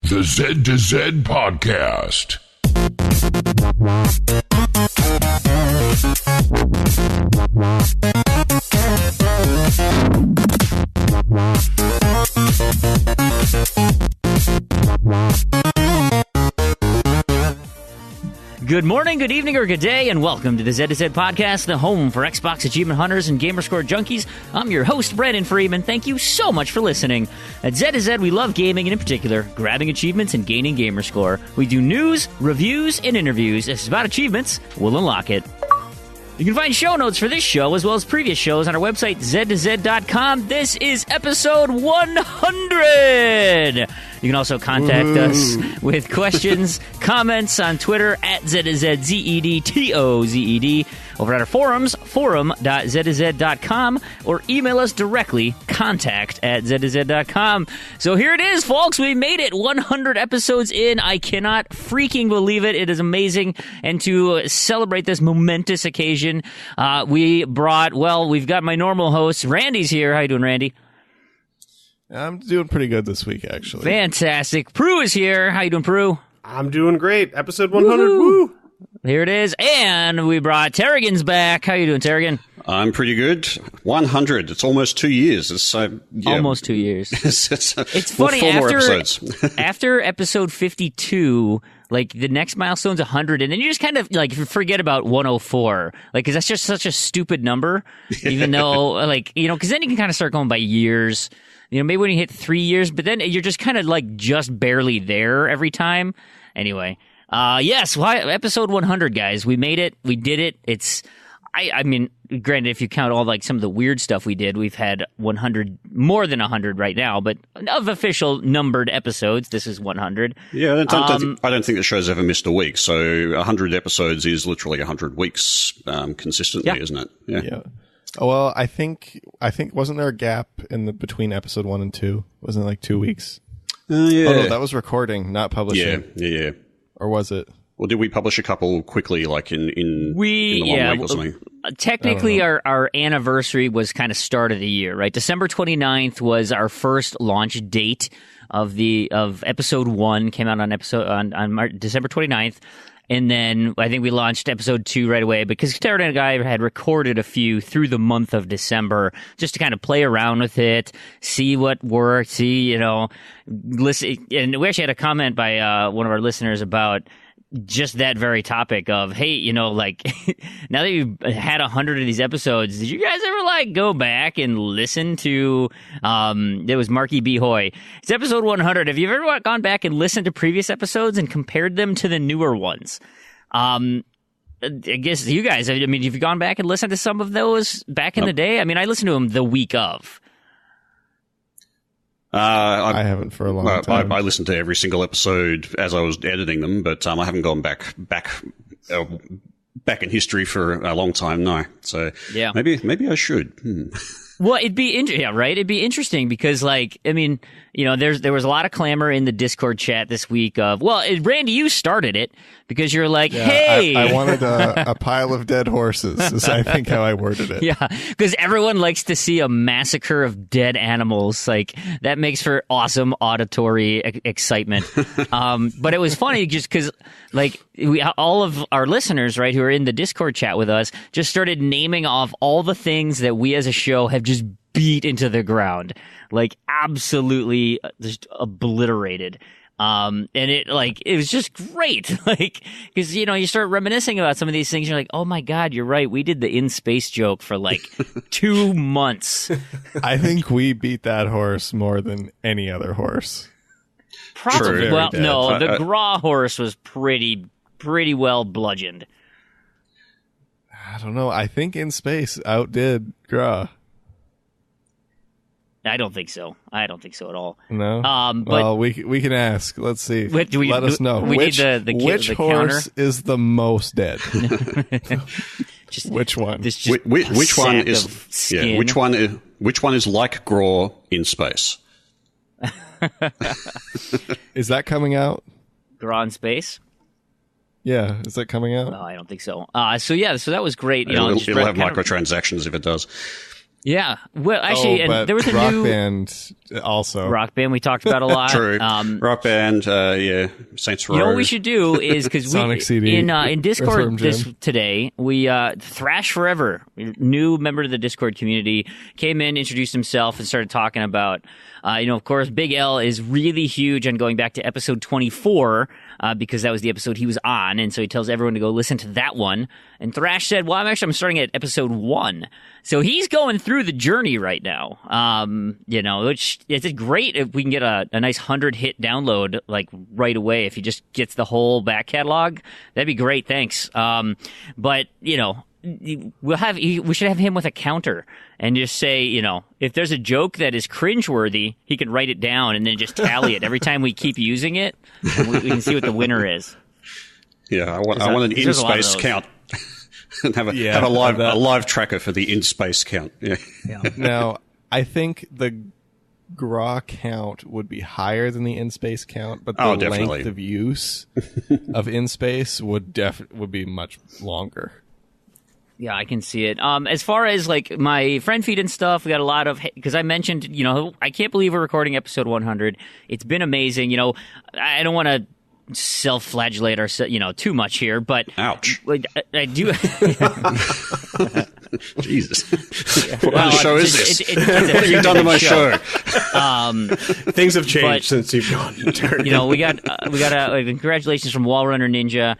The Z to Z Podcast. Good morning, good evening, or good day, and welcome to the Z to Z Podcast, the home for Xbox achievement hunters and gamerscore junkies. I'm your host, Brandon Fream, and thank you so much for listening. At Z to Z, we love gaming, and in particular, grabbing achievements and gaining gamerscore. We do news, reviews, and interviews. If it's about achievements, we'll unlock it. You can find show notes for this show, as well as previous shows, on our website, z2z.com. This is episode 100! You can also contact us with questions, comments on Twitter at Z2ZZEDTOZED, over at our forums, forum.z2z.com, or email us directly, contact@z2z.com. So here it is, folks. We made it 100 episodes in. I cannot freaking believe it. It is amazing. And to celebrate this momentous occasion, we've got my normal host. Randy's here. How you doing, Randy? I'm doing pretty good this week, actually. Fantastic. Prue is here. How you doing, Prue? I'm doing great. Episode 100. Woo! Here it is. And we brought Taragan's back. How you doing, Taragan? I'm pretty good. 100. It's almost 2 years. It's almost 2 years. It's funny. 4 more episodes. After episode 52, like the next milestone's 100, and then you just kind of like forget about 104, like because that's just such a stupid number. Even though, like because then you can kind of start going by years. Maybe when you hit 3 years, but then you're just kind of like just barely there every time. Anyway, yes, episode 100, guys. We made it. We did it. I mean, granted, if you count all like some of the weird stuff we did, we've had 100, more than 100 right now, but of official numbered episodes, this is 100. Yeah, I don't think the show's ever missed a week. So 100 episodes is literally 100 weeks consistently, isn't it? Yeah. Well, I think wasn't there a gap between episode 1 and 2? Wasn't it like 2 weeks? Yeah. Oh no, that was recording, not publishing. Yeah. Or was it? Well, did we publish a couple quickly, like in the 1 week or something? Technically, our anniversary was kind of start of the year, right? December 29th was our first launch date of episode 1. Came out on December 29th. And then I think we launched episode 2 right away because Taragan and I had recorded a few through the month of December just to kind of play around with it, see what worked, listen. And we actually had a comment by one of our listeners about just that very topic of, hey, like now that you've had 100 of these episodes, did you guys ever like go back and listen to there was Marky B. Hoy. It's episode 100. Have you ever gone back and listened to previous episodes and compared them to the newer ones? I guess you guys, have you gone back and listened to some of those back in the day? I mean, I listened to them the week of. I haven't for a long time. I listened to every single episode as I was editing them, but I haven't gone back in history for a long time. No, so yeah, maybe I should. Well, it'd be right. It'd be interesting because, there was a lot of clamor in the Discord chat this week of, Randy, you started it because you're like, hey, I wanted a pile of dead horses. Is I think how I worded it. Yeah, because everyone likes to see a massacre of dead animals. Like that makes for awesome auditory excitement. But it was funny just because, all of our listeners, right, who are in the Discord chat with us, just started naming off all the things that we as a show have just beat into the ground, like absolutely just obliterated. And it was just great, because you start reminiscing about some of these things. You're like, oh my god, you're right. We did the in space joke for 2 months. I think we beat that horse more than any other horse. Probably. Well, no, the Gra horse was pretty well bludgeoned. I don't know. I think in space outdid Gra. I don't think so. At all. No. But we can ask. Let's see. Let us know. Which horse counter? is the most dead? Which one? Which one is? Yeah. Which one is like Graw in space? Is that coming out? Graw in space. Yeah, is that coming out? No, I don't think so. So that was great. It'll have microtransactions if it does. Yeah. Well, actually, and there was a Rock new Band also. Rock Band we talked about a lot. True. Rock Band, Saints Row. You know what we should do is because Sonic CD. in Discord Earthworm today we Thrash Forever, new member of the Discord community, came in, introduced himself, and started talking about of course Big L is really huge on going back to episode 24 because that was the episode he was on, and so he tells everyone to go listen to that one. And Thrash said, "Well, I'm starting at episode 1." So he's going through the journey right now, which it's great if we can get a nice 100-hit download like right away. If he just gets the whole back catalog, that'd be great. Thanks. But we should have him with a counter and just say, if there's a joke that is cringeworthy, he can write it down and then just tally it every time we keep using it. And we can see what the winner is. Yeah, I want an in-space count. And have a live tracker for the in-space count. Yeah. Now, I think the GRAW count would be higher than the in-space count, but the length of use of in-space would be much longer. Yeah, I can see it. As far as like my friend feed and stuff, we got a lot of, because I mentioned, I can't believe we're recording episode 100. It's been amazing. I don't want to self-flagellate ourselves, too much here, but ouch. I do. Jesus. What kind of show is this? What have you done to my show? Things have changed since you've gone. We got congratulations from Wallrunner Ninja.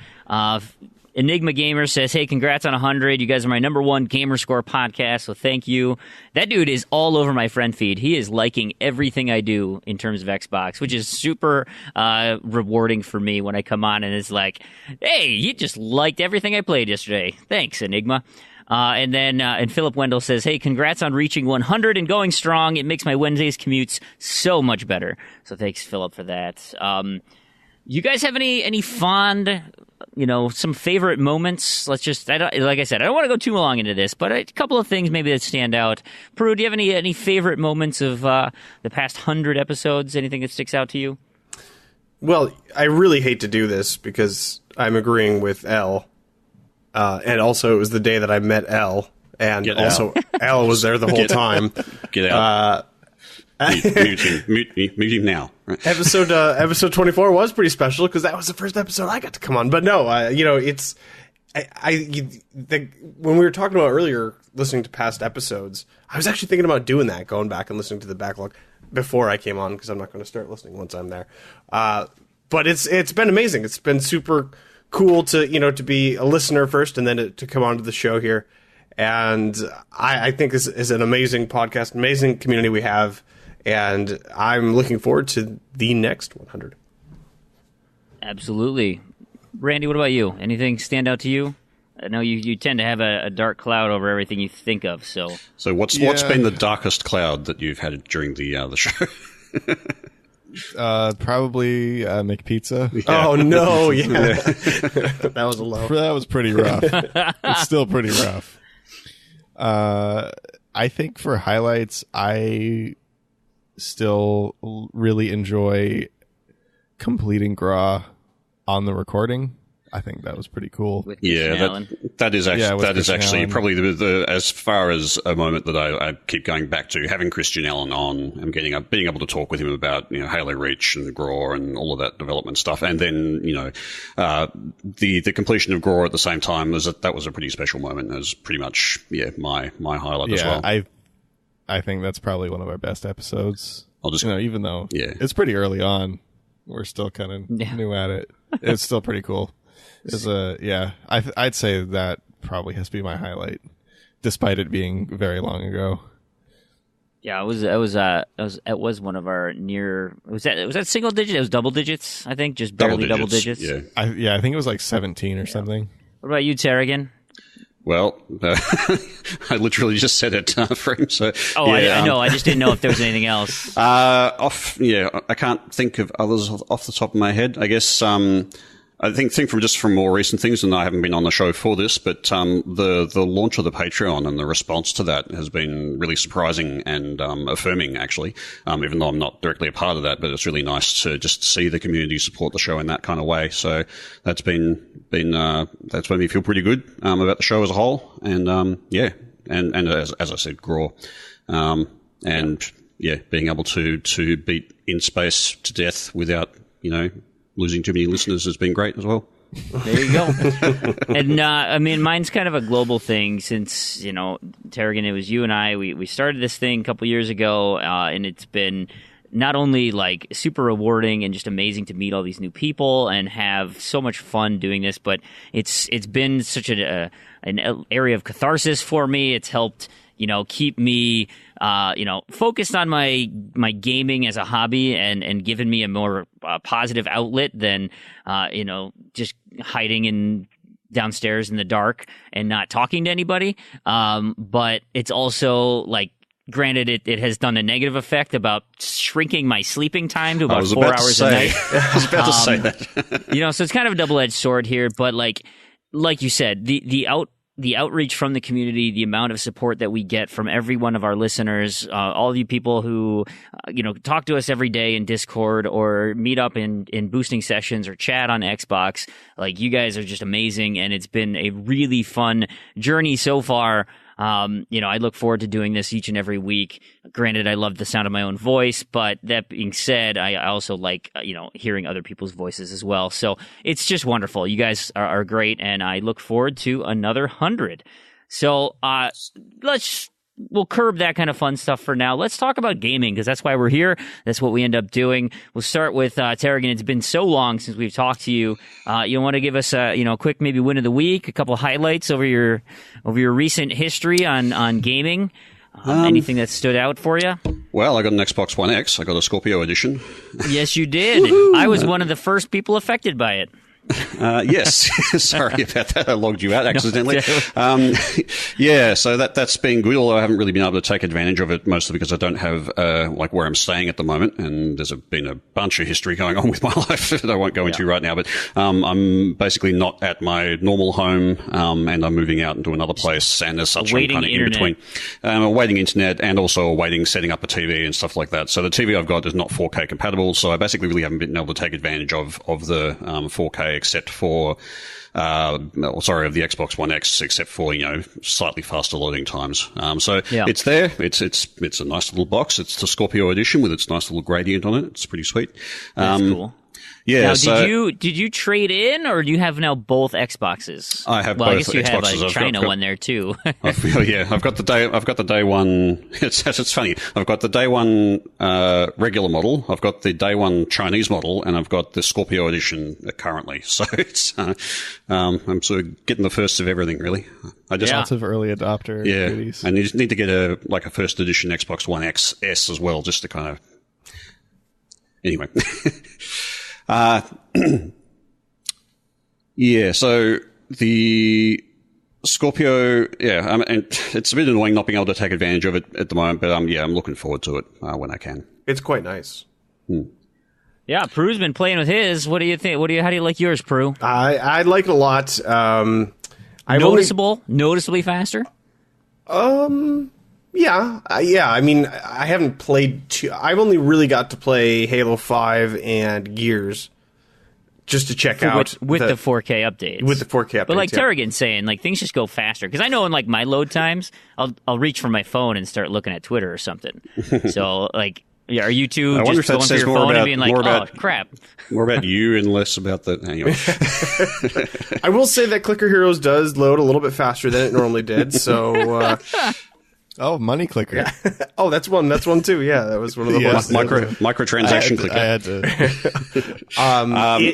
Enigma Gamer says, "Hey, congrats on 100. You guys are my number one gamer score podcast, so thank you." That dude is all over my friend feed. He is liking everything I do in terms of Xbox, which is super rewarding for me when I come on and it's like, "Hey, you just liked everything I played yesterday. Thanks, Enigma." And then Philip Wendell says, "Hey, congrats on reaching 100 and going strong. It makes my Wednesdays commutes so much better." So thanks, Philip, for that. You guys have any fond, some favorite moments? Like I said, I don't want to go too long into this, but a couple of things maybe that stand out. Peru, do you have any favorite moments of the past 100 episodes? Anything that sticks out to you? Well, I really hate to do this because I'm agreeing with L. And also it was the day that I met L. And also L was there the whole time. Get out. Mute him now. Episode 24 was pretty special because that was the first episode I got to come on. But no, it's when we were talking about earlier listening to past episodes, I was actually thinking about doing that, going back and listening to the backlog before I came on because I'm not going to start listening once I'm there. But it's been amazing. It's been super cool to be a listener first and then to come onto the show here. And I think this is an amazing podcast, amazing community we have. And I'm looking forward to the next 100. Absolutely. Randy, what about you? Anything stand out to you? I know you tend to have a dark cloud over everything you think of. So what's been the darkest cloud that you've had during the show? Probably McPizza. Yeah. Oh no! Yeah, that was a low. That was pretty rough. It's still pretty rough. I think for highlights, I still really enjoy completing GRAW on the recording. I think that was pretty cool. That is actually probably the as far as a moment that I keep going back to, having Christian Allen on and being able to talk with him about Halo Reach and GRAW and all of that development stuff, and then the completion of GRAW at the same time that was a pretty special moment. It was pretty much my highlight as well. I think that's probably one of our best episodes. Even though it's pretty early on, we're still kind of new at it. It's still pretty cool. I'd say that probably has to be my highlight, despite it being very long ago. Yeah, it was one of our near. Was that single digit? It was double digits, I think, just barely double digits. Yeah, I think it was like 17 or something. What about you, Taragan? Well, I literally just said it, Fream. So, I know. I just didn't know if there was anything else. I can't think of others off the top of my head. I guess I think from more recent things, and I haven't been on the show for this, but the launch of the Patreon and the response to that has been really surprising and affirming, actually. Even though I'm not directly a part of that, but it's really nice to just see the community support the show in that kind of way. So that's that's made me feel pretty good about the show as a whole. And and as I said, Graw, and being able to beat In Space to death without losing too many listeners has been great as well. There you go. And I mean, mine's kind of a global thing since, Taragan, it was you and I, we started this thing a couple years ago, and it's been not only like super rewarding and just amazing to meet all these new people and have so much fun doing this, but it's been such an area of catharsis for me. It's helped keep me, focused on my gaming as a hobby and given me a more positive outlet than, just hiding downstairs in the dark and not talking to anybody. But it's also like, granted, it has done a negative effect about shrinking my sleeping time to about 4 hours a night. I was about to say that. So it's kind of a double-edged sword here, but like you said, the outreach from the community, the amount of support that we get from every one of our listeners, all of you people who, talk to us every day in Discord or meet up in boosting sessions or chat on Xbox, like you guys are just amazing. And it's been a really fun journey so far. I look forward to doing this each and every week. Granted, I love the sound of my own voice, but that being said, I also like, hearing other people's voices as well. So it's just wonderful. You guys are great, and I look forward to another 100. So, we'll curb that kind of fun stuff for now. Let's talk about gaming, because that's why we're here. That's what we end up doing. We'll start with Taragan. It's been so long since we've talked to you. You want to give us a quick maybe win of the week, a couple of highlights over your recent history on gaming? Anything that stood out for you? Well, I got an Xbox One X. I got a Scorpio edition. Yes, you did. I was one of the first people affected by it. Yes. Sorry about that. I logged you out accidentally. So that's been good, although I haven't really been able to take advantage of it, mostly because I don't have, where I'm staying at the moment. And there's been a bunch of history going on with my life that I won't go into right now. But, I'm basically not at my normal home, and I'm moving out into another place. And as such, I'm kind of in between. Awaiting internet and also awaiting setting up a TV and stuff like that. So the TV I've got is not 4K compatible. So I basically really haven't been able to take advantage of the, 4K except for, of the Xbox One X, except for, slightly faster loading times. It's there. It's a nice little box. It's the Scorpio edition with its nice little gradient on it. It's pretty sweet. That's cool. Yeah. Now, did you trade in, or do you have now both Xboxes? I have both. I guess you Xboxes. have a China one there too. I've got the day one. It's funny. I've got the day one regular model. I've got the day one Chinese model, and I've got the Scorpio edition currently. So it's I'm sort of getting the first of everything, really. Lots of early adopter goodies. And you just need to get a first edition Xbox One XS as well, just to kind of. Anyway. So the Scorpio, and it's a bit annoying not being able to take advantage of it at the moment, but I'm looking forward to it when I can. It's quite nice. Yeah, Prue's been playing with his. What do you think? How do you like yours, Prue? I like it a lot. Noticeably faster? Yeah. I mean, I haven't played I've only really got to play Halo 5 and Gears just to check out with the 4K updates. With the 4K updates. But like Taragan's saying, like things just go faster. Because I know in like my load times, I'll reach for my phone and start looking at Twitter or something. So like, are you two just going through your phone and being like, crap. More about you and less about the... Anyway. I will say that Clicker Heroes does load a little bit faster than it normally did, so... Oh, money clicker. Yeah. Oh, that's one too. Yeah, that was one of the ones. Microtransaction clicker. I had to.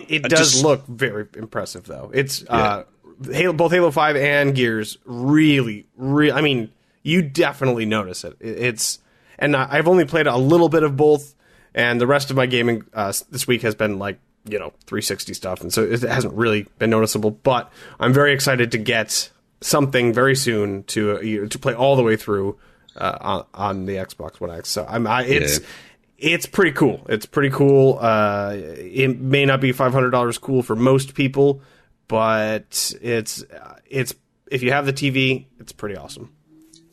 It does look very impressive, though. It's both Halo 5 and Gears really. I mean, you definitely notice it. And I've only played a little bit of both, and the rest of my gaming this week has been like 360 stuff, and so it hasn't really been noticeable. But I'm very excited to get something very soon to play all the way through on the Xbox One X. So it's pretty cool. It's pretty cool. It may not be $500 cool for most people, but it's if you have the TV, it's pretty awesome.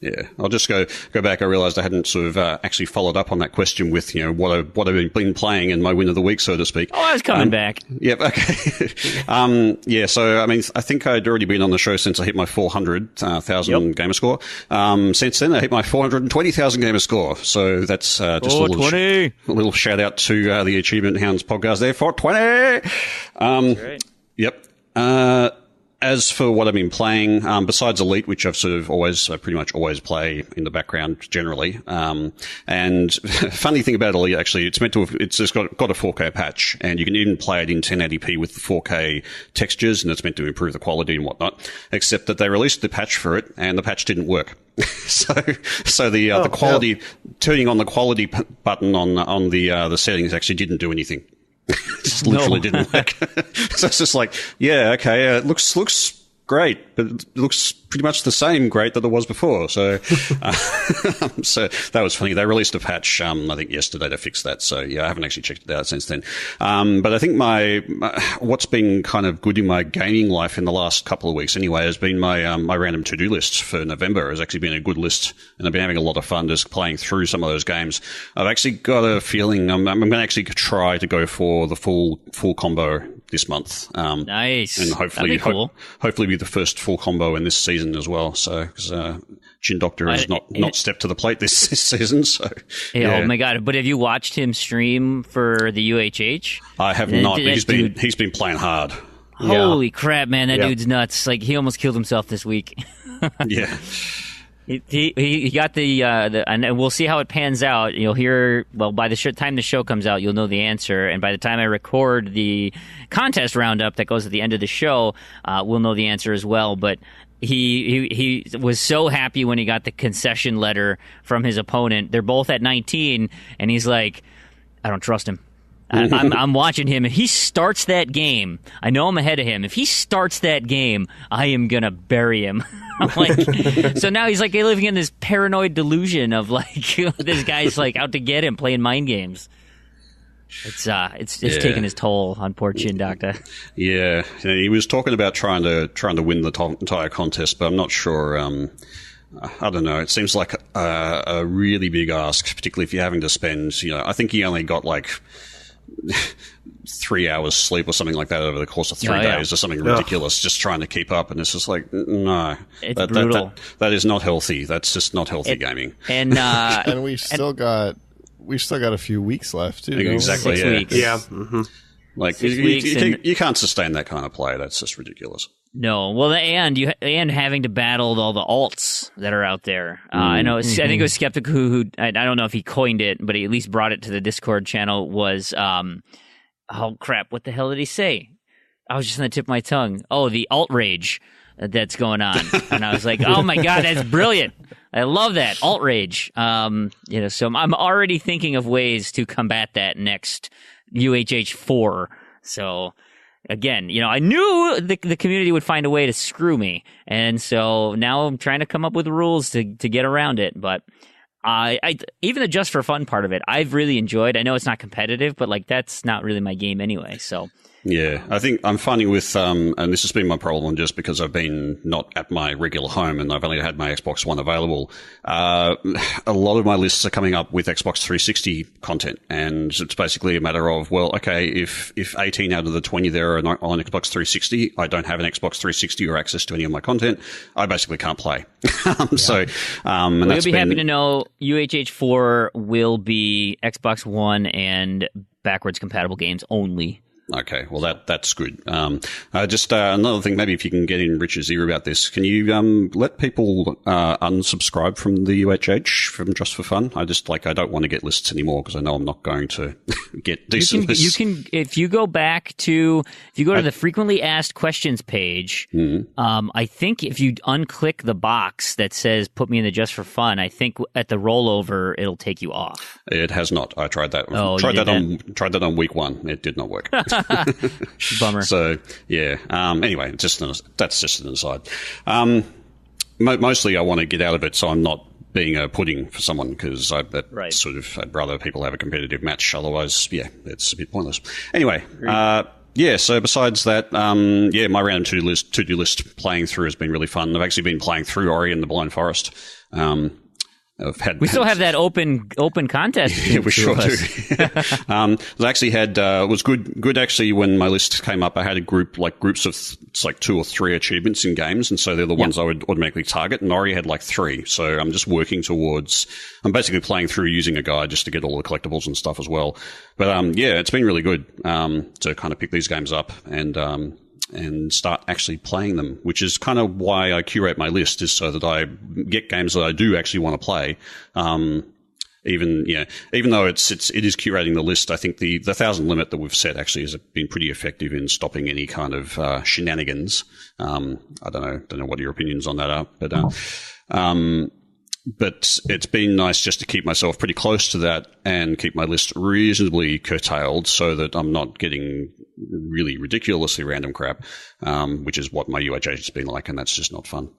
Yeah, I'll just go back. I realised I hadn't sort of actually followed up on that question with what I've been playing in my win of the week, so to speak. Oh, I was coming back. Yep. Okay. Yeah. So I mean, I think I'd already been on the show since I hit my 400,000 gamer score. Since then, I hit my 420,000 gamer score. So that's just a little shout out to the Achievement Hounds podcast there. 420. Great. Yep. As for what I've been playing, besides Elite, which I've sort of pretty much always play in the background generally. And funny thing about Elite, actually, it's just got a 4K patch, and you can even play it in 1080p with the 4K textures, and it's meant to improve the quality and whatnot. Except that they released the patch for it, and the patch didn't work. So the quality, turning on the quality button on the settings actually didn't do anything. Just literally didn't work. So it's just like, yeah, okay, it looks great, but it looks pretty much the same great that it was before. So, so that was funny. They released a patch, I think yesterday to fix that. So yeah, I haven't actually checked it out since then. But I think what's been kind of good in my gaming life in the last couple of weeks anyway has been my random to-do list for November has actually been a good list. And I've been having a lot of fun just playing through some of those games. I've actually got a feeling I'm going to actually try to go for the full combo this month. Nice. And hopefully, cool. Hopefully be the first full combo in this season as well. So, because Chin Doctor has not stepped to the plate this season. So, yeah. Oh my God! But have you watched him stream for the UHH? I have not. But he's been playing hard. Holy crap, man! That dude's nuts. Like he almost killed himself this week. Yeah. He got the and we'll see how it pans out. You'll hear, well, by the time the show comes out, you'll know the answer. And by the time I record the contest roundup that goes at the end of the show, we'll know the answer as well. But he was so happy when he got the concession letter from his opponent. They're both at 19, and he's like, I don't trust him. I'm watching him. If he starts that game, I know I'm ahead of him. If he starts that game, I am going to bury him. So now he's like living in this paranoid delusion of like this guy's like out to get him, playing mind games. It's taking his toll on poor Chin Doctor. Yeah, he was talking about trying to win the entire contest, but I'm not sure. I don't know. It seems like a really big ask, particularly if you're having to spend. I think he only got like 3 hours sleep or something like that over the course of 3 days or something ridiculous, just trying to keep up. And it's just like, no, it's brutal. That is not healthy. That's just not healthy gaming. And and we've still got a few weeks left too. Exactly. 6 weeks. Yeah. Mm-hmm. Like you can't sustain that kind of play. That's just ridiculous. No, well, and having to battle all the alts that are out there. I know. I think it was Skeptic who I don't know if he coined it, but he at least brought it to the Discord channel. Was oh crap! What the hell did he say? I was just on the tip of my tongue. Oh, the alt rage that's going on, and I was like, oh my God, that's brilliant! I love that alt rage. So I'm already thinking of ways to combat that next UHH 4. So. Again, I knew the community would find a way to screw me, and so now I'm trying to come up with rules to get around it. But I even the just for fun part of it, I've really enjoyed. I know it's not competitive, but like that's not really my game anyway. So yeah, I think I'm finding with and this has been my problem just because I've been not at my regular home and I've only had my Xbox One available. A lot of my lists are coming up with Xbox 360 content, and it's basically a matter of, well, okay, if 18 out of the 20 there are on Xbox 360, I don't have an Xbox 360 or access to any of my content, I basically can't play. So, and you'll be happy to know UHH 4 will be Xbox One and backwards compatible games only. Okay, well that's good. Just another thing, maybe if you can get in Richard's ear about this, can you let people unsubscribe from the UHH from just for fun? I don't want to get lists anymore because I know I'm not going to get decent lists. You can if you go to the frequently asked questions page. I think if you unclick the box that says "Put me in the just for fun," I think at the rollover it'll take you off. It has not. I tried that. Oh, tried that on week 1. It did not work. Bummer. So yeah. Anyway, that's just an aside. Mostly, I want to get out of it, so I'm not being a pudding for someone because I'd rather people have a competitive match. Otherwise, yeah, it's a bit pointless. Anyway, Yeah, so besides that, my random to-do list playing through has been really fun. I've actually been playing through Ori and the Blind Forest. We still have that open contest. Yeah, we sure do. I actually had it was good actually when my list came up. I had groups of it's like 2 or 3 achievements in games, and so they're the ones I would automatically target. And Ori had like 3, so I'm just working towards. I'm basically playing through using a guide just to get all the collectibles and stuff as well. But it's been really good to kind of pick these games up and start actually playing them, which is kind of why I curate my list, is so that I get games that I do actually want to play. Even though it is curating the list, I think the 1,000 limit that we've set actually has been pretty effective in stopping any kind of shenanigans. I don't know what your opinions on that are, but it's been nice just to keep myself pretty close to that and keep my list reasonably curtailed so that I'm not getting really ridiculously random crap, which is what my UHH has been like, and that's just not fun.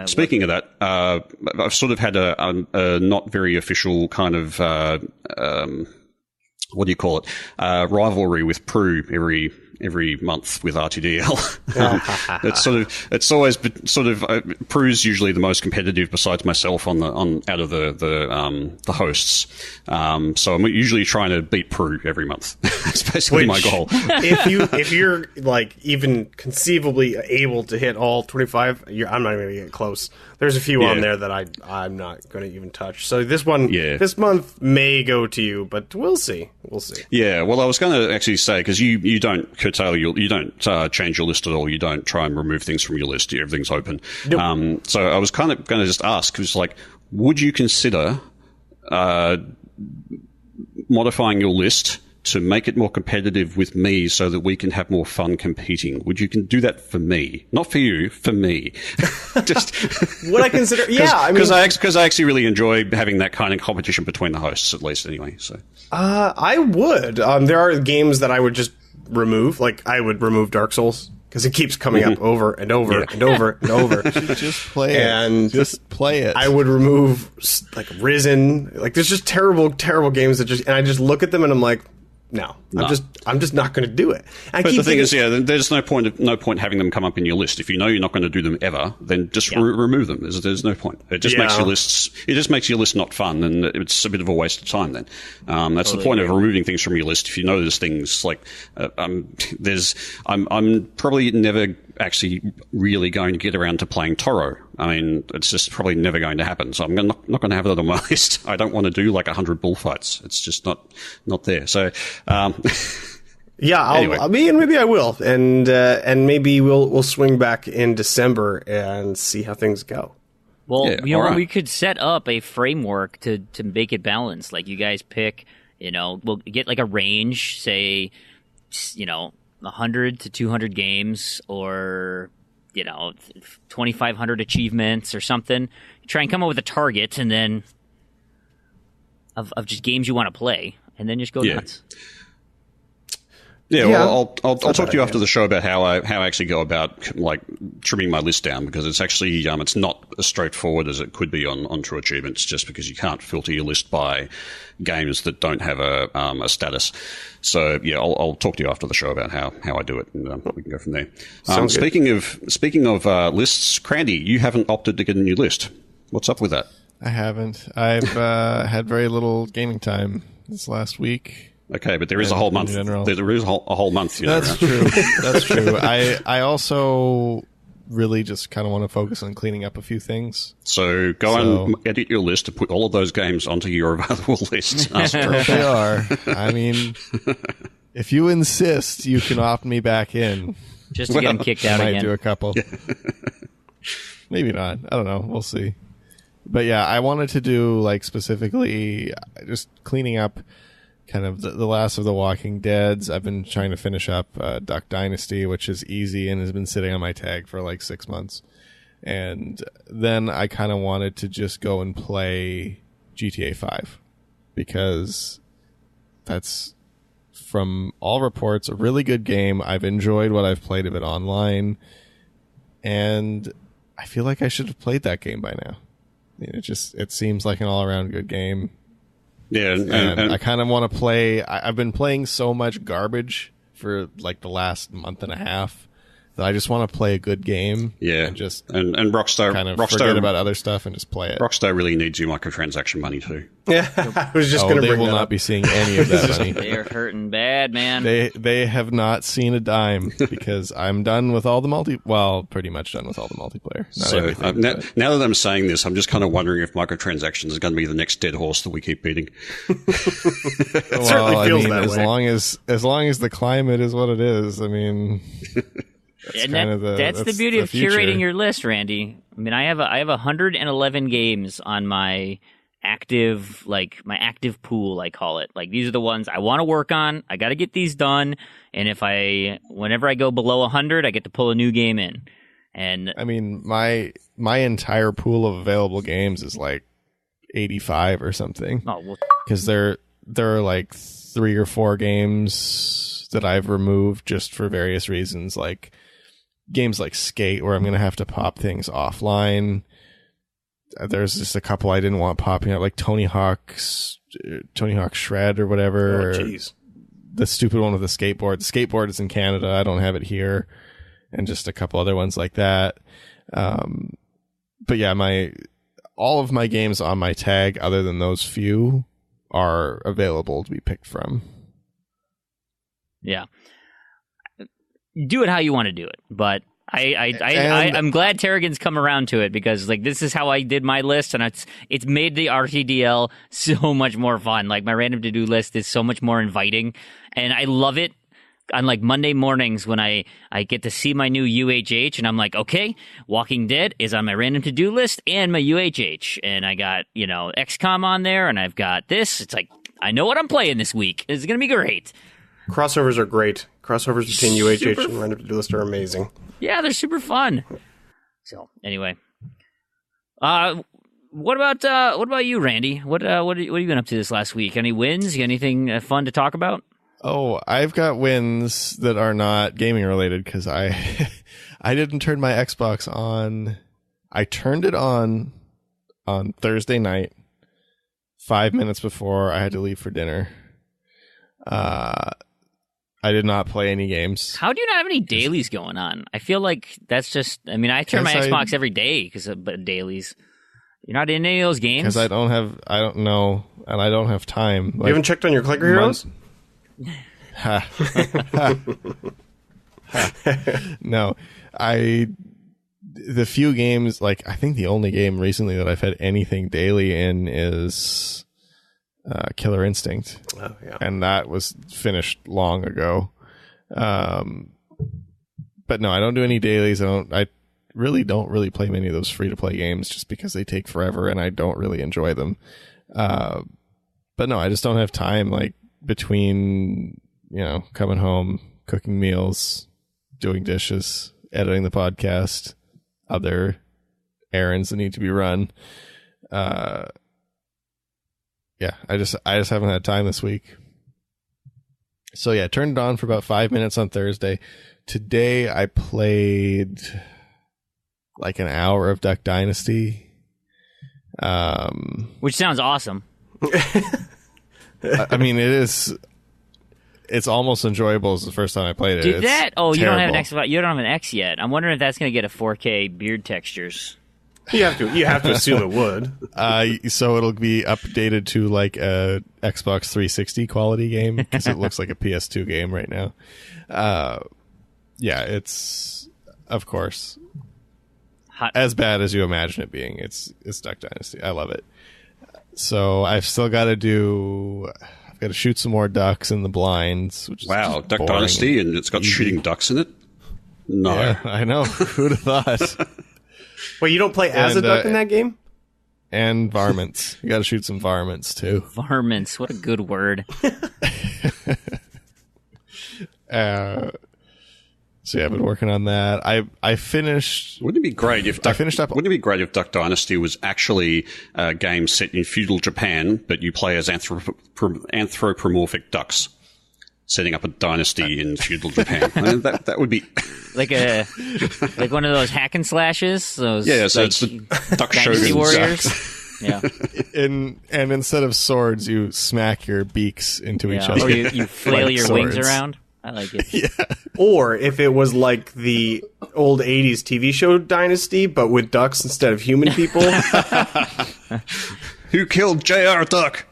Speaking of that, I've sort of had a not very official kind of what do you call it? Rivalry with Prue every month with RTDL. It's always been sort of Prue's usually the most competitive besides myself out of the hosts. So I'm usually trying to beat Prue every month. That's basically my goal. if you're like even conceivably able to hit all 25, I'm not even gonna get close. There's a few on there that I'm not going to even touch. So this month may go to you, but we'll see. Yeah, well, I was going to actually say, because you don't curtail you don't change your list at all. You don't try and remove things from your list. Everything's open. Nope. So I was kind of going to just ask, because like, would you consider modifying your list to make it more competitive with me so that we can have more fun competing? Would you can do that for me? Not for you, for me. Just what I consider, because I actually really enjoy having that kind of competition between the hosts, at least anyway. So I would. There are games that I would just remove. Like I would remove Dark Souls because it keeps coming up over and over and over and over. Just play it. Just play it. I would remove like Risen. Like there's just terrible games that and I just look at them and I'm like, no. I'm just not going to do it. But the thing is, there's no point having them come up in your list. If you know you're not going to do them ever, then just remove them. There's no point. It just makes your list not fun, and it's a bit of a waste of time. Then that's totally the point of removing things from your list. If you know there's things like I'm probably never actually really going to get around to playing Toro. I mean, it's just probably never going to happen. So I'm not going to have that on my list. I don't want to do like 100 bullfights. It's just not there. So. Anyway. Maybe I will, and maybe we'll swing back in December and see how things go. Well, we could set up a framework to make it balanced. Like you guys pick, we'll get like a range, say, 100 to 200 games, or 2,500 achievements or something. Try and come up with a target, and then of just games you want to play, and then just go nuts. Yeah, well, I'll talk to you after the show about how I actually go about like trimming my list down, because it's actually it's not as straightforward as it could be on True Achievements, just because you can't filter your list by games that don't have a status. So I'll talk to you after the show about how I do it, and we can go from there. Speaking of lists, Crandy, you haven't opted to get a new list. What's up with that? I haven't. I've had very little gaming time this last week. Okay, but there is a whole month. There is a whole month. That's true. That's true. I also really just kind of want to focus on cleaning up a few things. So and edit your list to put all of those games onto your available list. They are. I mean, if you insist, you can opt me back in. Just to get them kicked out again. Might do a couple. Maybe not. I don't know. We'll see. But yeah, I wanted to do like specifically just cleaning up kind of the last of the Walking Deads. I've been trying to finish up Duck Dynasty, which is easy and has been sitting on my tag for like 6 months. And then I kind of wanted to just go and play GTA 5, because that's, from all reports, a really good game. I've enjoyed what I've played of it online, and I feel like I should have played that game by now. I mean, it seems like an all-around good game. Yeah, and I kind of want to play. I've been playing so much garbage for like the last month and a half that I just want to play a good game. Yeah, and just and Rockstar kind of Rockstar, forget about other stuff and just play it. Rockstar really needs your microtransaction money too. Yeah, I was just going to bring they will that not up. be seeing any of that money. They are hurting bad, man. They have not seen a dime because I'm done with all the pretty much done with all the multiplayer. Not So everything, now that I'm saying this, I'm just kind of wondering if microtransactions is going to be the next dead horse that we keep beating. It certainly feels that as way. as long as the climate is what it is, I mean, that's the beauty of curating your list, Randy. I mean, I have 111 games on my active pool, I call it. Like, these are the ones I want to work on. I got to get these done, and whenever I go below 100, I get to pull a new game in. And I mean, my entire pool of available games is like 85 or something. Because there are like 3 or 4 games that I've removed just for various reasons, like games like Skate, where I'm going to have to pop things offline. There's just a couple I didn't want popping up, like Tony Hawk Shred or whatever. Oh, jeez. The stupid one with the skateboard. The skateboard is in Canada. I don't have it here. And just a couple other ones like that. But yeah, all of my games on my tag, other than those few, are available to be picked from. Yeah. Do it how you want to do it, but I'm glad Taragan's come around to it, because like, this is how I did my list, and it's made the RTDL so much more fun. Like, my random to-do list is so much more inviting, and I love it on like Monday mornings when I get to see my new UHH, and I'm like, okay, Walking Dead is on my random to-do list and my UHH, and I got, XCOM on there, and I've got this. It's like, I know what I'm playing this week. It's going to be great. Crossovers are great. Crossovers between UHH and random to-do list are amazing. Yeah, they're super fun. So anyway, what about you, Randy? What have you been up to this last week? Any wins? Anything fun to talk about? Oh, I've got wins that are not gaming related, because I didn't turn my Xbox on. I turned it on Thursday night, 5 minutes before I had to leave for dinner. I did not play any games. How do you not have any dailies going on? I feel like that's just... I mean, I turn my Xbox every day because of dailies. You're not in any of those games? Because I don't know, and I don't have time. You haven't checked on your Clicker Heroes? No. The few games, like, I think the only game recently that I've had anything daily in is... Killer Instinct. Oh, yeah. And that was finished long ago. But no, I don't do any dailies. I really don't play many of those free to play games, just because they take forever and I don't really enjoy them. But no, I just don't have time, like, between, coming home, cooking meals, doing dishes, editing the podcast, other errands that need to be run. Yeah, I just haven't had time this week. So yeah, turned it on for about 5 minutes on Thursday. Today I played like an hour of Duck Dynasty. Which sounds awesome. I mean, it's almost enjoyable as the first time I played it. Did that? Oh, you don't have an terrible. X. You don't have an X yet. I'm wondering if that's going to get a 4K beard textures. You have to assume it would. So it'll be updated to like a Xbox 360 quality game, because it looks like a PS2 game right now. Yeah, it's, of course, as bad as you imagine it being. It's Duck Dynasty. I love it. So I've still got to I've got to shoot some more ducks in the blinds. Which is Duck Dynasty, and it's got shooting ducks in it? No. Yeah, I know. Who'd have thought? Wait, you don't play as a duck in that game? And varmints. You got to shoot some varmints too. Varmints, what a good word. So yeah, I've been working on that. I finished. Wouldn't it be great if Duck, I finished up? Wouldn't it be great if Duck Dynasty was actually a game set in feudal Japan, but you play as anthropomorphic ducks, setting up a dynasty in feudal Japan? I mean, that would be like one of those hack and slashes. Those, yeah, so like, it's the Duck Dynasty Shogun Warriors. Yeah. And instead of swords, you smack your beaks into each other. Or you flail like your swords. wings around. I like it. Yeah. Or if it was like the old 80s TV show Dynasty, but with ducks instead of human people. Who killed J.R. Duck?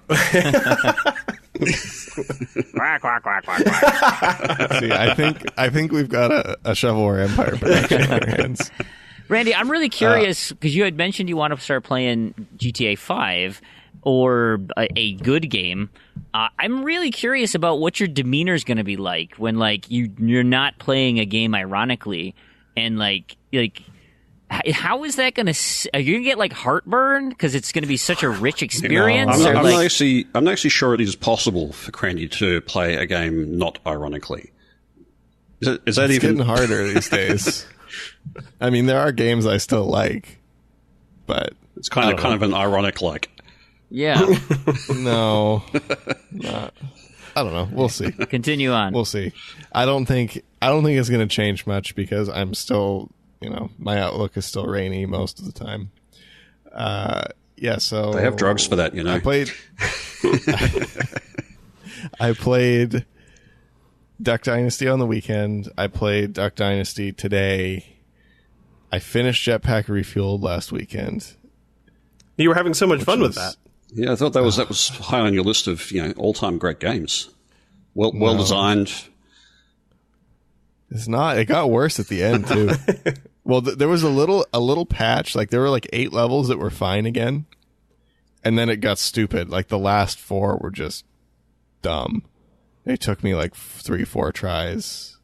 Quack, quack, quack, quack, quack. See, I think we've got a shovelware empire production in our hands. Randy, I'm really curious because you had mentioned you want to start playing GTA 5 or a good game. I'm really curious about what your demeanor is going to be like when you're not playing a game ironically, and like how is that going to? Are you going to get like heartburn because it's going to be such a rich experience? I'm not actually sure it is possible for Crandy to play a game not ironically. Is that even getting harder these days? I mean, there are games I still like, but it's kind of an ironic like. Yeah. No. I don't know. We'll see. Continue on. We'll see. I don't think it's going to change much because I'm still, my outlook is still rainy most of the time. Yeah, so they have drugs for that, I played Duck Dynasty on the weekend. I played Duck Dynasty today. I finished Jetpack Refueled last weekend. You were having so much fun with that. Yeah, I thought that was high on your list of all-time great games. Well designed. It's not. It got worse at the end too. Well, there was a little patch. Like there were like 8 levels that were fine again, and then it got stupid. Like the last 4 were just dumb. It took me like 3-4 tries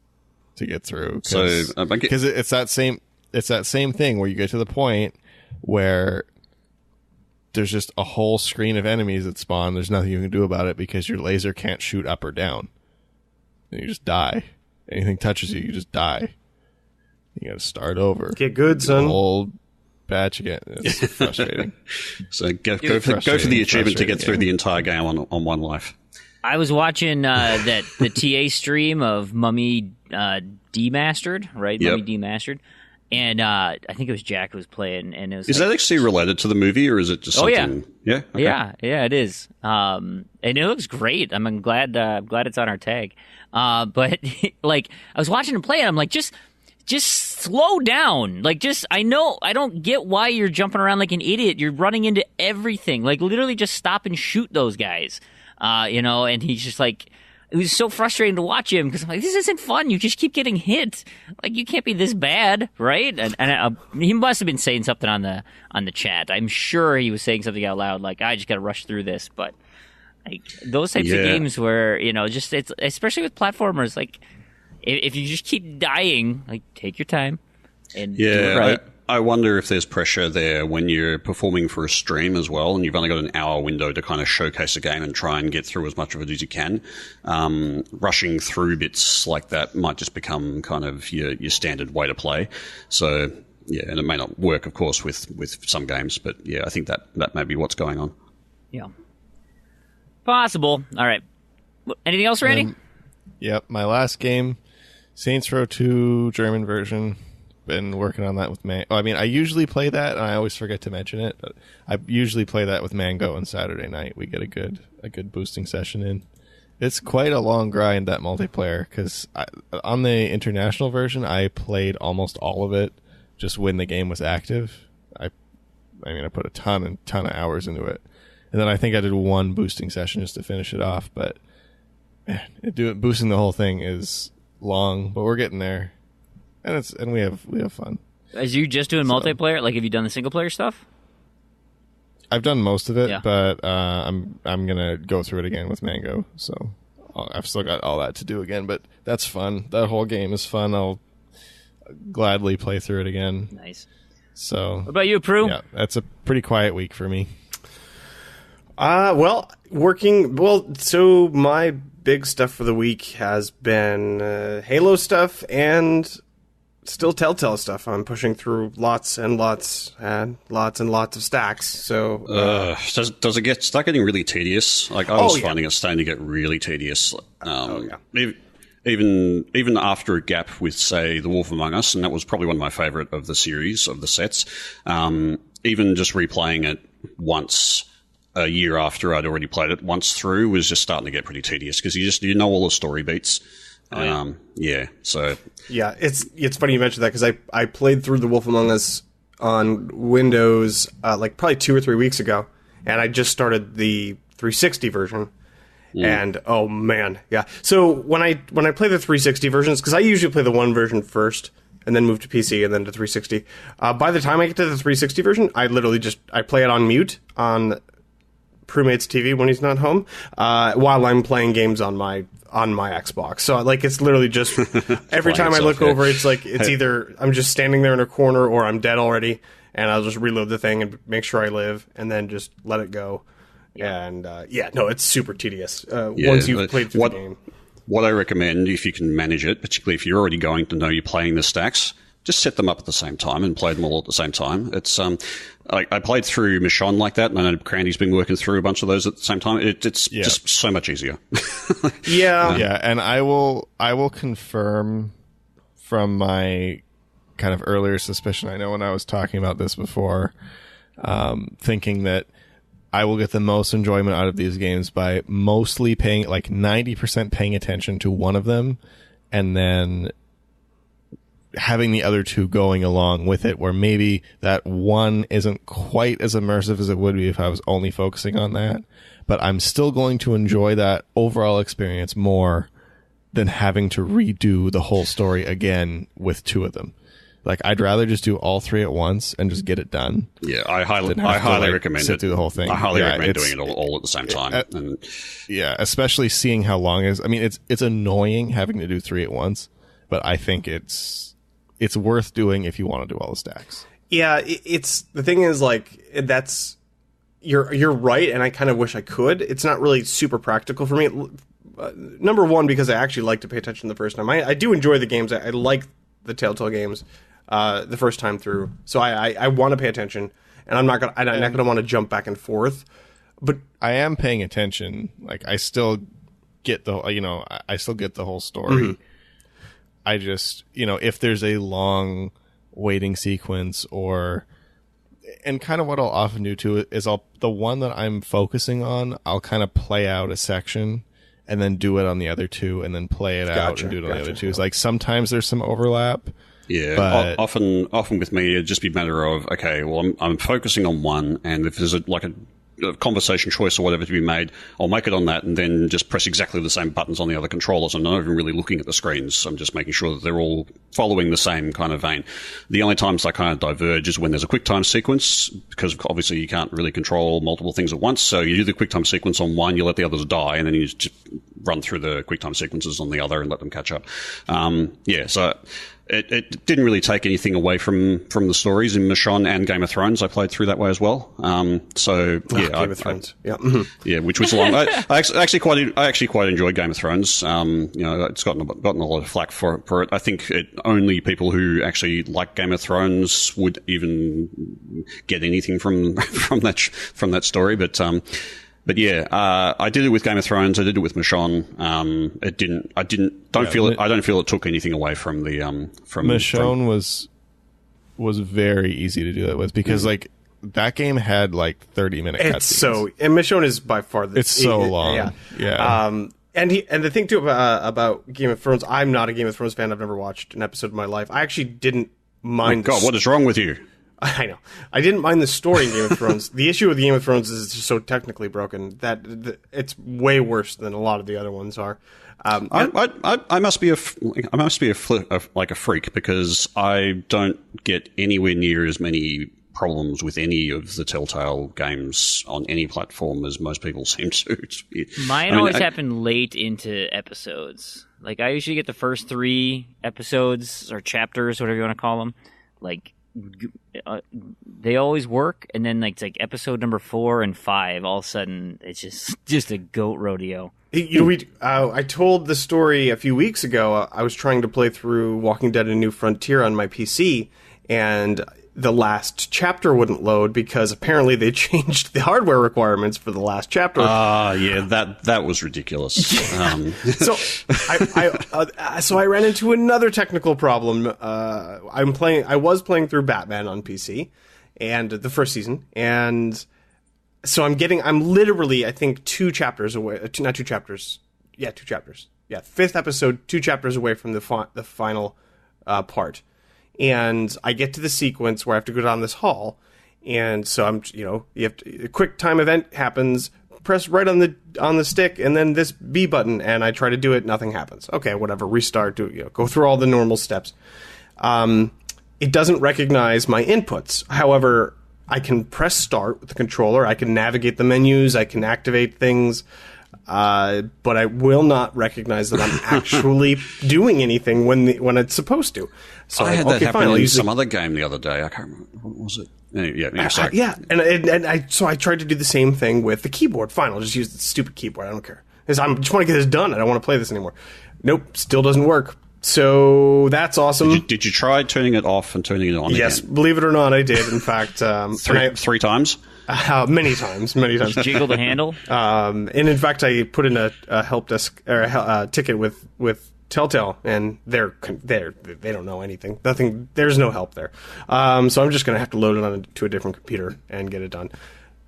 to get through. Because it's that same thing where you get to the point where there's just a whole screen of enemies that spawn. There's nothing you can do about it because your laser can't shoot up or down. And you just die. Anything touches you, you just die. You gotta start over. Get good, son. Whole batch again. It's frustrating. So go for the achievement to get through the entire game on one life. I was watching the TA stream of Mummy Demastered, right? Yep. Mummy Demastered. And I think it was Jack who was playing, and it was. Is that actually related to the movie, or is it just something? Yeah, okay. yeah, it is. And it looks great. I'm glad it's on our tag. But like, I was watching him play, and I'm like, just slow down. Like, I know I don't get why you're jumping around like an idiot. You're running into everything. Like, literally, just stop and shoot those guys. And he's just like. It was so frustrating to watch him because I'm like, this isn't fun. You just keep getting hit. Like, you can't be this bad, right? And he must have been saying something on the chat. I'm sure he was saying something out loud, like, I just got to rush through this. But like those types of games where it's especially with platformers, like if you just keep dying, like take your time and do it right. I wonder if there's pressure there when you're performing for a stream as well, and you've only got an hour window to kind of showcase a game and try and get through as much of it as you can. Rushing through bits like that might just become kind of your standard way to play. So, yeah, and it may not work, of course, with some games, but yeah, I think that may be what's going on. Yeah. Possible. All right. Anything else, Randy? Yep, my last game, Saints Row 2 German version. Been working on that with I usually play that, and I always forget to mention it, but I usually play that with Mango on Saturday night. We get a good boosting session in. It's quite a long grind, that multiplayer, because on the international version, I played almost all of it just when the game was active. I put a ton of hours into it, and then I think I did one boosting session just to finish it off. But man, boosting the whole thing is long, but we're getting there. And we have fun. Is you just doing multiplayer? Like, have you done the single player stuff? I've done most of it, but I'm gonna go through it again with Mango. So I've still got all that to do again, but that's fun. That whole game is fun. I'll gladly play through it again. Nice. So, what about you, Prue? Yeah, that's a pretty quiet week for me. So my big stuff for the week has been Halo stuff and still Telltale stuff. I'm pushing through lots and lots of stacks. So does it start getting really tedious? Like I was finding it starting to get really tedious. Even after a gap with, say, The Wolf Among Us, and that was probably one of my favorite of the series of the sets. Even just replaying it once a year after I'd already played it once through was just starting to get pretty tedious because you know all the story beats. So yeah, it's funny you mentioned that because I played through The Wolf Among Us on Windows like probably 2 or 3 weeks ago, and I just started the 360 version. And oh man, yeah. So when I play the 360 versions, because I usually play the one version first and then move to PC and then to 360. By the time I get to the 360 version, I literally I play it on mute on Crewmate's TV when he's not home, while I'm playing games on my Xbox. So like it's literally just every time I look over, it's like it's either I'm just standing there in a corner or I'm dead already, and I'll just reload the thing and make sure I live, and then just let it go. And it's super tedious once you've played through the game. What I recommend, if you can manage it, particularly if you're already going to know you're playing the stacks, just set them up at the same time and play them all at the same time. It's I played through Michonne like that, and I know Crandy's been working through a bunch of those at the same time. It's just so much easier. Yeah, and I will confirm from my kind of earlier suspicion. I know when I was talking about this before, thinking that I will get the most enjoyment out of these games by mostly paying, like 90% paying attention to one of them, and then having the other two going along with it, where maybe that one isn't quite as immersive as it would be if I was only focusing on that, but I'm still going to enjoy that overall experience more than having to redo the whole story again with two of them. Like, I'd rather just do all three at once and just get it done. Yeah, I highly recommend sit through the whole thing. I highly recommend doing it all at the same time. Especially seeing how long it is. I mean, it's annoying having to do three at once, but I think it's worth doing if you want to do all the stacks. Yeah, it's the thing is, like, that's you're right, and I kind of wish I could. It's not really super practical for me. Number one, because I actually like to pay attention the first time. I do enjoy the games. I like the Telltale games. The first time through, so I want to pay attention, and I'm not gonna want to jump back and forth. But I am paying attention. Like I still get the whole story. Mm-hmm. I just if there's a long waiting sequence and kind of what I'll often do too is the one that I'm focusing on, I'll kind of play out a section and then do it on the other two, and then play it out and do it on the other two. It's like sometimes there's some overlap. Yeah, but often with me, it'd just be a matter of, okay, well, I'm focusing on one, and if there's a conversation choice or whatever to be made, I'll make it on that, and then just press exactly the same buttons on the other controllers. I'm not even really looking at the screens. I'm just making sure that they're all following the same kind of vein. The only times I kind of diverge is when there's a QuickTime sequence, because obviously you can't really control multiple things at once. So you do the QuickTime sequence on one, you let the others die, and then you just run through the QuickTime sequences on the other and let them catch up. So it didn't really take anything away from the stories in Michonne and Game of Thrones. I played through that way as well. Game of Thrones. Which was long. I actually quite enjoyed Game of Thrones. It's gotten a lot of flack for it. I think only people who actually like Game of Thrones would even get anything from that story. But I did it with Game of Thrones. I did it with Michonne. I don't feel it took anything away from the from Michonne was very easy to do that with, because like that game had like 30-minute cutscenes. And Michonne is by far it's so long. Yeah. And the thing too about Game of Thrones, I'm not a Game of Thrones fan. I've never watched an episode in my life. I actually didn't mind. Oh God, what is wrong with you? I know. I didn't mind the story in Game of Thrones. The issue with Game of Thrones is it's just so technically broken that it's way worse than a lot of the other ones are. I must be a freak, because I don't get anywhere near as many problems with any of the Telltale games on any platform as most people seem to. Mine always happen late into episodes. Like I usually get the first 3 episodes or chapters, whatever you want to call them. Like they always work, and then it's like episode number 4 and 5, all of a sudden it's just a goat rodeo. I told the story a few weeks ago. I was trying to play through Walking Dead: A New Frontier on my PC, and the last chapter wouldn't load because apparently they changed the hardware requirements for the last chapter. That was ridiculous. So I ran into another technical problem. I was playing through Batman on PC, and the first season, and so I'm literally, I think, 2 chapters away. Not 2 chapters. Yeah, 2 chapters. fifth episode, 2 chapters away from the final part. And I get to the sequence where I have to go down this hall. And so I'm, you have to, a quick time event happens, press right on the stick, and then this B button, and I try to do it, nothing happens. Okay, whatever, restart, go through all the normal steps. It doesn't recognize my inputs. However, I can press start with the controller, I can navigate the menus, I can activate things, but I will not recognize that I'm actually doing anything when it's supposed to. So I had that happen in some other game the other day. I can't remember. What was it? Sorry. So I tried to do the same thing with the keyboard. Fine, I'll just use the stupid keyboard. I don't care. I just want to get this done. I don't want to play this anymore. Nope, still doesn't work. So that's awesome. Did you try turning it off and turning it on again? Yes, believe it or not, I did. In fact, three times? Many times. Jiggle the handle? And in fact, I put in a help desk or a ticket with Telltale, and they don't know anything. Nothing. There's no help there. So I'm just gonna have to load it onto a different computer and get it done.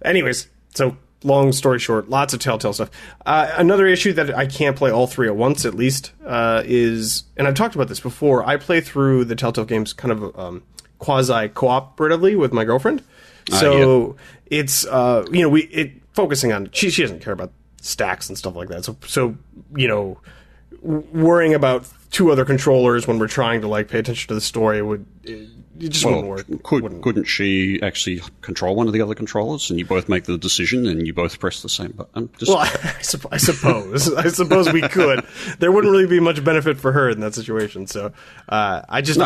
Anyways, so long story short, lots of Telltale stuff. Another issue that I can't play all 3 at once, at least, is, and I've talked about this before. I play through the Telltale games kind of quasi cooperatively with my girlfriend. So it's focusing on she doesn't care about stacks and stuff like that. So worrying about 2 other controllers when we're trying to pay attention to the story wouldn't work. Couldn't she actually control one of the other controllers, and you both make the decision, and you both press the same button? I suppose we could. There wouldn't really be much benefit for her in that situation. So I'll just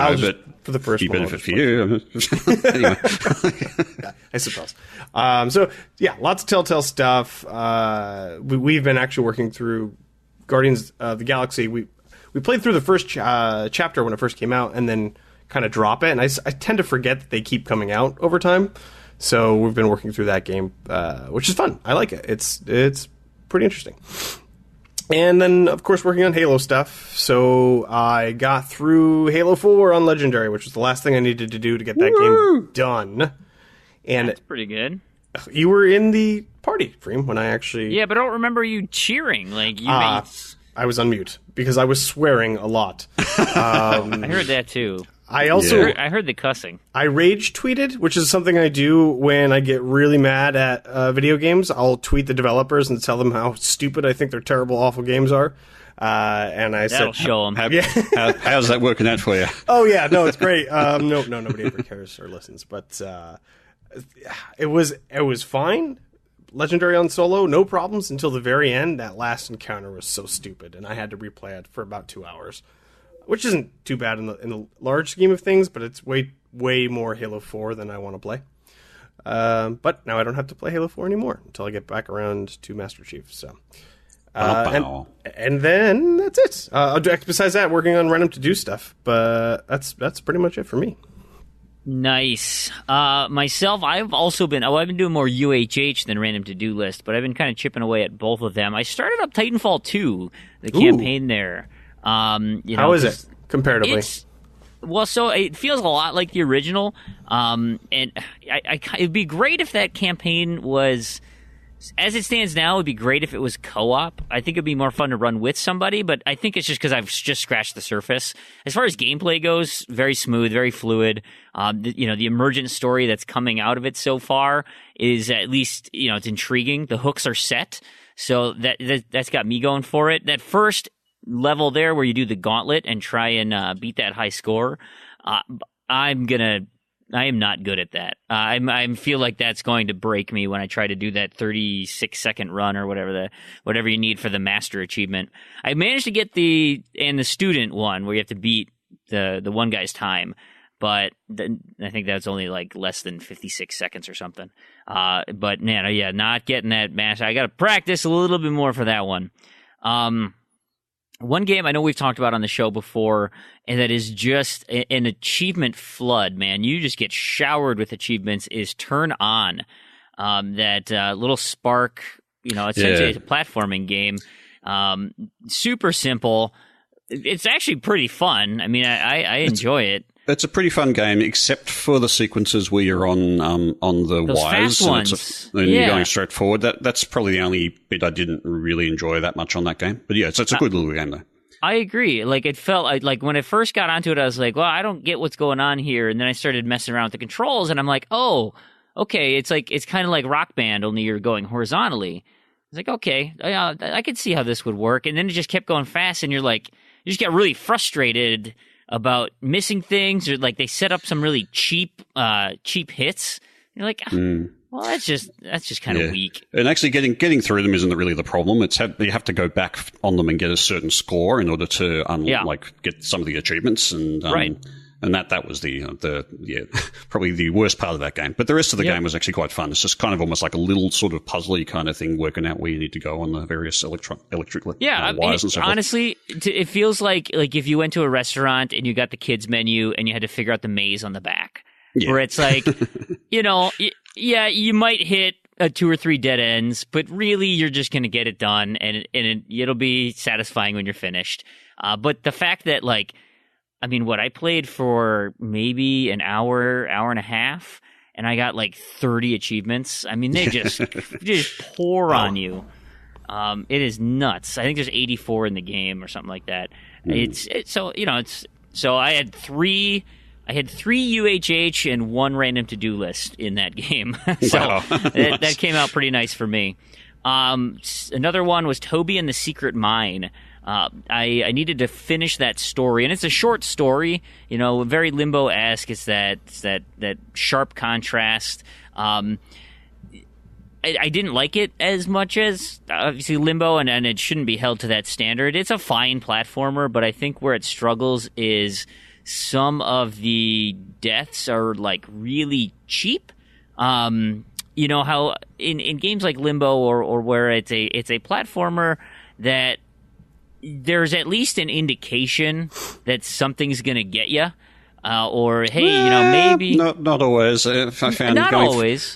for the first one. Benefit for you. Anyway, I suppose. Lots of Telltale stuff. We've been actually working through Guardians of the Galaxy. We played through the first chapter when it first came out, and then kind of drop it. And I tend to forget that they keep coming out over time. So we've been working through that game, which is fun. I like it. It's pretty interesting. And then, of course, working on Halo stuff. So I got through Halo 4 on Legendary, which was the last thing I needed to do to get that game done. And that's pretty good. You were in the party, Fream, when I actually... Yeah, but I don't remember you cheering. I was on mute because I was swearing a lot. I heard that too. I heard the cussing. I rage tweeted, which is something I do when I get really mad at video games. I'll tweet the developers and tell them how stupid I think their terrible, awful games are. And That'll show them. How's that working out for you? Oh yeah, no, it's great. No, nobody ever cares or listens, but it was fine. Legendary on solo, no problems until the very end. That last encounter was so stupid, and I had to replay it for about 2 hours, which isn't too bad in the large scheme of things, but it's way more Halo 4 than I want to play. But now I don't have to play Halo 4 anymore until I get back around to Master Chief. So, and then that's it. Besides that, working on Random to Do stuff, but that's pretty much it for me. Nice. Myself, I've been doing more UHH than Random To-Do List, but I've been kind of chipping away at both of them. I started up Titanfall 2, the campaign there. How is it, comparatively? So it feels a lot like the original, and it'd be great if that campaign was... As it stands now, it'd be great if it was co-op. I think it'd be more fun to run with somebody, but I think it's just because I've just scratched the surface. As far as gameplay goes, very smooth, very fluid. The emergent story that's coming out of it so far is at least, it's intriguing. The hooks are set, so that's got me going for it. That first level there where you do the gauntlet and try and beat that high score, I am not good at that. I feel like that's going to break me when I try to do that 36-second run or whatever you need for the master achievement. I managed to get the student one where you have to beat the one guy's time, but I think that's only less than 56 seconds or something. But man, not getting that master. I got to practice a little bit more for that one. One game I know we've talked about on the show before, and that is just an achievement flood, man. You just get showered with achievements, is Turn On. That little Spark, essentially it's a platforming game. Super simple. It's actually pretty fun. I mean, I enjoy it. It's a pretty fun game, except for the sequences where you're on the Those wires fast ones. and you're going straight forward. That's probably the only bit I didn't really enjoy that much on that game. But yeah, it's a good little game though. I agree. Like, it felt like when I first got onto it, I was like, well, I don't get what's going on here. And then I started messing around with the controls, and I'm like, oh, okay, it's kind of like Rock Band, only you're going horizontally. It's like, okay, I could see how this would work. And then it just kept going fast, and you just get really frustrated about missing things, or like they set up some really cheap hits. You're like, well, that's just kind of weak. And actually, getting through them isn't really the problem. You have to go back on them and get a certain score in order to get some of the achievements, and right. And that was the probably the worst part of that game. But the rest of the game was actually quite fun. It's just kind of almost like a little sort of puzzly kind of thing, working out where you need to go on the various electric wires and so forth. Honestly, it feels like if you went to a restaurant and you got the kids menu and you had to figure out the maze on the back, where it's like, you might hit 2 or 3 dead ends, but really you're just going to get it done, and it'll be satisfying when you're finished. But the fact that I played for maybe an hour and a half, and I got like 30 achievements. I mean, they just pour on you. It is nuts. I think there's 84 in the game or something like that. So I had 3 UHH and 1 random to-do list in that game. So that came out pretty nice for me. Another one was Toby and the Secret Mine. I needed to finish that story, and it's a short story, very Limbo-esque. It's that sharp contrast. I didn't like it as much as, obviously, Limbo, and it shouldn't be held to that standard. It's a fine platformer, but I think where it struggles is some of the deaths are, really cheap. How in games like Limbo or where it's a platformer that there's at least an indication that something's going to get you. Or, hey, maybe... Not always. I found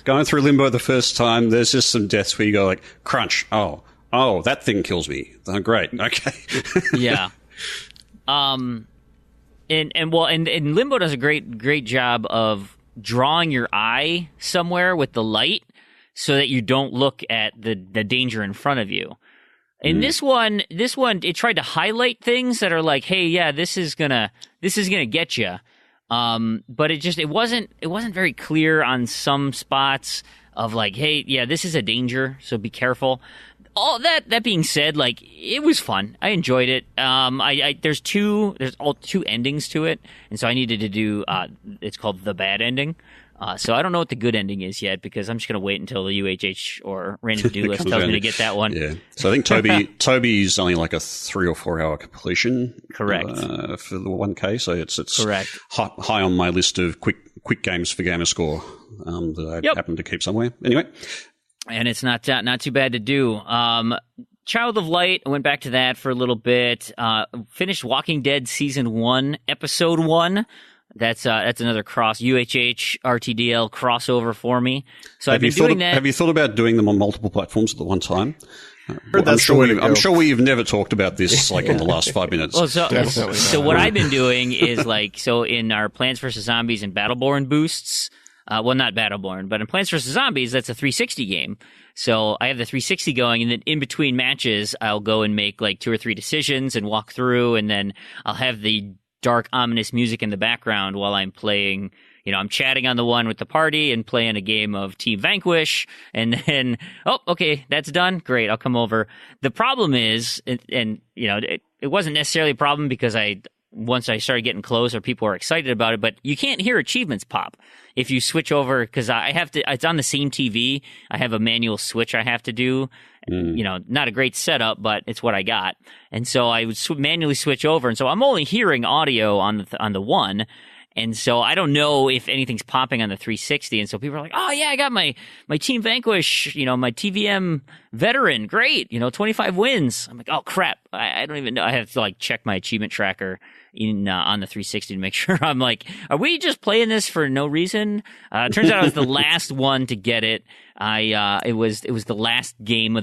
going through Limbo the first time, there's just some deaths where you go like, crunch, oh, that thing kills me. Oh, great, okay. Yeah. And Limbo does a great job of drawing your eye somewhere with the light so that you don't look at the danger in front of you. In this one, it tried to highlight things that are like, hey, yeah, this is gonna get you. But it wasn't very clear on some spots of like, hey, yeah, this is a danger, so be careful. All that being said, it was fun. I enjoyed it. There's 2 endings to it, and so I needed to do. It's called the bad ending. So I don't know what the good ending is yet, because I'm just going to wait until the UHH or random to-do list tells me to get that one. Yeah. So I think Toby's only like a 3 or 4 hour completion. Correct. For the 1K. So it's correct. High on my list of quick games for Gamerscore that I happen to keep somewhere. Anyway. And it's not too bad to do. Child of Light, I went back to that for a little bit. Finished Walking Dead Season 1, Episode 1. That's another UHH RTDL crossover for me. So I've been doing that. Have you thought about doing them on multiple platforms at the one time? I'm sure we've never talked about this in the last 5 minutes. Well, so what I've been doing is in our Plants vs. Zombies and Battleborn boosts. Well, not Battleborn, but in Plants vs. Zombies, that's a 360 game. So I have the 360 going, and then in between matches, I'll go and make 2 or 3 decisions and walk through, and then I'll have the dark, ominous music in the background while I'm playing. I'm chatting on the one with the party and playing a game of Team Vanquish, and then, okay, that's done. Great, I'll come over. The problem is, and it wasn't necessarily a problem because once I started getting closer, people were excited about it, but you can't hear achievements pop if you switch over, because I have to, it's on the same TV. I have a manual switch I have to do. Not a great setup, but it's what I got. And so I would manually switch over. And so I'm only hearing audio on the one. And so I don't know if anything's popping on the 360. And so people are like, oh yeah, I got my Team Vanquish, my TVM veteran, great, 25 wins. I'm like, oh crap, I don't even know. I have to like check my achievement tracker on the 360 to make sure. I'm like, are we just playing this for no reason? Turns out I was the last one to get it. It was the last game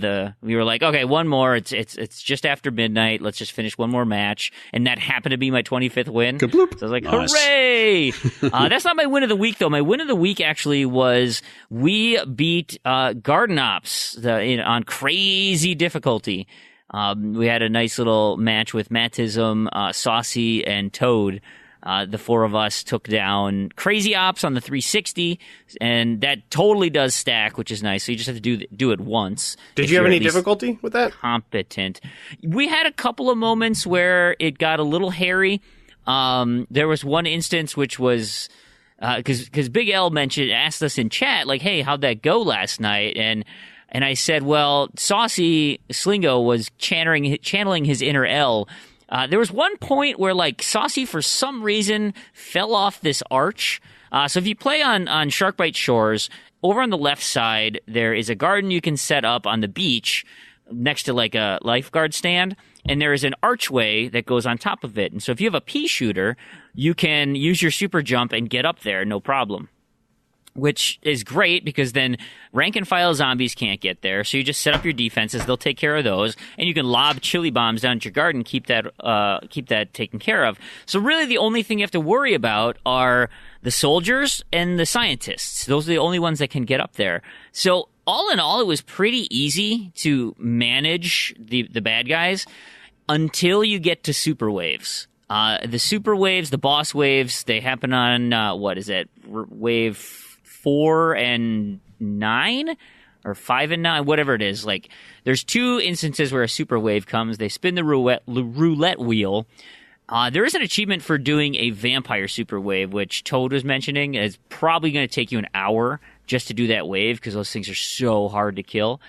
we were like, okay, one more. It's just after midnight. Let's just finish one more match. And that happened to be my 25th win. Kabloop. So I was like, nice. Hooray! That's not my win of the week though. My win of the week actually was we beat Garden Ops on crazy difficulty. We had a nice little match with Mattism, Saucy, and Toad. The four of us took down Crazy Ops on the 360, and that totally does stack, which is nice. So you just have to do it once. Did you have any difficulty with that? Competent. We had a couple of moments where it got a little hairy. There was one instance which was because Big L asked us in chat, like, hey, how'd that go last night? And I said, well, Saucy Slingo was channeling his inner L. There was one point where, like, Saucy, for some reason, fell off this arch. So if you play on Sharkbite Shores, over on the left side, there is a garden you can set up on the beach next to, like, a lifeguard stand. And there is an archway that goes on top of it. And so if you have a pea shooter, you can use your super jump and get up there, no problem. Which is great because then rank and file zombies can't get there. So you just set up your defenses; they'll take care of those, and you can lob chili bombs down at your garden, keep that taken care of. So really, the only thing you have to worry about are the soldiers and the scientists. Those are the only ones that can get up there. So all in all, it was pretty easy to manage the bad guys until you get to super waves. The super waves, the boss waves, they happen on wave 4 and 9 or 5 and 9, whatever it is. Like, there's two instances where a super wave comes. They spin the roulette wheel. There is an achievement for doing a vampire super wave, which Toad was mentioning. It's probably going to take you an hour just to do that wave because those things are so hard to kill.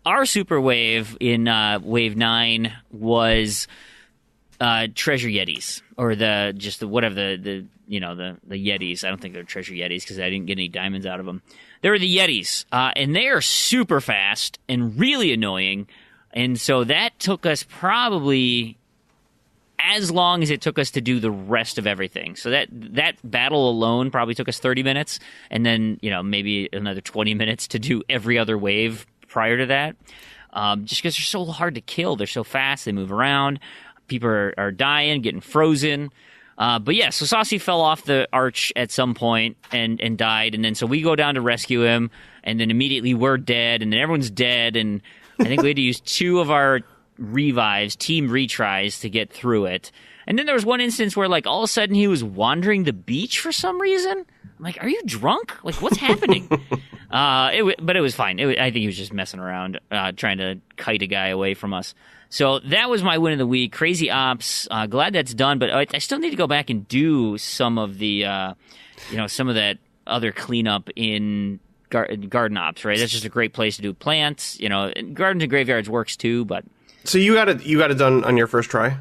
Our super wave in wave 9 was treasure yetis, or the yetis. I don't think they're treasure yetis because I didn't get any diamonds out of them. They were the yetis, and they are super fast and really annoying. And so that took us probably as long as it took us to do the rest of everything. So that battle alone probably took us 30 minutes, and then maybe another 20 minutes to do every other wave prior to that. Just because they're so hard to kill, they're so fast, they move around. People are dying, getting frozen. But yeah, so Saucy fell off the arch at some point and died. And then so we go down to rescue him. And then immediately we're dead. And then everyone's dead. And I think we had to use 2 of our revives, team retries, to get through it. And then there was one instance where, like, all of a sudden he was wandering the beach for some reason. I'm like, are you drunk? Like, what's happening? But it was fine. I think he was just messing around, trying to kite a guy away from us. So that was my win of the week. Crazy Ops. Glad that's done, but I still need to go back and do some of the, some of that other cleanup in Garden Ops, right? That's just a great place to do plants. Gardens and Graveyards works too, but. So you got it done on your first try?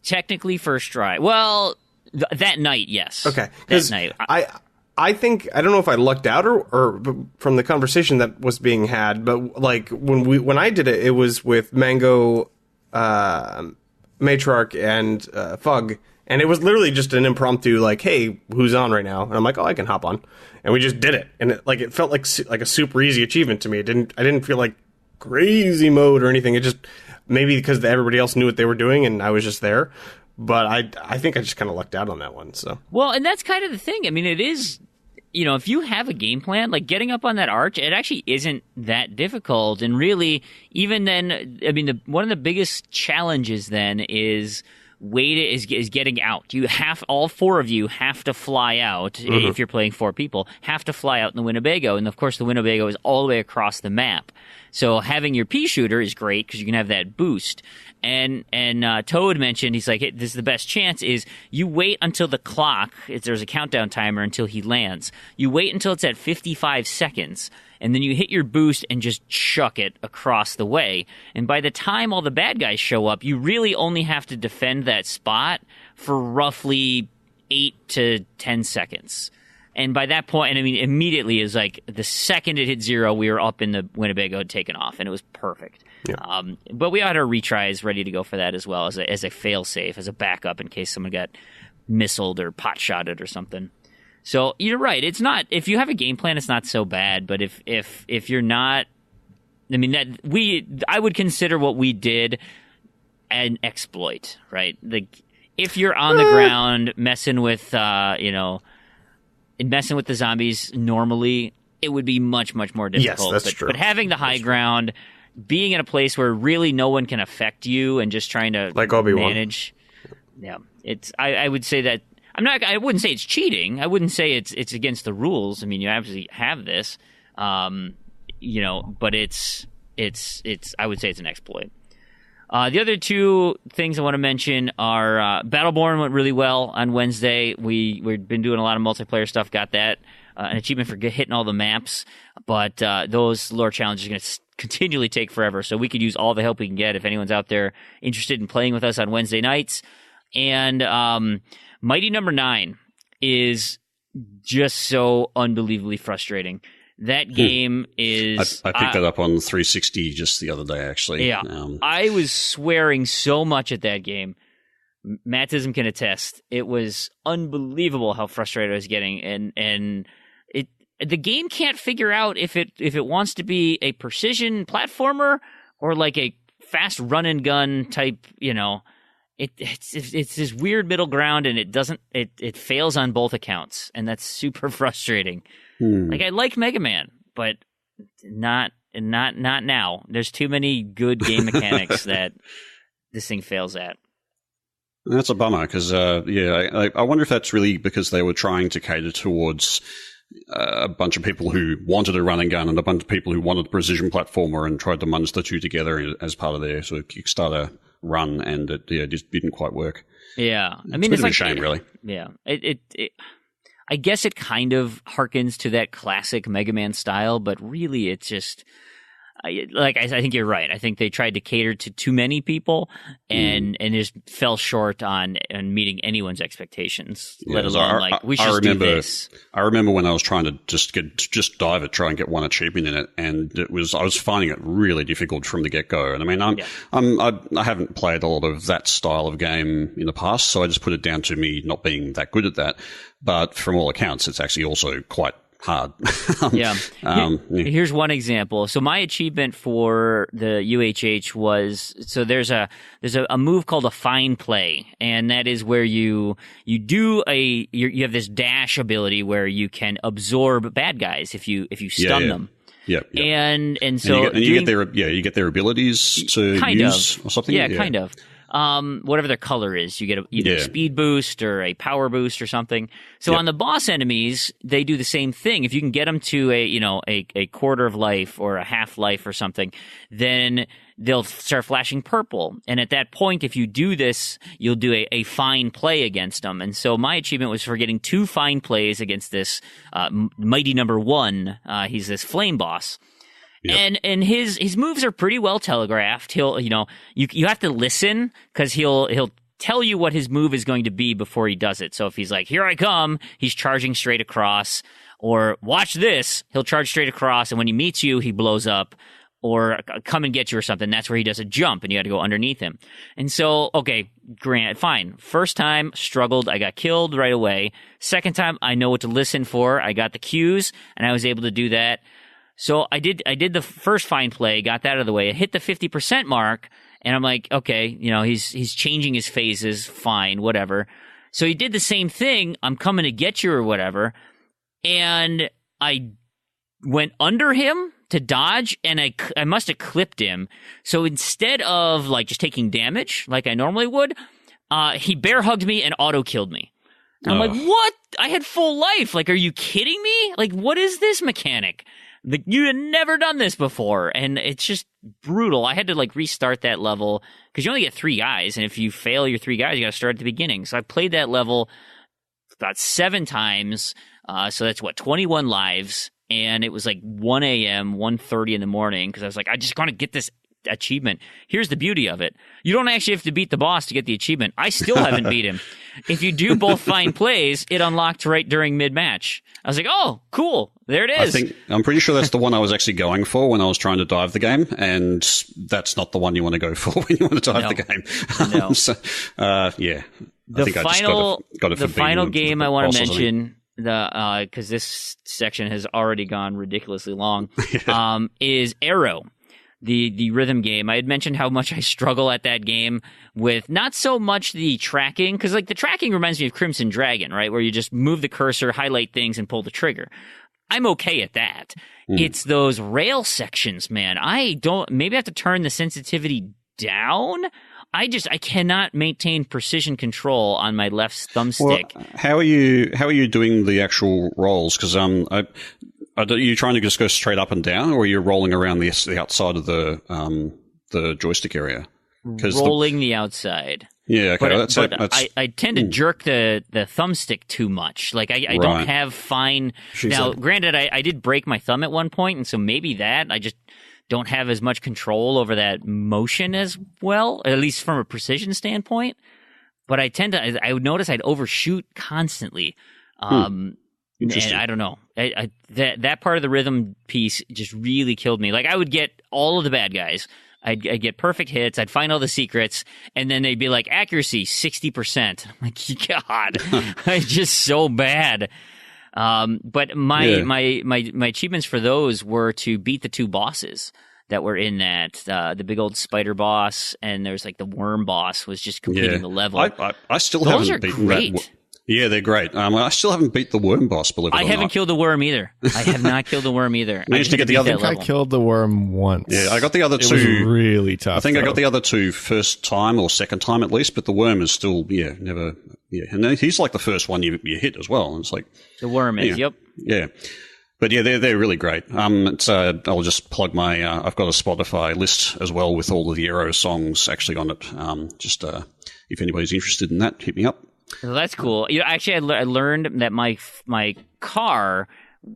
Technically first try. Well, that night, yes. Okay. That night. I think, I don't know if I lucked out or from the conversation that was being had, but like when I did it, it was with Mango, Matriarch, and Fug, and it was literally just an impromptu, like, hey, who's on right now? And I'm like, oh, I can hop on, and we just did it, and it felt like a super easy achievement to me. I didn't feel like crazy mode or anything. It just, maybe because everybody else knew what they were doing and I was just there. But I think I just kind of lucked out on that one. So well, and that's kind of the thing. I mean, it is, if you have a game plan, like getting up on that arch, it actually isn't that difficult. And really, even then, I mean, one of the biggest challenges then is getting out. All 4 of you have to fly out. If you're playing 4 people, have to fly out in the Winnebago. And of course, the Winnebago is all the way across the map. So having your pea shooter is great because you can have that boost. And Toad mentioned, he's like, hey, this is the best chance is you wait until the clock, there's a countdown timer until he lands. You wait until it's at 55 seconds, and then you hit your boost and just chuck it across the way. And by the time all the bad guys show up, you really only have to defend that spot for roughly 8 to 10 seconds. And by that point, and I mean, immediately is like the second it hit 0, we were up in the Winnebago taken off, and it was perfect. Yeah. But we had our retries ready to go for that as well as a fail safe, as a backup in case someone got missiled or pot shotted or something. So you're right. It's not, if you have a game plan, it's not so bad. But if you're not, I mean, I would consider what we did an exploit, right? Like, if you're on the ground messing with messing with the zombies normally, it would be much, much more difficult. Yes, that's true. But having the high ground, being in a place where really no one can affect you and just trying to like Obi-Wan. manage. Yeah. I would say that I wouldn't say it's cheating. I wouldn't say it's against the rules. I mean, you obviously have this. But it's I would say it's an exploit. The other two things I want to mention are Battleborn went really well on Wednesday. We've been doing a lot of multiplayer stuff, got that, an achievement for hitting all the maps, but those lore challenges are going to continually take forever, so we could use all the help we can get if anyone's out there interested in playing with us on Wednesday nights. And Mighty Number 9 is just so unbelievably frustrating. That game is... I picked that up on 360 just the other day, actually. Yeah. I was swearing so much at that game. Mattism can attest. It was unbelievable how frustrated I was getting. And the game can't figure out if it wants to be a precision platformer or like a fast run and gun type, It's this weird middle ground, and it fails on both accounts, and that's super frustrating. Like, I like Mega Man, but not now. There's too many good game mechanics that this thing fails at. That's a bummer because, I wonder if that's really because they were trying to cater towards a bunch of people who wanted a run and gun and a bunch of people who wanted a precision platformer and tried to munch the two together as part of their sort of Kickstarter run, and it just didn't quite work. Yeah, I it's mean, it's like a shame, really. Yeah, I guess it kind of harkens to that classic Mega Man style, but really, it's just I think you're right. I think they tried to cater to too many people, and just fell short on meeting anyone's expectations. Yeah, let alone we should do this. I remember when I was trying to just dive it, try and get one achievement in it, and I was finding it really difficult from the get go. And I mean, I haven't played a lot of that style of game in the past, so I just put it down to me not being that good at that. But from all accounts, it's actually also quite hard. Here's one example. So my achievement for the UHH was, so there's a move called a fine play, and that is where you have this dash ability where you can absorb bad guys if you stun them. Yep. And so you get their abilities to use or something. Yeah, kind of. Whatever their color is, you get either a speed boost or a power boost or something. So on the boss enemies, they do the same thing. If you can get them to a quarter of life or a half life or something, then they'll start flashing purple. And at that point, if you do this, you'll do a fine play against them. And so my achievement was for getting 2 fine plays against this Mighty Number 1. He's this flame boss. Yep. And his moves are pretty well telegraphed. He'll you have to listen because he'll tell you what his move is going to be before he does it. So if he's like, "Here I come," he's charging straight across, or "Watch this," he'll charge straight across, and when he meets you, he blows up, or "Come and get you" or something. That's where he does a jump, and you got to go underneath him. And so, okay, fine. First time, struggled. I got killed right away. Second time, I know what to listen for. I got the cues, and I was able to do that. So I did the first fine play, got that out of the way. I hit the 50% mark, and I'm like, okay, he's changing his phases, fine, whatever. So he did the same thing, I'm coming to get you or whatever, and I went under him to dodge, and I must have clipped him. So instead of just taking damage like I normally would, he bear hugged me and auto killed me. And I'm like, what? I had full life. Are you kidding me? What is this mechanic? You had never done this before, and it's just brutal. I had to restart that level because you only get 3 guys, and if you fail your 3 guys, you got to start at the beginning. So I played that level about 7 times. So that's 21 lives, and it was 1 a.m., 1:30 in the morning because I was like, I just want to get this achievement. Here's the beauty of it. You don't actually have to beat the boss to get the achievement. I still haven't beat him. If you do both fine plays, it unlocked right during mid-match. I was like, oh, cool. There it is. I'm pretty sure that's the one I was actually going for when I was trying to dive the game, and that's not the one you want to go for when you want to dive the game. No. Yeah. The final game I want to mention, because this section has already gone ridiculously long, is Arrow. The rhythm game. I had mentioned how much I struggle at that game with not so much the tracking, because like the tracking reminds me of Crimson Dragon, right? Where you just move the cursor, highlight things, and pull the trigger. I'm okay at that. It's those rail sections, man. Maybe I have to turn the sensitivity down. I cannot maintain precision control on my left thumbstick. Well, how are you doing the actual rolls? Because are you trying to just go straight up and down, or are you rolling around the outside of the joystick area? Rolling the outside. Yeah, okay. I tend to jerk the thumbstick too much. Like I don't have fine. Granted, I did break my thumb at one point, and so maybe that I just don't have as much control over that motion as well, at least from a precision standpoint. But I would notice I'd overshoot constantly. And I don't know. That part of the rhythm piece just really killed me. Like I would get all of the bad guys. I'd get perfect hits. I'd find all the secrets, and then they'd be like accuracy 60%. I'm like, God, it's just so bad. But my achievements for those were to beat the two bosses that were in that. The big old spider boss, and there's like the worm boss was just completing the level. I still those haven't beaten great. that. Yeah, they're great. I still haven't beat the worm boss, believe it or not. I haven't killed the worm either. I have not killed the worm either. Managed to get the other. I think I killed the worm once. Yeah, I got the other two. It was really tough. I think I got the other two first time or second time at least, but the worm is still, never. Yeah, and he's like the first one you hit as well. And it's like the worm is. Yep. Yeah. But yeah, they're really great. I'll just plug my. I've got a Spotify list as well with all of the Arrow songs actually on it. If anybody's interested in that, hit me up. Well, that's cool. Actually, I learned that my car,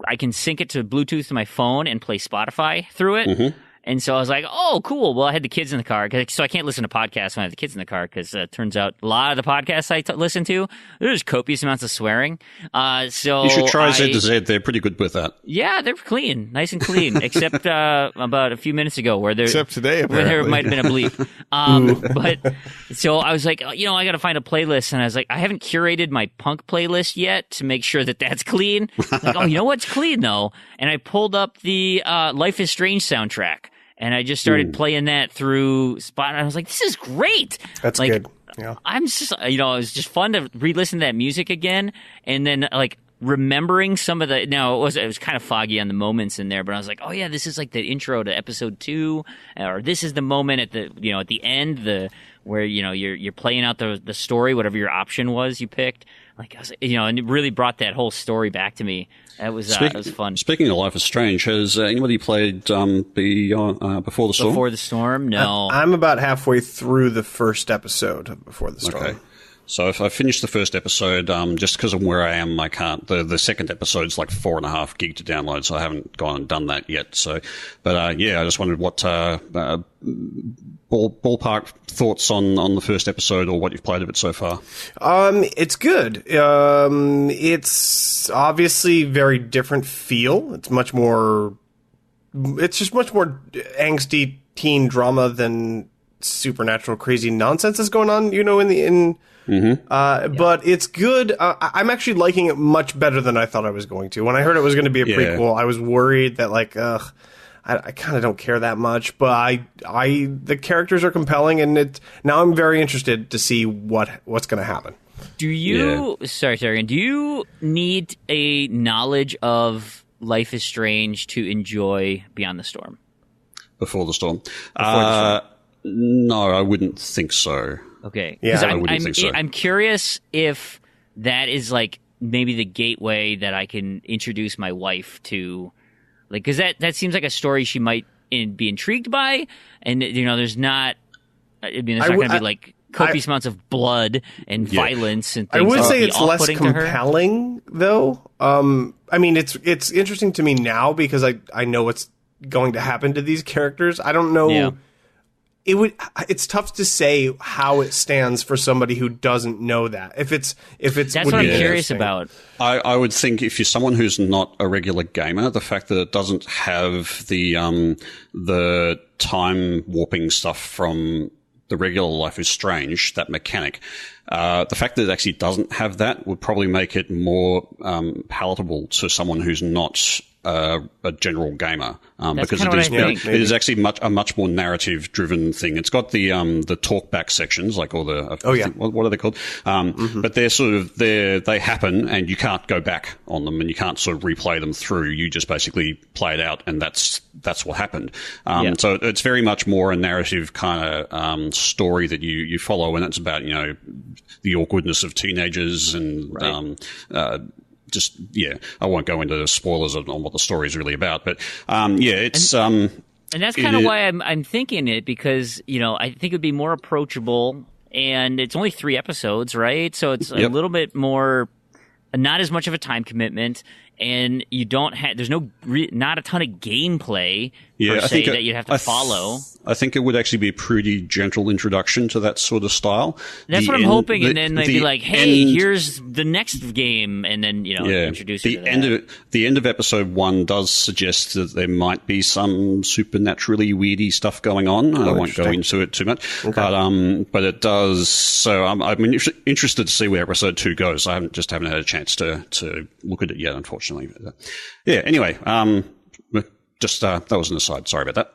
I can sync it to Bluetooth to my phone and play Spotify through it. Mm-hmm. And so I was like, oh, cool. Well, I had the kids in the car, so I can't listen to podcasts when I have the kids in the car, because it turns out a lot of the podcasts I listen to, there's copious amounts of swearing. So you should try Z to Z. They're pretty good with that. Yeah, they're clean, nice and clean, except about a few minutes ago where except today, apparently. Where there might have been a bleep. But so I was like, I got to find a playlist, and I was like, I haven't curated my punk playlist yet to make sure that that's clean. Like, you know what's clean though? And I pulled up the Life is Strange soundtrack. And I just started playing that through Spot, and I was like, this is great. That's good. Yeah. I'm just, it was just fun to re-listen to that music again. And then, remembering some of it was kind of foggy on the moments in there, but I was like, oh yeah, this is like the intro to episode 2, or this is the moment at the end, where, you're playing out the story, whatever your option was you picked. Like, I was, and it really brought that whole story back to me. It was fun. Speaking of Life is Strange, has anybody played Before the Storm? Before the Storm? No. I'm about halfway through the first episode of Before the Storm. Okay. So if I finished the first episode, just because of where I am, I can't. The second episode's like 4.5 gig to download, so I haven't gone and done that yet. So, but I just wondered what ballpark thoughts on the first episode, or what you've played of it so far. It's good. It's obviously very different feel. It's just much more angsty teen drama than supernatural crazy nonsense that's going on, but it's good. I'm actually liking it much better than I thought I was going to. When I heard it was going to be a prequel, I was worried that I kind of don't care that much, but the characters are compelling, and now I'm very interested to see what's going to happen. Sorry, Taragan, do you need a knowledge of Life is Strange to enjoy Beyond the Storm? Before the Storm? No, I wouldn't think so. Okay. Yeah, I wouldn't think so. I'm curious if that is like maybe the gateway that I can introduce my wife to, because that seems like a story she might be intrigued by, and there's not. There's not going to be like copious amounts of blood and violence and things. I would say it's less compelling, though. It's interesting to me now because I know what's going to happen to these characters. I don't know. Yeah. it's tough to say how it stands for somebody who doesn't know that. If it's that's what I'm curious about. I would think if you're someone who's not a regular gamer, the fact that it doesn't have the time warping stuff from the regular Life is Strange, that mechanic, the fact that it actually doesn't have that would probably make it more palatable to someone who's not a general gamer, because it is actually a much more narrative driven thing. It's got the talkback sections, like all the what are they called? But they're sort of they happen, and you can't go back on them, and you can't sort of replay them through. You just basically play it out, and that's what happened. So it's very much more a narrative kind of story that you follow, and it's about the awkwardness of teenagers and I won't go into spoilers on what the story is really about, but it's and that's kind of why I'm thinking it, because I think it'd be more approachable, and it's only 3 episodes, right? So it's a little bit more, not as much of a time commitment, and you don't have there's not a ton of gameplay per se that you'd have to follow. I think it would actually be a pretty gentle introduction to that sort of style. That's what I'm hoping, and then they'd be like, "Hey, here's the next game," and then introduce you to that. The end of episode 1 does suggest that there might be some supernaturally weirdy stuff going on. I won't go into it too much, but it does. So I'm interested to see where episode 2 goes. I haven't had a chance to look at it yet, unfortunately. Anyway, just that was an aside. Sorry about that.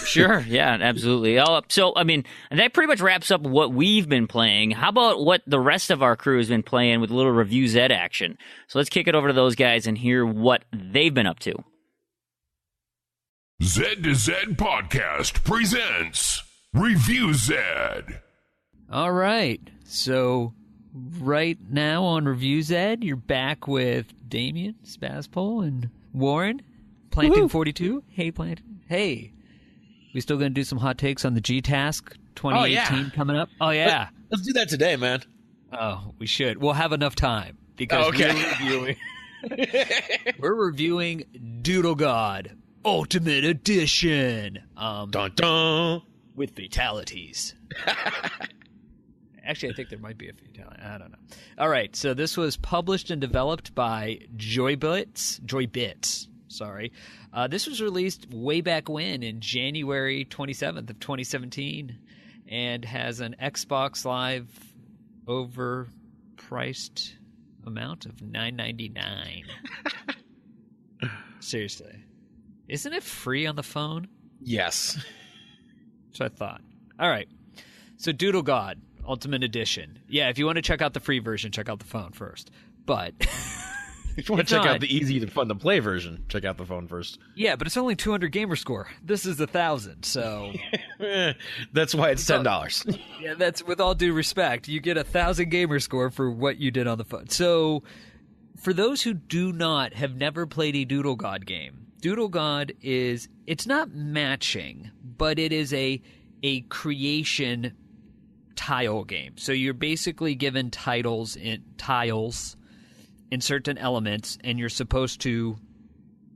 Sure, yeah, absolutely. So, that pretty much wraps up what we've been playing. How about what the rest of our crew has been playing with a little Review Z action? So let's kick it over to those guys and hear what they've been up to. Z to Z Podcast presents Review Z. All right, so right now on Review Z, you're back with Damien, Spazpole, and Warren. Planting 42. Hey, Planting. Hey. We still going to do some hot takes on the G-Task 2018 coming up? Oh, yeah. Let's do that today, man. Oh, we should. We'll have enough time because we're reviewing Doodle God Ultimate Edition. Dun dun. With fatalities. Actually, I think there might be a fatality. I don't know. All right, so this was published and developed by Joybits. Sorry. This was released way back when, in January 27th of 2017, and has an Xbox Live overpriced amount of $9.99. Seriously. Isn't it free on the phone? Yes. So I thought. All right. So Doodle God Ultimate Edition. Yeah, if you want to check out the free version, check out the phone first. But if you want to check out the easy and fun to play version, check out the phone first. Yeah, but it's only 200 gamer score. This is 1,000, so that's why it's $10. Yeah, that's with all due respect. You get 1,000 gamer score for what you did on the phone. So for those who have never played a Doodle God game, Doodle God it's not matching, but it is a creation tile game. So you're basically given tiles in certain elements, and you're supposed to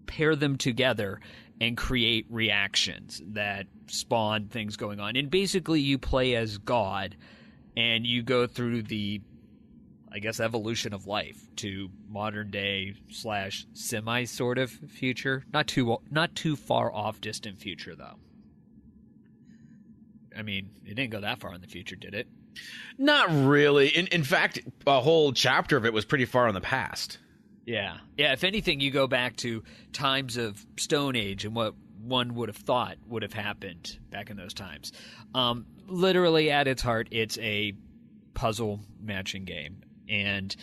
pair them together and create reactions that spawn things going on. And basically you play as God, and you go through the, I guess, evolution of life to modern day / semi sort of future. Not too far off distant future, though. I mean, it didn't go that far in the future, did it? Not really. In fact, a whole chapter of it was pretty far in the past. Yeah. Yeah, if anything, you go back to times of Stone Age and what one would have thought would have happened back in those times. Literally, at its heart, it's a puzzle matching game. And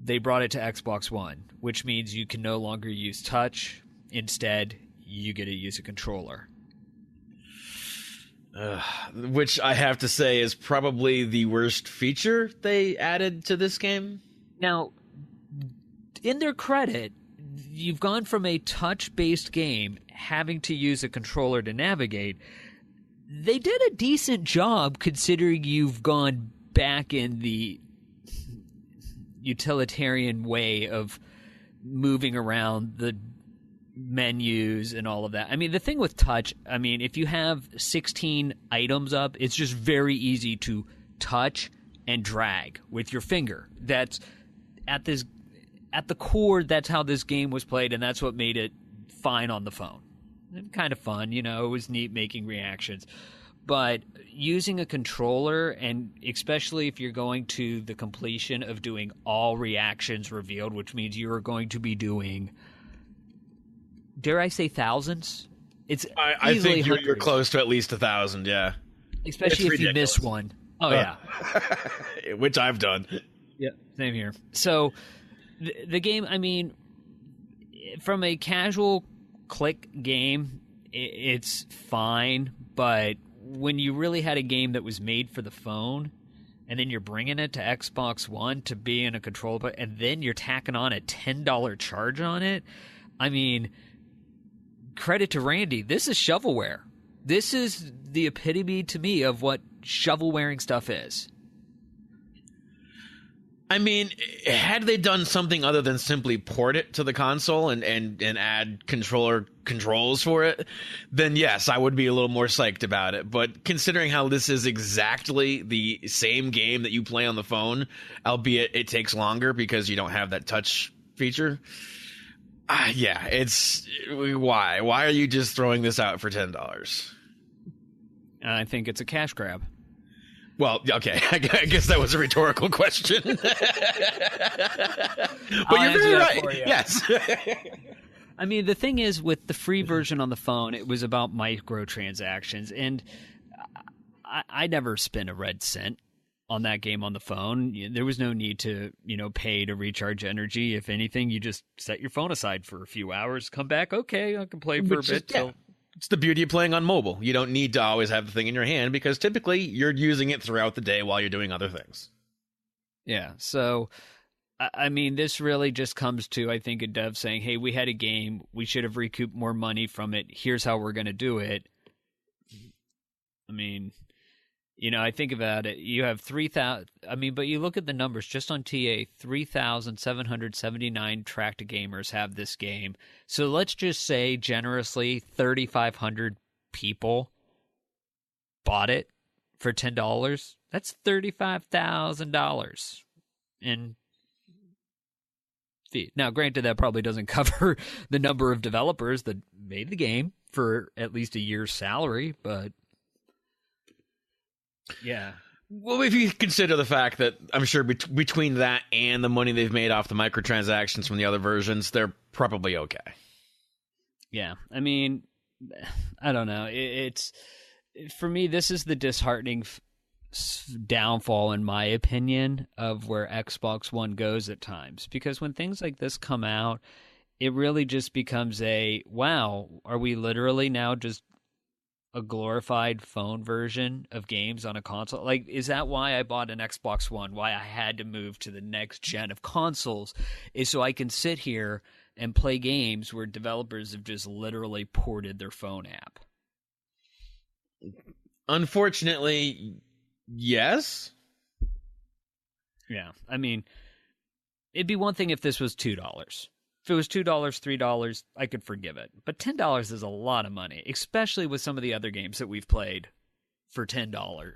they brought it to Xbox One, which means you can no longer use touch. Instead, you get to use a controller. Which I have to say is probably the worst feature they added to this game. Now, in their credit, you've gone from a touch-based game having to use a controller to navigate. They did a decent job considering you've gone back in the utilitarian way of moving around the menus and all of that. I mean, the thing with touch, I mean, if you have 16 items up, it's just very easy to touch and drag with your finger. That's at the core, that's how this game was played, and that's what made it fine on the phone. And kind of fun, you know, it was neat making reactions. But using a controller, and especially if you're going to the completion of doing all reactions revealed, which means you're going to be doing, dare I say, thousands? I think you're close to at least 1,000, yeah. Especially if you miss one. Oh, yeah. Which I've done. Yeah, same here. So, the game, I mean, from a casual click game, it's fine, but when you really had a game that was made for the phone, and then you're bringing it to Xbox One to be in a controller, and then you're tacking on a $10 charge on it, I mean, credit to Randy, this is shovelware. This is the epitome to me of what shovel-wearing stuff is. I mean, had they done something other than simply port it to the console and add controls for it, then yes, I would be a little more psyched about it. But considering how this is exactly the same game that you play on the phone, albeit it takes longer because you don't have that touch feature, yeah, it's... Why? Why are you just throwing this out for $10? I think it's a cash grab. Well, okay, I guess that was a rhetorical question. But you're very right. Yes. I mean, the thing is, with the free version on the phone, it was about microtransactions, and I never spent a red cent on that game on the phone. There was no need to, pay to recharge energy. If anything, you just set your phone aside for a few hours, come back, okay, I can play for a bit. Yeah. So. It's the beauty of playing on mobile. You don't need to always have the thing in your hand because typically you're using it throughout the day while you're doing other things. Yeah, so, I mean, this really just comes to, I think, a dev saying, hey, we had a game, we should have recouped more money from it, here's how we're going to do it. I mean, I think about it, you have 3,000, but you look at the numbers, just on TA, 3,779 tracked gamers have this game. So let's just say, generously, 3,500 people bought it for $10. That's $35,000 in fee. Now, granted, that probably doesn't cover the number of developers that made the game for at least a year's salary, but... yeah. Well, if you consider the fact that I'm sure between that and the money they've made off the microtransactions from the other versions, they're probably okay. Yeah. I mean, I don't know. It's for me, this is the disheartening downfall, in my opinion, of where Xbox One goes at times. Because when things like this come out, it really just becomes wow, are we literally now just a glorified phone version of games on a console? Like, is that why I bought an Xbox One? Why I had to move to the next gen of consoles is so I can sit here and play games where developers have just literally ported their phone app. Unfortunately, yes. Yeah, I mean, it'd be one thing if this was $2. If it was $2, $3, I could forgive it. But $10 is a lot of money, especially with some of the other games that we've played for $10,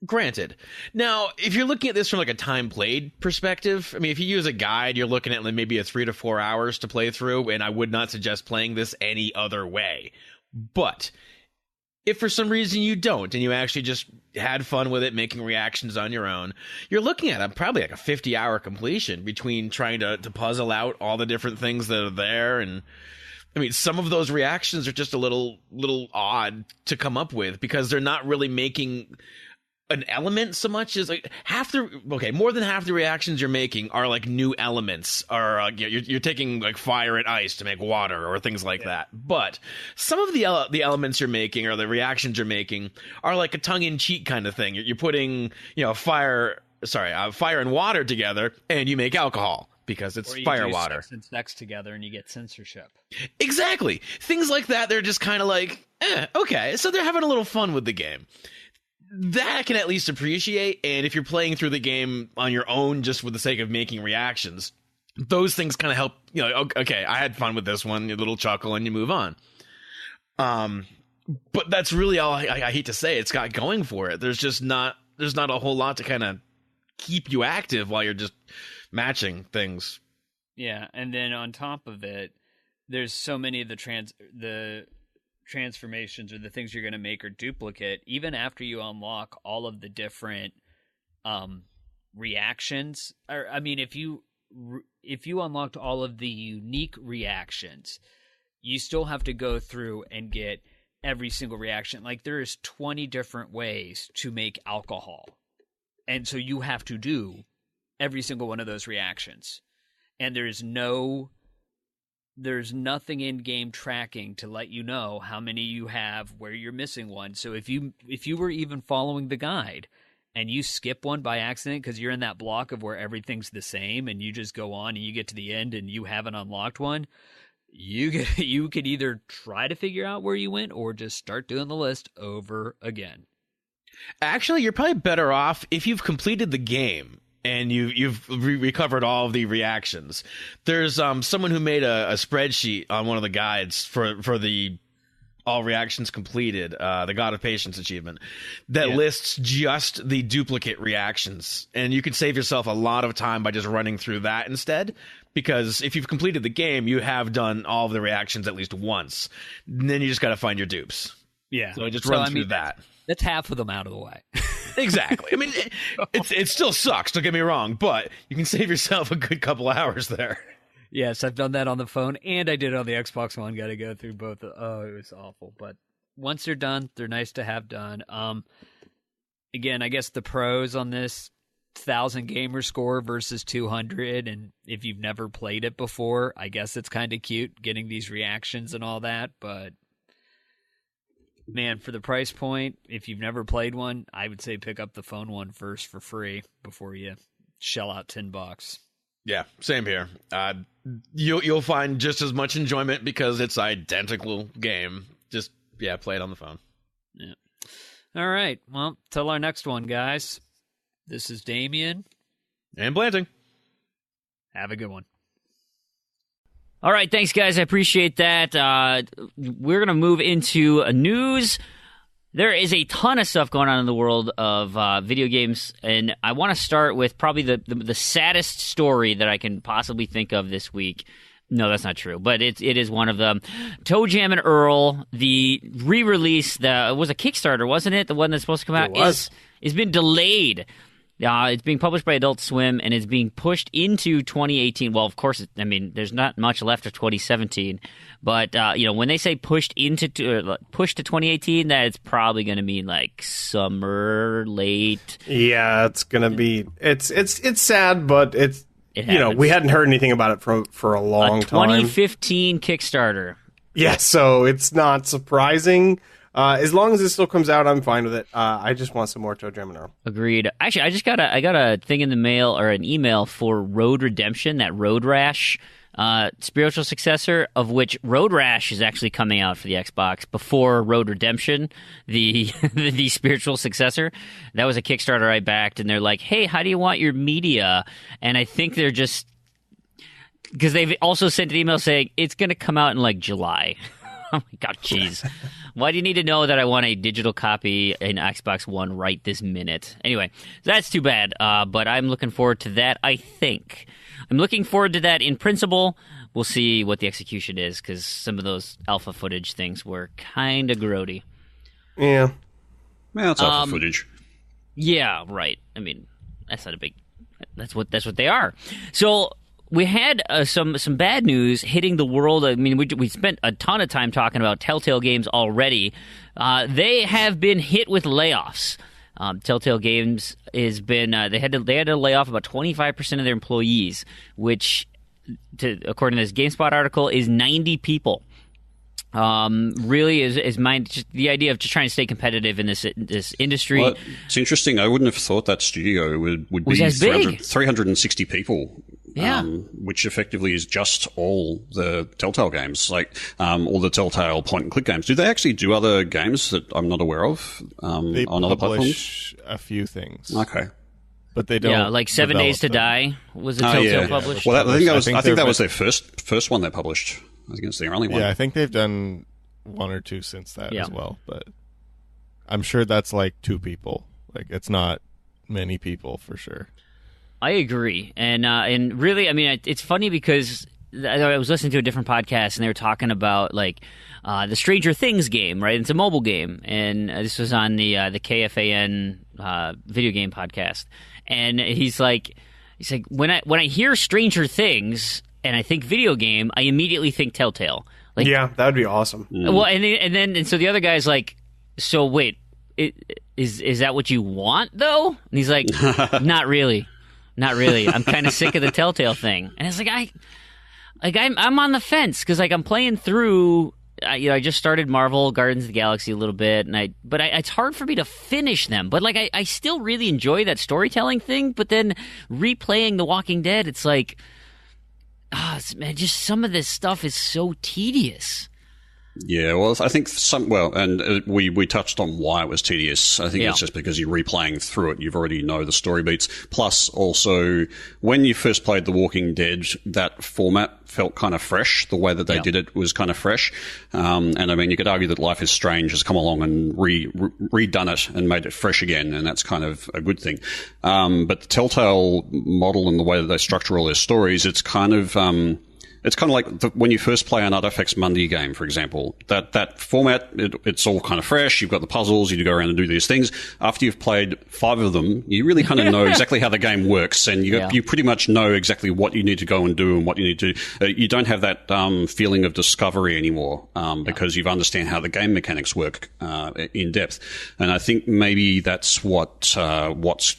Granted. Now, if you're looking at this from like a time played perspective, I mean, if you use a guide, you're looking at maybe a 3 to 4 hours to play through, and I would not suggest playing this any other way. But if for some reason you don't, and you actually just had fun with it, making reactions on your own, you're looking at probably like a 50-hour completion between trying to puzzle out all the different things that are there. And I mean, some of those reactions are just a little odd to come up with because they're not really making an element so much as like more than half the reactions you're making are like new elements, or you're taking like fire and ice to make water or things like that. But some of the elements you're making or the reactions you're making are like a tongue-in-cheek kind of thing. You're putting fire and water together and you make alcohol because it's fire water. Sex and sex together and you get censorship. Exactly, things like that. They're just kind of like okay, so they're having a little fun with the game. That I can at least appreciate, and if you're playing through the game on your own just for the sake of making reactions, those things kind of help. You know, okay, I had fun with this one. A little chuckle, and you move on. But that's really all I hate to say it's got going for it. There's not a whole lot to kind of keep you active while you're just matching things. Yeah, and then on top of it, there's so many of the transformations or the things you're going to make are duplicate. Even after you unlock all of the different reactions, or I mean, if you unlocked all of the unique reactions, you still have to go through and get every single reaction. Like, there is 20 different ways to make alcohol. And so you have to do every single one of those reactions. And there's nothing in game tracking to let you know how many you have, where you're missing one. So if you were even following the guide and you skip one by accident because you're in that block of where everything's the same and you just go on and you get to the end and you haven't unlocked one, you could either try to figure out where you went or just start doing the list over again. Actually, you're probably better off if you've completed the game and you've recovered all of the reactions. There's someone who made a spreadsheet on one of the guides for the all reactions completed, the God of Patience achievement, that lists just the duplicate reactions. And you can save yourself a lot of time by just running through that instead. Because if you've completed the game, you have done all of the reactions at least once. And then you just got to find your dupes. Yeah. So just run through that. That's half of them out of the way. Exactly. I mean, it still sucks, don't get me wrong, but you can save yourself a good couple hours there. Yes, I've done that on the phone, and I did it on the Xbox One. Got to go through both. Oh, it was awful. But once they're done, they're nice to have done. Again, I guess the pros on this 1,000 gamer score versus 200, and if you've never played it before, I guess it's kind of cute getting these reactions and all that, but man, for the price point, if you've never played one, I would say pick up the phone one first for free before you shell out $10. Yeah, same here. You'll find just as much enjoyment because it's identical game. Just play it on the phone. Yeah. All right. Well, till our next one, guys. This is Damien. And Blanting. Have a good one. All right, thanks, guys. I appreciate that. We're going to move into news. There is a ton of stuff going on in the world of video games, and I want to start with probably the saddest story that I can possibly think of this week. No, that's not true, but it is one of them. Toe Jam and Earl, the re-release, that was a Kickstarter, wasn't it? The one that's supposed to come out? It was. It's been delayed. It's being published by Adult Swim, and it's being pushed into 2018. Well, of course, there's not much left of 2017. But, when they say pushed to 2018, that it's probably going to mean, like, summer, late. Yeah, it's going to be... It's sad, but it's... we hadn't heard anything about it for a long time. 2015 Kickstarter. Yeah, so it's not surprising. As long as it still comes out, I'm fine with it. I just want some more Toe Jam and Earl. Agreed. Actually, I got a thing in the mail, or an email for Road Redemption, that Road Rash spiritual successor, of which Road Rash is actually coming out for the Xbox before Road Redemption, the the spiritual successor. That was a Kickstarter I backed, and they're like, hey, how do you want your media? And I think they're just... because they've also sent an email saying it's going to come out in, like, July. Oh my God, jeez. Why do you need to know that I want a digital copy in Xbox One right this minute? Anyway, that's too bad, but I'm looking forward to that, I think. I'm looking forward to that in principle. We'll see what the execution is, because some of those alpha footage things were kind of grody. Yeah. Well, it's alpha footage. Yeah, right. That's not a big... That's what they are. So... we had some bad news hitting the world. We spent a ton of time talking about Telltale Games already. They have been hit with layoffs. Telltale Games has been they had to lay off about 25% of their employees, which, according to this GameSpot article, is 90 people. Really is just the idea of just trying to stay competitive in this industry. Well, it's interesting. I wouldn't have thought that studio would be 360 people. Yeah. Which effectively is just all the Telltale games, like all the Telltale point-and-click games. Do they actually do other games that I'm not aware of they on other platforms? publish a few things. Okay. but they don't. Yeah, like 7 Days to Die was a Telltale published. Well, I think that was their first one they published. I think it's their only one. Yeah, I think they've done one or two since that as well. But I'm sure that's like 2 people. Like, it's not many people for sure. I agree, and really, I mean, it's funny because I was listening to a different podcast, and they were talking about like the Stranger Things game, right? It's a mobile game, and this was on the KFAN video game podcast, and he's like, when I hear Stranger Things and I think video game, I immediately think Telltale. Like, yeah, that would be awesome. Well, and so the other guy's like, so wait, is that what you want though? And he's like, not really. I'm kind of sick of the Telltale thing, and it's like I'm on the fence because like I'm playing through. I just started Marvel Guardians of the Galaxy a little bit, and it's hard for me to finish them. But like I still really enjoy that storytelling thing. But then replaying The Walking Dead, it's like, man, just some of this stuff is so tedious. Yeah, well, I think we touched on why it was tedious. I think it's just because you're replaying through it. You've already know the story beats. Plus, also, when you first played The Walking Dead, that format felt kind of fresh. The way that they did it was kind of fresh. And I mean, you could argue that Life is Strange has come along and redone it and made it fresh again, and that's kind of a good thing. But the Telltale model and the way that they structure all their stories, it's kind of like when you first play an Artifacts Mundi game, for example. That format, it's all kind of fresh. You've got the puzzles. You go around and do these things. After you've played 5 of them, you really kind of know exactly how the game works, and you pretty much know exactly what you need to go and do and what you need to do. You don't have that feeling of discovery anymore because you understand how the game mechanics work in depth. And I think maybe that's what's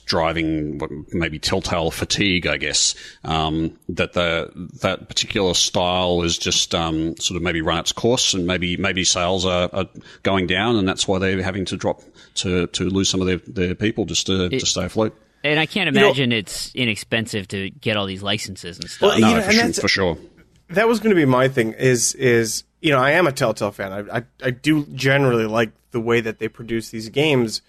driving maybe Telltale fatigue, I guess, that particular style is just sort of maybe run its course, and maybe sales are going down, and that's why they're having to drop to lose some of their people just to stay afloat. And I can't imagine it's inexpensive to get all these licenses and stuff. Well, for sure. That was going to be my thing. Is I am a Telltale fan. I do generally like the way that they produce these games.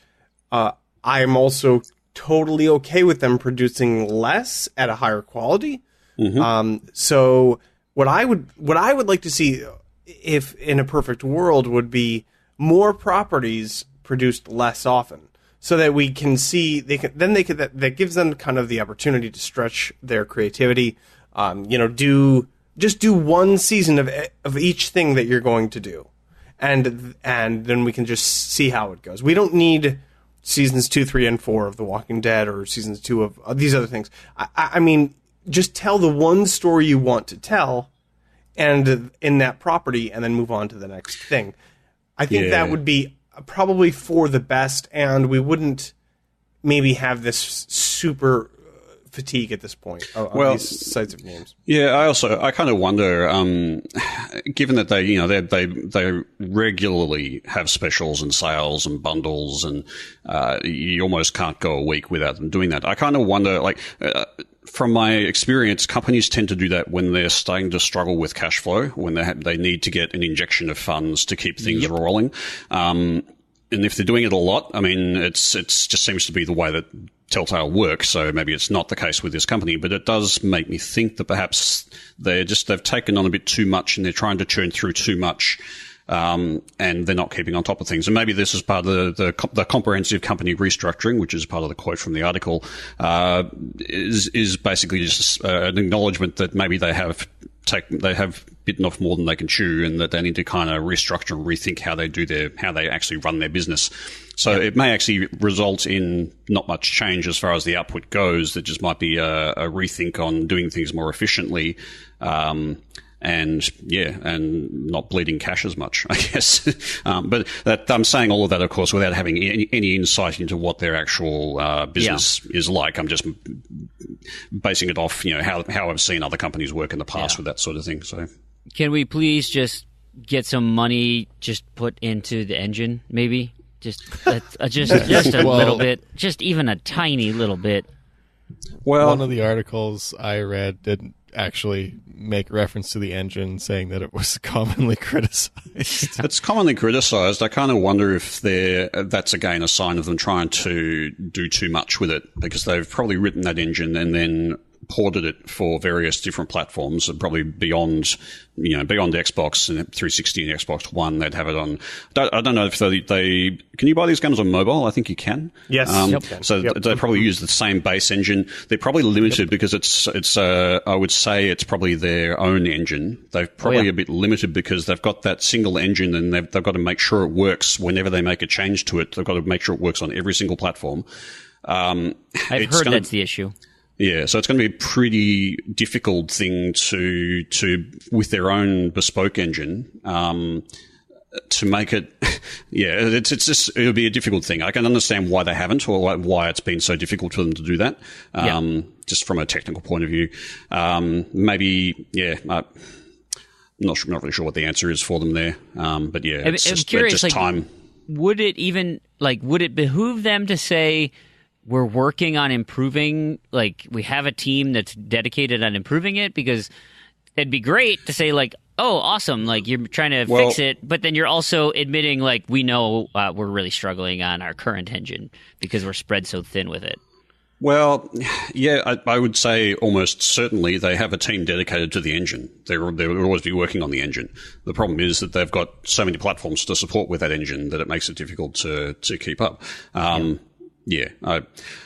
I am also totally okay with them producing less at a higher quality. Mm-hmm. So what I would like to see, if in a perfect world, would be more properties produced less often, so that we can see that gives them kind of the opportunity to stretch their creativity. Do one season of each thing that you're going to do, and then we can just see how it goes. We don't need seasons 2, 3, and 4 of The Walking Dead, or seasons 2 of these other things. I mean, just tell the one story you want to tell, and in that property, and then move on to the next thing. I think that would be probably for the best, and we wouldn't maybe have this super fatigue at this point of these sites of games. Yeah, I kind of wonder, given that they regularly have specials and sales and bundles, and you almost can't go a week without them doing that. I kind of wonder, from my experience, companies tend to do that when they're starting to struggle with cash flow, when they need to get an injection of funds to keep things rolling. And if they're doing it a lot, I mean, it's just seems to be the way that Telltale works. So maybe it's not the case with this company, but it does make me think that perhaps they've taken on a bit too much, and they're trying to churn through too much. And they're not keeping on top of things. And maybe this is part of the comprehensive company restructuring, which is part of the quote from the article, is basically just an acknowledgement that maybe they have bitten off more than they can chew, and that they need to kind of restructure and rethink how they actually run their business. So it may actually result in not much change as far as the output goes. There just might be a rethink on doing things more efficiently. And not bleeding cash as much, I guess. But I'm saying all of that, of course, without having any insight into what their actual business is like. I'm just basing it off, how I've seen other companies work in the past with that sort of thing. So, can we please just get some money just put into the engine, maybe? Just a little bit, just even a tiny little bit. Well, one of the articles I read didn't actually make reference to the engine, saying that it was commonly criticized. It's commonly criticized. I kind of wonder if that's again a sign of them trying to do too much with it, because they've probably written that engine and then ported it for various different platforms, and probably beyond Xbox and 360 and Xbox One. They'd have it on. I don't know if they can you buy these games on mobile? I think you can. Yes. So they probably use the same base engine. They're probably limited because it's I would say it's probably their own engine. They're probably a bit limited because they've got that single engine, and they've got to make sure it works whenever they make a change to it. They've got to make sure it works on every single platform. I've heard that's the issue. Yeah, so it's going to be a pretty difficult thing to with their own bespoke engine to make it. Yeah, it's just it'll be a difficult thing. I can understand why they haven't, or why it's been so difficult for them to do that. Just from a technical point of view, maybe I'm not really sure what the answer is for them there. But yeah, it's I'm curious, just time. Would it behoove them to say, we're working on improving, like, we have a team that's dedicated on improving it? Because it'd be great to say, like, oh, awesome, like, you're trying to fix it, but then you're also admitting, like, we know we're really struggling on our current engine because we're spread so thin with it. Well, yeah, I would say almost certainly they have a team dedicated to the engine. They would always be working on the engine. The problem is that they've got so many platforms to support with that engine that it makes it difficult to keep up. Yeah, I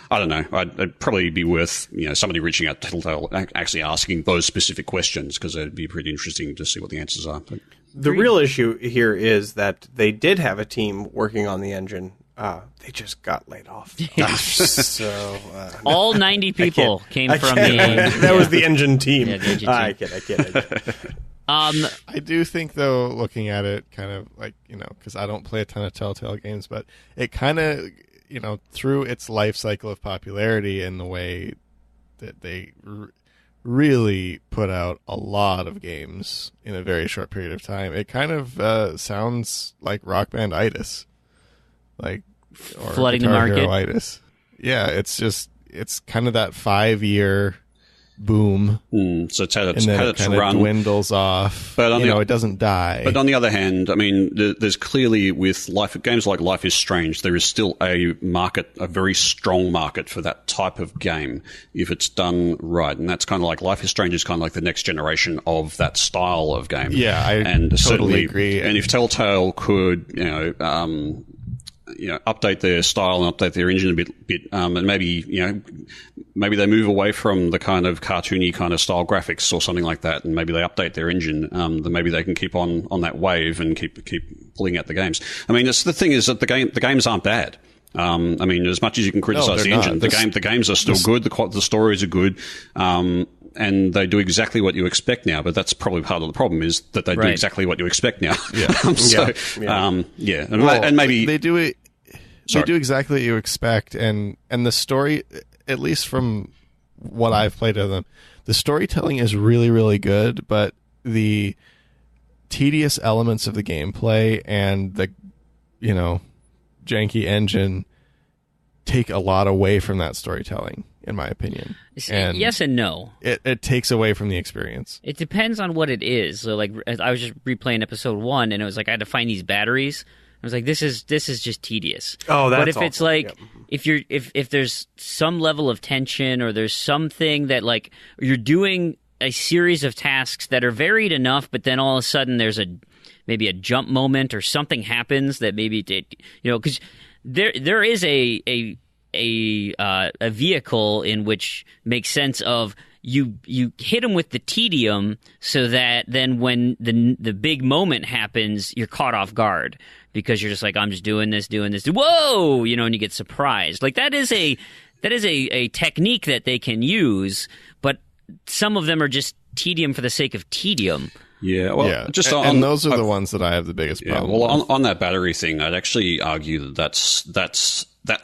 don't know. It'd probably be worth somebody reaching out to Telltale, actually asking those specific questions, because it'd be pretty interesting to see what the answers are. But the real issue here is that they did have a team working on the engine. They just got laid off. So all 90 people came from the. That was the engine team. Yeah, the engine team. I kid. I do think, though, looking at it, kind of like because I don't play a ton of Telltale games, but it kind of. Through its life cycle of popularity and the way that they really put out a lot of games in a very short period of time, it kind of sounds like Rock Band itis, or flooding the market. Itis. Yeah, it's kind of that 5-year boom. So it's had its run, dwindles off, but it doesn't die. But on the other hand, I mean, there's clearly with games like Life is Strange, there is still a very strong market for that type of game if it's done right, and that's kind of like Life is Strange is kind of like the next generation of that style of game. Yeah, I totally agree. And if Telltale could, update their style and update their engine a bit, and maybe they move away from the kind of cartoony kind of style graphics or something like that, and maybe they update their engine, then maybe they can keep on that wave and keep pulling out the games. I mean, the thing is that the games aren't bad. I mean, as much as you can criticize the engine, the games are still good. The stories are good. And they do exactly what you expect now, but that's probably part of the problem, is that they do exactly what you expect now. Yeah. And maybe they do it. They do exactly what you expect, and the story, at least from what I've played of them, the storytelling is really, really good, but the tedious elements of the gameplay and the janky engine take a lot away from that storytelling, in my opinion. And yes and no. It takes away from the experience. It depends on what it is. So, like, I was just replaying episode 1, and it was like I had to find these batteries. I was like, this is just tedious. Oh, that's But if awful. it's like, if there's some level of tension, or there's something that, like, you're doing a series of tasks that are varied enough, but then all of a sudden there's maybe a jump moment or something happens that maybe because there is a vehicle in which makes sense of you hit them with the tedium, so that then when the big moment happens, you're caught off guard, because you're just like, I'm just doing this, whoa, and you get surprised. Like, that is a technique that they can use, but some of them are just tedium for the sake of tedium. Yeah, well, yeah. And those are the ones that I have the biggest problem with. Well, on that battery thing, I'd actually argue that's that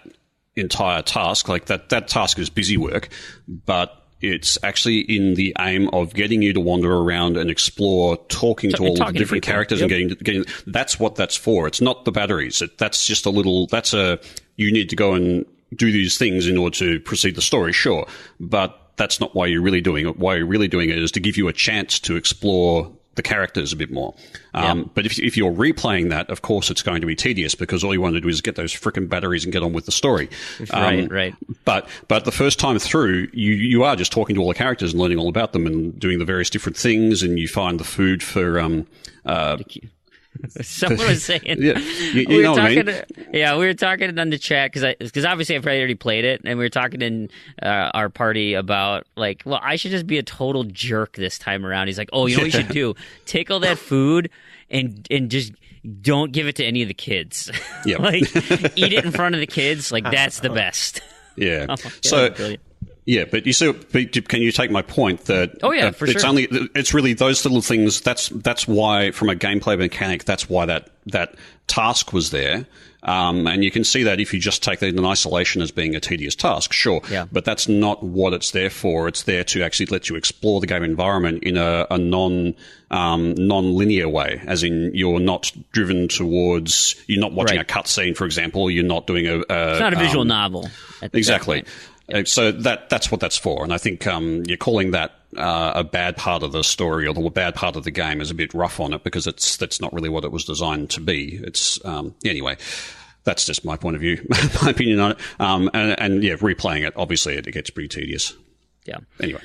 entire task, like that task is busy work, but it's actually in the aim of getting you to wander around and explore, talking to all the different characters, and getting. That's what that's for. It's not the batteries. That's just you need to go and do these things in order to proceed the story, sure. But that's not why you're really doing it. Why you're really doing it is to give you a chance to explore the characters a bit more. But if you're replaying that, of course, it's going to be tedious because all you want to do is get those frickin' batteries and get on with the story. Right. But the first time through, you are just talking to all the characters and learning all about them and doing the various different things, and you find the food for someone was saying, you know what I mean? Yeah, we were talking on the chat because obviously I've already played it, and we were talking in our party about like, well, I should just be a total jerk this time around. He's like, oh, you know what you should do? Take all that food and just don't give it to any of the kids. Yep. Like, eat it in front of the kids. Like, that's the best. Yeah. Oh, so. Brilliant. Yeah, but you see, can you take my point that? Oh yeah, for it's sure. It's really those little things. That's why, from a gameplay mechanic, that's why that task was there. And you can see that if you just take that in isolation as being a tedious task, sure. Yeah. But that's not what it's there for. It's there to actually let you explore the game environment in a non-linear way, as in you're not driven towards, you're not watching a cutscene, for example. You're not doing it's not a visual novel. Exactly. So that's what that's for, and I think you're calling that a bad part of the story or the bad part of the game is a bit rough on it because that's not really what it was designed to be. It's anyway. That's just my point of view, my opinion on it. And replaying it, obviously, it gets pretty tedious. Yeah. Anyway.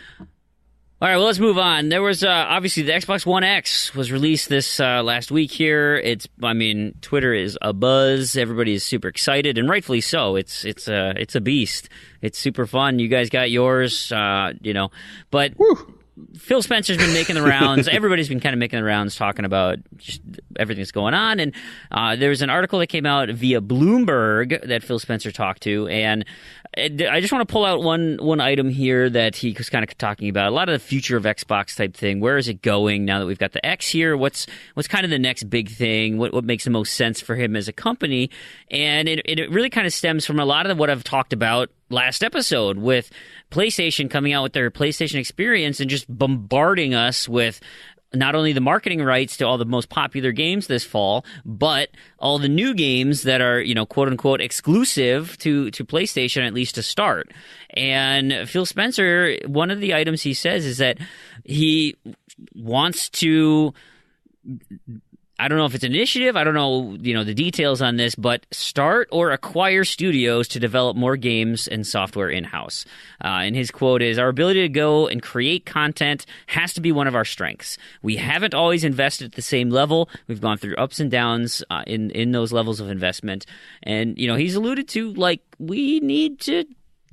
All right, well, let's move on. There was obviously the Xbox One X was released this last week here. Twitter is abuzz. Everybody is super excited, and rightfully so. It's a beast. It's super fun. You guys got yours, but Phil Spencer's been making the rounds. Everybody's been kind of making the rounds talking about just everything that's going on. And there was an article that came out via Bloomberg that Phil Spencer talked to, and I just want to pull out one item here that he was kind of talking about. A lot of the future of Xbox type thing. Where is it going now that we've got the X here? What's kind of the next big thing? What makes the most sense for him as a company? And it really kind of stems from a lot of what I've talked about last episode with PlayStation coming out with their PlayStation experience and just bombarding us with not only the marketing rights to all the most popular games this fall, but all the new games that are, quote unquote, exclusive to PlayStation, at least to start. And Phil Spencer, one of the items he says is that he wants to, I don't know if it's an initiative, I don't know, the details on this, but start or acquire studios to develop more games and software in-house. And his quote is, our ability to go and create content has to be one of our strengths. We haven't always invested at the same level. We've gone through ups and downs in those levels of investment. And, he's alluded to, we need to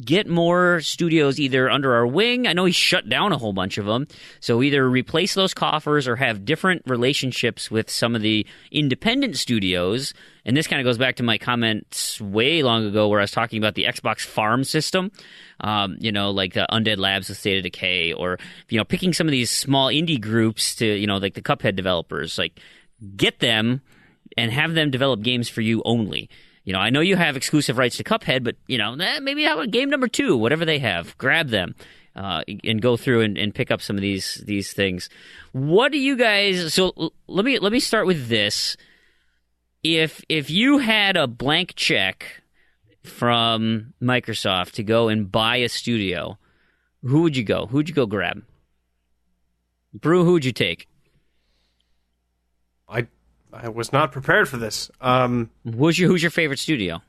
get more studios either under our wing. I know he shut down a whole bunch of them. So either replace those coffers or have different relationships with some of the independent studios. And this kind of goes back to my comments way long ago where I was talking about the Xbox farm system, like the Undead Labs with State of Decay, or, picking some of these small indie groups to, like the Cuphead developers, get them and have them develop games for you only. I know you have exclusive rights to Cuphead, but, maybe how about game number 2, whatever they have, grab them and go through and pick up some of these things. What do you guys? So let me start with this. If you had a blank check from Microsoft to go and buy a studio, who would you go? Who'd you go grab? Brew, who would you take? I was not prepared for this. Who's your favorite studio?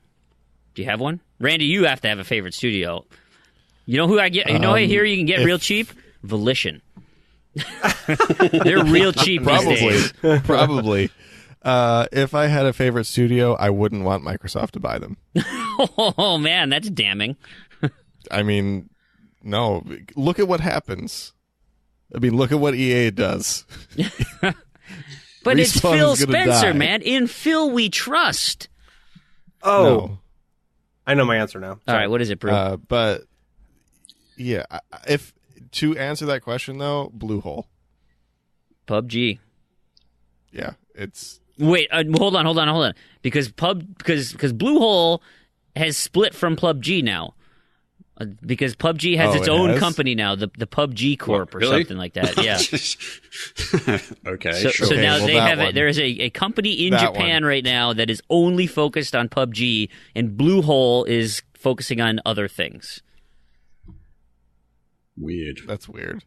Do you have one? Randy, you have to have a favorite studio. You know who I get? Here you can get real cheap? Volition. They're real cheap these days. Probably. If I had a favorite studio, I wouldn't want Microsoft to buy them. Oh, man, that's damning. I mean, no. Look at what happens. I mean, look at what EA does. But it's Phil Spencer, die. man. In Phil we trust. Oh. No. I know my answer now. All right, what is it, Brew? But, yeah, if to answer that question, though, Bluehole. PUBG. Yeah, it's... Wait, hold on. Because Bluehole has split from PUBG now. Because PUBG has its own company now, the PUBG Corp or something like that. Yeah. Okay. So now they have it. There is a company in Japan right now that is only focused on PUBG, and Bluehole is focusing on other things. Weird. That's weird.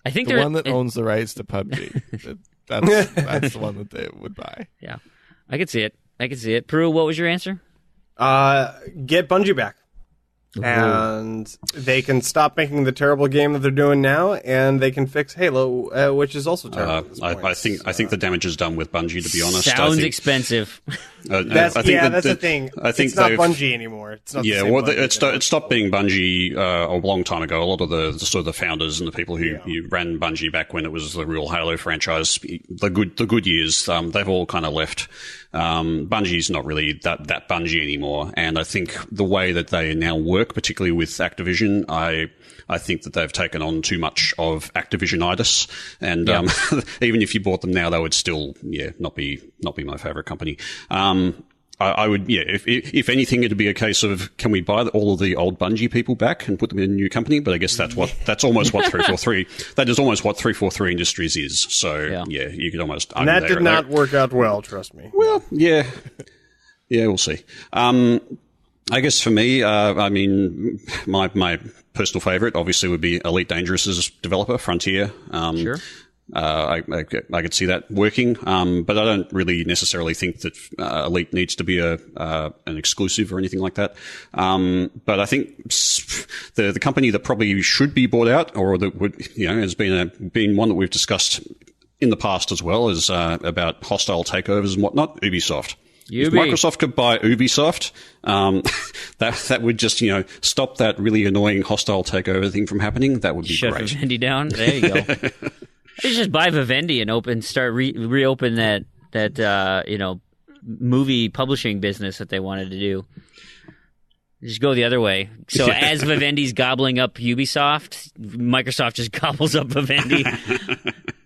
I think the one that owns the rights to PUBG. That's the one that they would buy. Yeah, I could see it. Peru, what was your answer? Get Bungie back. And they can stop making the terrible game that they're doing now, and they can fix Halo, which is also terrible. I think the damage is done with Bungie. To be honest, sounds expensive. That's the thing. I think it's not Bungie anymore. It's not. Yeah, it stopped being Bungie a long time ago. A lot of the sort of the founders and the people who ran Bungie back when it was the real Halo franchise, the good years, they've all kind of left. Bungie's not really that Bungie anymore, and I think the way that they now work, particularly with Activision, I think that they've taken on too much of Activision-itis, and even if you bought them now, they would still not be my favorite company. I would, if anything, it'd be a case of, can we buy all of the old Bungie people back and put them in a new company? But I guess that's almost what 343, that is almost what 343 Industries is. So, you could almost argue that did not work out well, trust me. Well, yeah, we'll see. I guess for me, I mean, my personal favorite obviously would be Elite Dangerous's developer, Frontier. Sure. I could see that working, but I don't really necessarily think that Elite needs to be an exclusive or anything like that. But I think the company that probably should be bought out, or that would, has been one that we've discussed in the past as well, is about hostile takeovers and whatnot. Ubisoft. If Microsoft could buy Ubisoft, that would just, stop that really annoying hostile takeover thing from happening. That would be great. Shut Vivendi down. There you go. They just buy Vivendi and start reopen that movie publishing business that they wanted to do. Just go the other way. So as Vivendi's gobbling up Ubisoft, Microsoft just gobbles up Vivendi.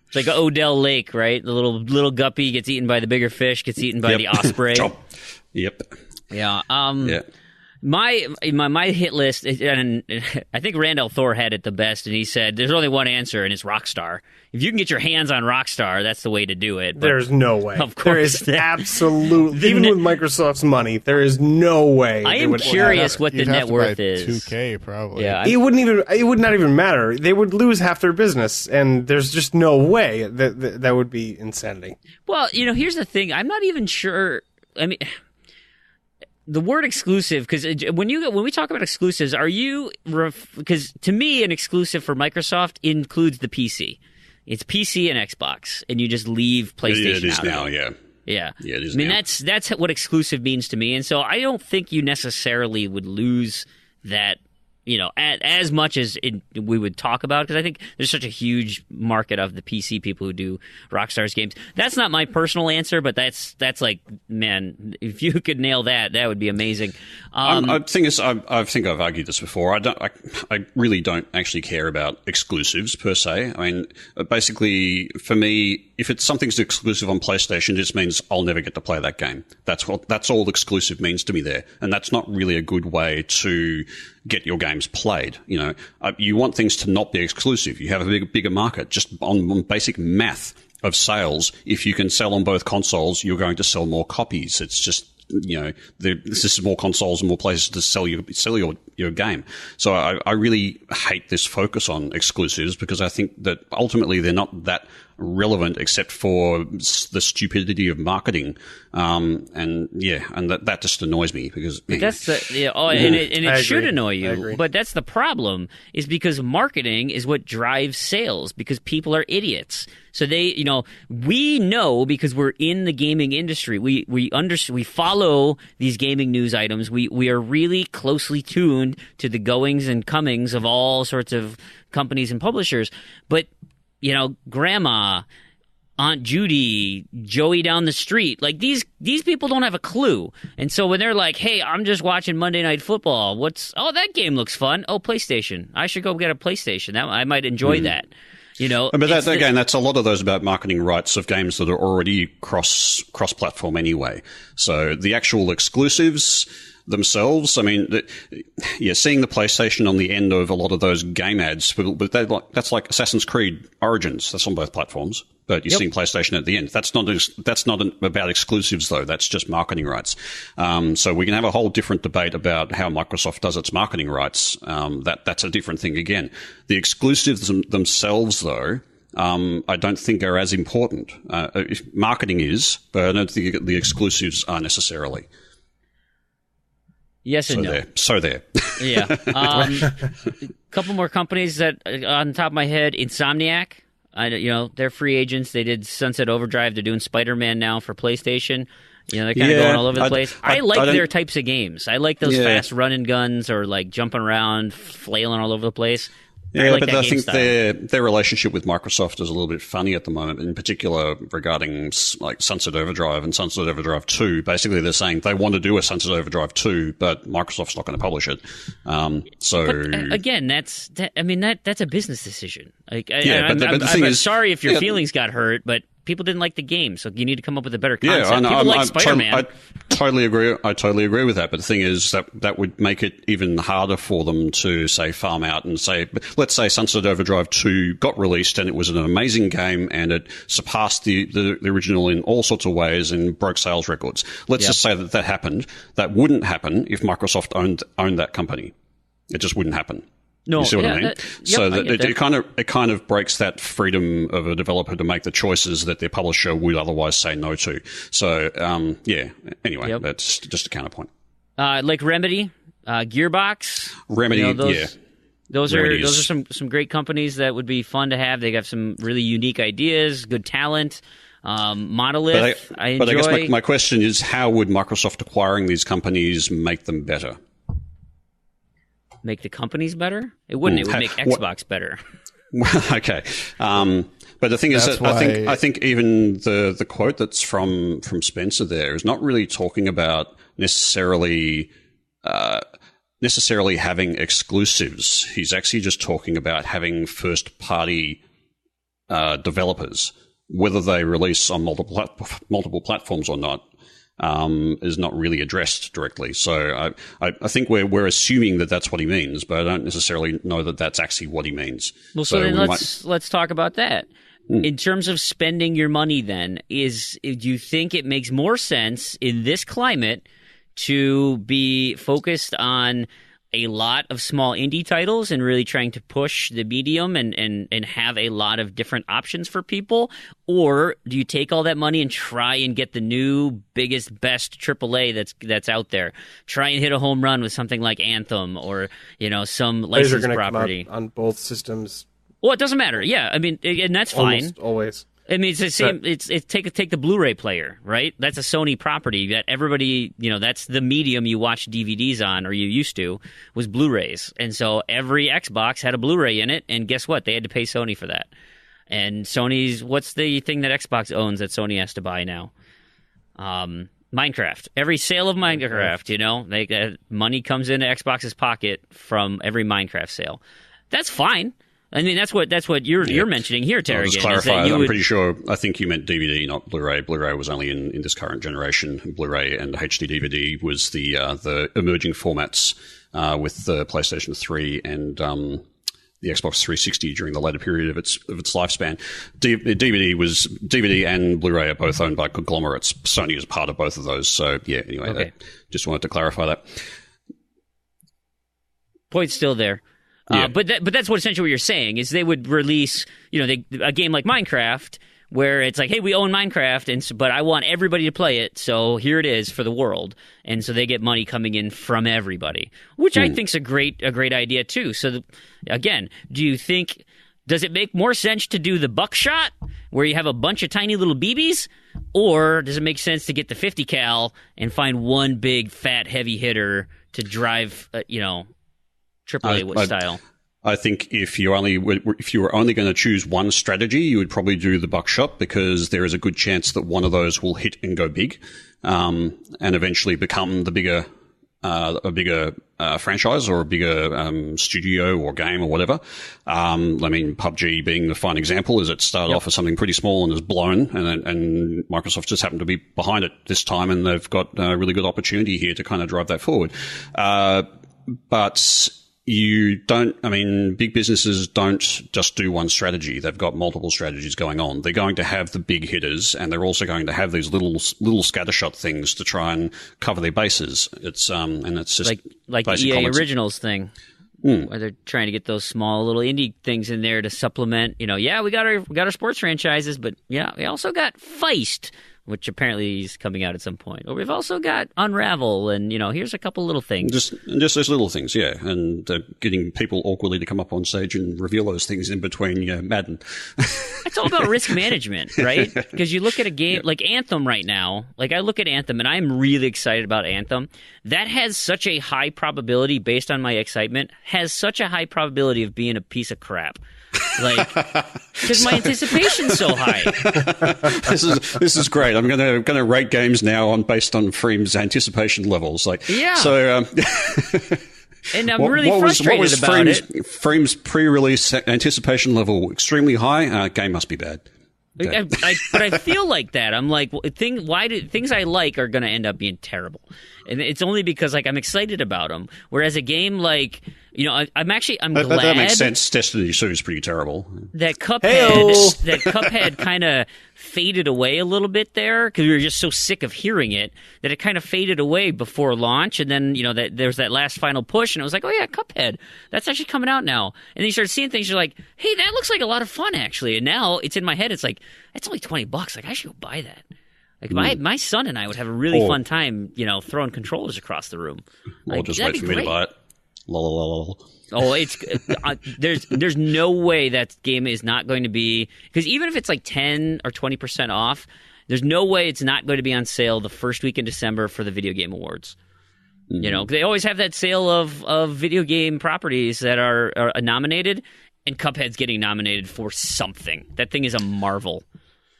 It's like Odell Lake, right? The little guppy gets eaten by the bigger fish, gets eaten by the osprey. Yep. Yeah. My hit list, and I think Randall Thor had it the best, and he said there's only one answer, and it's Rockstar. If you can get your hands on Rockstar, that's the way to do it. But there's no way. Of course, there is absolutely, even with Microsoft's money, there is no way. I am curious what the net worth is. 2K probably. Yeah, it would not even matter. They would lose half their business, and there's just no way that would be insanity. Well, here's the thing. I'm not even sure. I mean, the word exclusive, because when we talk about exclusives, because to me an exclusive for Microsoft includes the PC. It's PC and Xbox, and you just leave PlayStation out. It is now, yeah. Yeah, it is. I mean, that's what exclusive means to me, and so I don't think you necessarily would lose that, as much as we would talk about, because I think there's such a huge market of the PC people who do Rockstar's games. That's not my personal answer, but that's like, man, if you could nail that, that would be amazing. I think I've argued this before. I really don't actually care about exclusives per se. I mean, basically, for me, if something's exclusive on PlayStation, it just means I'll never get to play that game. That's all exclusive means to me there, and that's not really a good way to get your games played. You want things to not be exclusive. You have a bigger market. Just on basic math of sales, if you can sell on both consoles, you're going to sell more copies. It's just, this is more consoles and more places to sell your game. So I really hate this focus on exclusives, because I think that ultimately they're not that relevant except for the stupidity of marketing. And that just annoys me, because that's it should annoy you. But that's the problem, is because marketing is what drives sales, because people are idiots. So we know, because we're in the gaming industry. We follow these gaming news items. We are really closely tuned to the goings and comings of all sorts of companies and publishers. But Grandma, Aunt Judy, Joey down the street, like these people don't have a clue. And so when they're like, hey, I'm just watching Monday Night Football, that game looks fun. Oh, PlayStation. I should go get a PlayStation. I might enjoy that. But that's a lot of those about marketing rights of games that are already cross-platform anyway. So the actual exclusives, themselves, I mean, seeing the PlayStation on the end of a lot of those game ads, but that's like Assassin's Creed Origins. That's on both platforms, but you're seeing PlayStation at the end. That's not about exclusives, though. That's just marketing rights. So we can have a whole different debate about how Microsoft does its marketing rights. That's a different thing again. The exclusives themselves, though, I don't think are as important. Marketing is, but I don't think the exclusives are necessarily. Yes and no. So there. Yeah. A couple more companies that, on the top of my head, Insomniac. They're free agents. They did Sunset Overdrive. They're doing Spider-Man now for PlayStation. They're kind of going all over the place. I like their types of games. I like those fast running guns or like jumping around, flailing all over the place. Yeah, but I think their relationship with Microsoft is a little bit funny at the moment, in particular regarding like Sunset Overdrive and Sunset Overdrive 2. Basically, they're saying they want to do a Sunset Overdrive 2, but Microsoft's not going to publish it. But again, that's a business decision. I'm sorry if your feelings got hurt, but people didn't like the game, so you need to come up with a better concept. Yeah, people like Spider-Man. I totally agree. I totally agree with that. But the thing is that would make it even harder for them to, say, farm out and say, let's say Sunset Overdrive 2 got released and it was an amazing game and it surpassed the original in all sorts of ways and broke sales records. Let's just say that happened. That wouldn't happen if Microsoft owned that company. It just wouldn't happen. No, you see what I mean? It kind of breaks that freedom of a developer to make the choices that their publisher would otherwise say no to. So, anyway, that's just a counterpoint. Like Remedy, Gearbox. Remedy, Those are some great companies that would be fun to have. They got some really unique ideas, good talent. Monolith, I enjoy. But I guess my question is, how would Microsoft acquiring these companies make them better? Make the companies better? It wouldn't. It would make Xbox better. Okay. But the thing is that I think even the quote that's from Spencer there is not really talking about necessarily having exclusives. He's actually just talking about having first party developers, whether they release on multiple platforms or not. Is not really addressed directly. So I think we're assuming that that's what he means, but I don't necessarily know that that's actually what he means. Well, so then let's talk about that. In terms of spending your money then, do you think it makes more sense in this climate to be focused on a lot of small indie titles and really trying to push the medium and have a lot of different options for people? Or do you take all that money and try and get the new, biggest, best AAA that's out there? Try and hit a home run with something like Anthem or, some licensed property. Come out on both systems. Well, it doesn't matter. Yeah, I mean, and that's fine. Almost always. I mean, it's the same. It's take the Blu-ray player, right? That's a Sony property that everybody, that's the medium you watch DVDs on, or you used to, was Blu-rays. And so every Xbox had a Blu-ray in it, and guess what? They had to pay Sony for that. And Sony's, what's the thing that Xbox owns that Sony has to buy now? Minecraft. Every sale of Minecraft, money comes into Xbox's pocket from every Minecraft sale. That's fine. I mean, that's what you're mentioning here, Taragan. Just clarify. I'm pretty sure. I think you meant DVD, not Blu-ray. Blu-ray was only in this current generation. Blu-ray and HD DVD was the emerging formats with the PlayStation 3 and the Xbox 360 during the later period of its lifespan. DVD and Blu-ray are both owned by conglomerates. Sony is part of both of those. So anyway, just wanted to clarify that. Point's still there. Yeah. But that's essentially what you're saying is they would release a game like Minecraft where it's like, hey, we own Minecraft, but I want everybody to play it, so here it is for the world, and so they get money coming in from everybody, which I think's a great idea too. So again, does it make more sense to do the buckshot where you have a bunch of tiny little BBs, or does it make sense to get the 50 cal and find one big fat heavy hitter to drive AAA style? I think if you were only going to choose one strategy, you would probably do the buckshot, because there is a good chance that one of those will hit and go big, and eventually become the bigger franchise or a bigger studio or game or whatever. I mean, PUBG being the fine example, is it started off as something pretty small and has blown, and Microsoft just happened to be behind it this time, and they've got a really good opportunity here to kind of drive that forward. But big businesses don't just do one strategy. They've got multiple strategies going on. They're going to have the big hitters, and they're also going to have these little scattershot things to try and cover their bases. It's just like the EA Originals thing. Where they're trying to get those small little indie things in there to supplement. We got our sports franchises, but we also got Feist, which apparently is coming out at some point. Or we've also got Unravel, and here's a couple little things. Just those little things, yeah, and getting people awkwardly to come up on stage and reveal those things in between Madden. It's all about risk management, right? Because you look at a game like Anthem right now. Like I look at Anthem, and I'm really excited about Anthem. That has such a high probability, based on my excitement, has such a high probability of being a piece of crap. Like, because my anticipation's so high. This is great. I'm gonna rate games now based on Fream's anticipation levels. And I'm really frustrated about it. Fream's pre-release anticipation level extremely high. Game must be bad. But I feel like that. I'm like, things I like are going to end up being terrible, and it's only because I'm excited about them. Whereas a game like I'm glad that makes sense. Destiny 2 is pretty terrible. That Cuphead kind of faded away a little bit there because we were just so sick of hearing it that it kind of faded away before launch, and then that there's that last final push, and it was like, oh yeah, Cuphead, that's actually coming out now. And then you start seeing things, you're like, hey, that looks like a lot of fun actually. And now it's in my head, it's like, it's only $20. Like I should go buy that. Like my son and I would have a really fun time, throwing controllers across the room. Or just wait for me to buy it. Lol. Oh, it's there's no way that game is not going to be, because even if it's like 10 or 20% off, there's no way it's not going to be on sale the first week in December for the Video Game Awards. Mm-hmm. They always have that sale of video game properties that are nominated, and Cuphead's getting nominated for something. That thing is a marvel.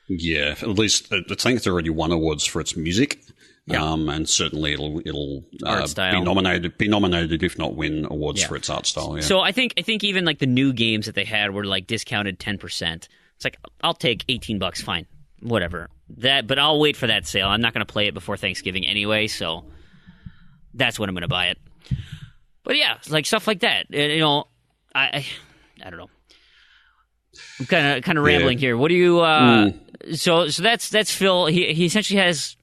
Yeah, at least I think it's already won awards for its music. Yeah. And certainly it'll be nominated if not win awards for its art style. Yeah. So I think even like the new games that they had were like discounted 10%. It's like, I'll take $18, fine, whatever. But I'll wait for that sale. I'm not going to play it before Thanksgiving anyway, so that's when I'm going to buy it. But yeah, like stuff like that. I don't know. I'm kind of rambling here. What do you? So that's Phil. He essentially has.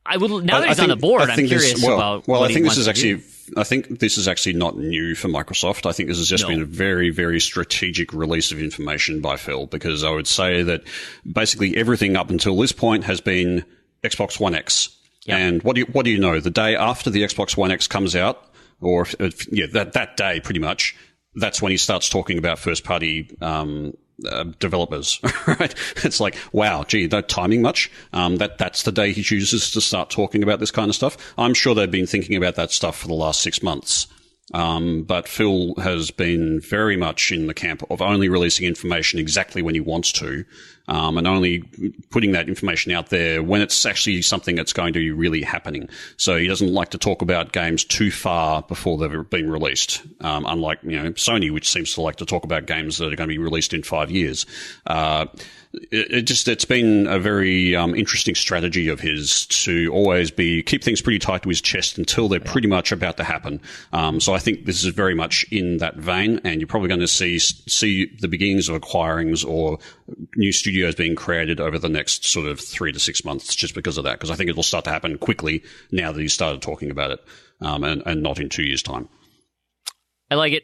I would now that he's on the board. I'm curious about. Well, I think this is actually not new for Microsoft. I think this has just been a very, very strategic release of information by Phil, because I would say that basically everything up until this point has been Xbox One X. Yep. And what do you know? The day after the Xbox One X comes out, or that day pretty much, that's when he starts talking about first-party developers, right? It's like, wow, gee, that timing much? That's the day he chooses to start talking about this kind of stuff. I'm sure they've been thinking about that stuff for the last 6 months. But Phil has been very much in the camp of only releasing information exactly when he wants to, and only putting that information out there when it's actually something that's going to be really happening. So he doesn't like to talk about games too far before they've been released, unlike Sony, which seems to like to talk about games that are going to be released in 5 years. It's been a very interesting strategy of his to always keep things pretty tight to his chest until they're pretty much about to happen. So I think this is very much in that vein, and you're probably going to see the beginnings of acquirings or new studios being created over the next sort of 3 to 6 months, just because of that. Because I think it will start to happen quickly now that he's started talking about it, and not in 2 years' time. I like it.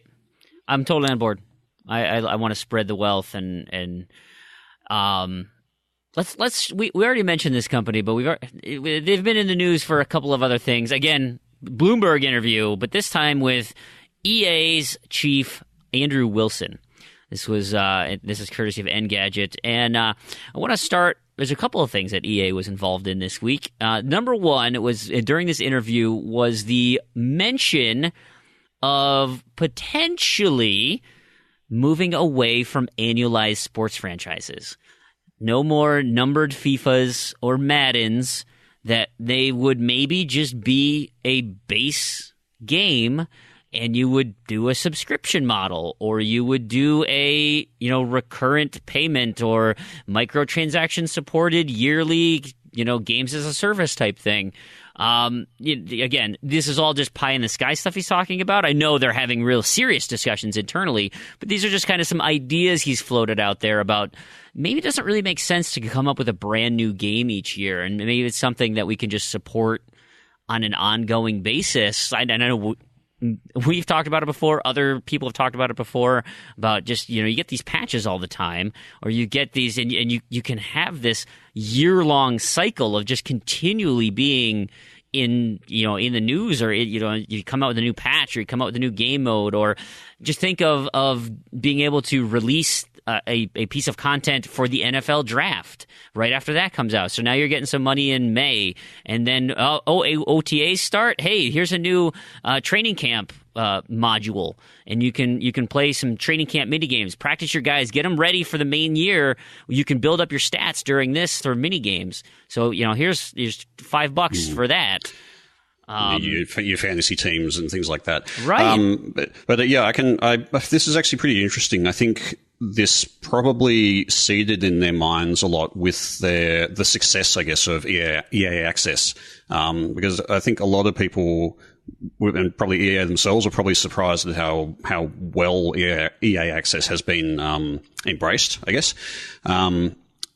I'm totally on board. I want to spread the wealth and. We already mentioned this company, but they've been in the news for a couple of other things. Again, Bloomberg interview, but this time with EA's chief Andrew Wilson. This is courtesy of Engadget, and I want to start. There's a couple of things that EA was involved in this week. Number one, was during this interview was the mention of potentially moving away from annualized sports franchises. No more numbered FIFAs or Maddens. that they would maybe just be a base game, and you would do a subscription model, or you would do a, recurrent payment or microtransaction supported yearly, games as a service type thing. Again, this is all just pie in the sky stuff he's talking about. I know they're having real serious discussions internally, but these are just kind of some ideas he's floated out there about maybe it doesn't really make sense to come up with a brand new game each year, and maybe it's something that we can just support on an ongoing basis. I know we've talked about it before. Other people have talked about it before, about just, you get these patches all the time, or you get these, and you can have this year-long cycle of just continually being in the news, or you come out with a new patch, or you come out with a new game mode, or just think of being able to release a piece of content for the NFL draft right after that comes out. So now you're getting some money in May, and then OTAs start. Hey, here's a new training camp module, and you can play some training camp mini games, practice your guys, get them ready for the main year. You can build up your stats during this through mini games. So here's $5 for that. Your fantasy teams and things like that, right? But yeah, this is actually pretty interesting. I think this probably seeded in their minds a lot with the success, I guess, of EA Access, because I think a lot of people, and probably EA themselves, are probably surprised at how well EA Access has been embraced, I guess.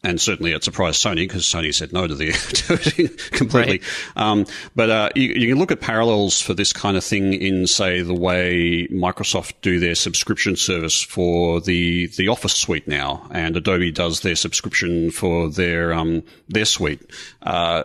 And certainly it surprised Sony, because Sony said no to it completely. Right. But you can look at parallels for this kind of thing in, say, the way Microsoft do their subscription service for the Office suite now, and Adobe does their subscription for their suite.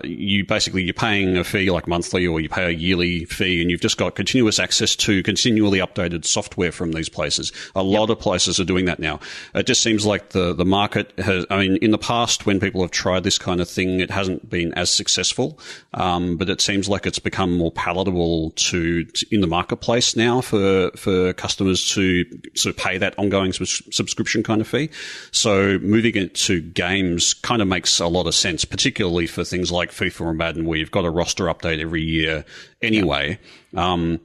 You're paying a fee like monthly, or you pay a yearly fee, and you've just got continuous access to continually updated software from these places. A lot of places are doing that now. It just seems like the market has, in the past, when people have tried this kind of thing, it hasn't been as successful, but it seems like it's become more palatable to in the marketplace now for customers to sort of pay that ongoing subscription kind of fee. So moving it to games kind of makes a lot of sense, particularly for things like FIFA and Madden, where you've got a roster update every year anyway. Yeah.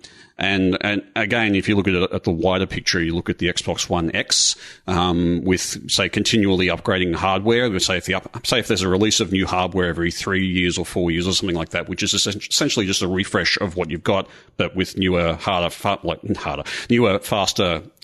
And again, if you look at the wider picture, you look at the Xbox One X, with, say, continually upgrading hardware. Say if there's a release of new hardware every 3 years or 4 years or something like that, which is essentially just a refresh of what you've got, but with newer, faster,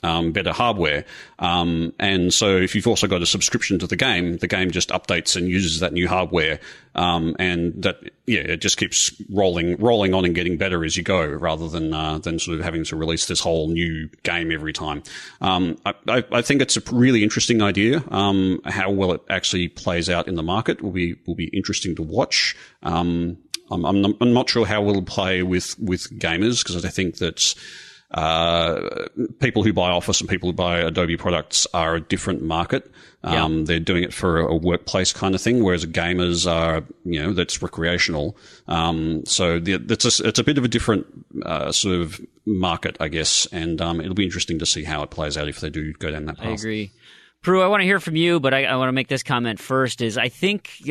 better hardware. And so if you've also got a subscription to the game just updates and uses that new hardware. And that, it just keeps rolling on and getting better as you go, rather than sort of having to release this whole new game every time. I think it's a really interesting idea. How well it actually plays out in the market will be interesting to watch. I'm not sure how it will play with gamers, because I think that people who buy Office and people who buy Adobe products are a different market. They're doing it for a workplace kind of thing, whereas gamers are, that's recreational. So it's a bit of a different sort of market, I guess, and it'll be interesting to see how it plays out if they do go down that path. I agree. Prue, I want to hear from you, but I want to make this comment first. Is I think,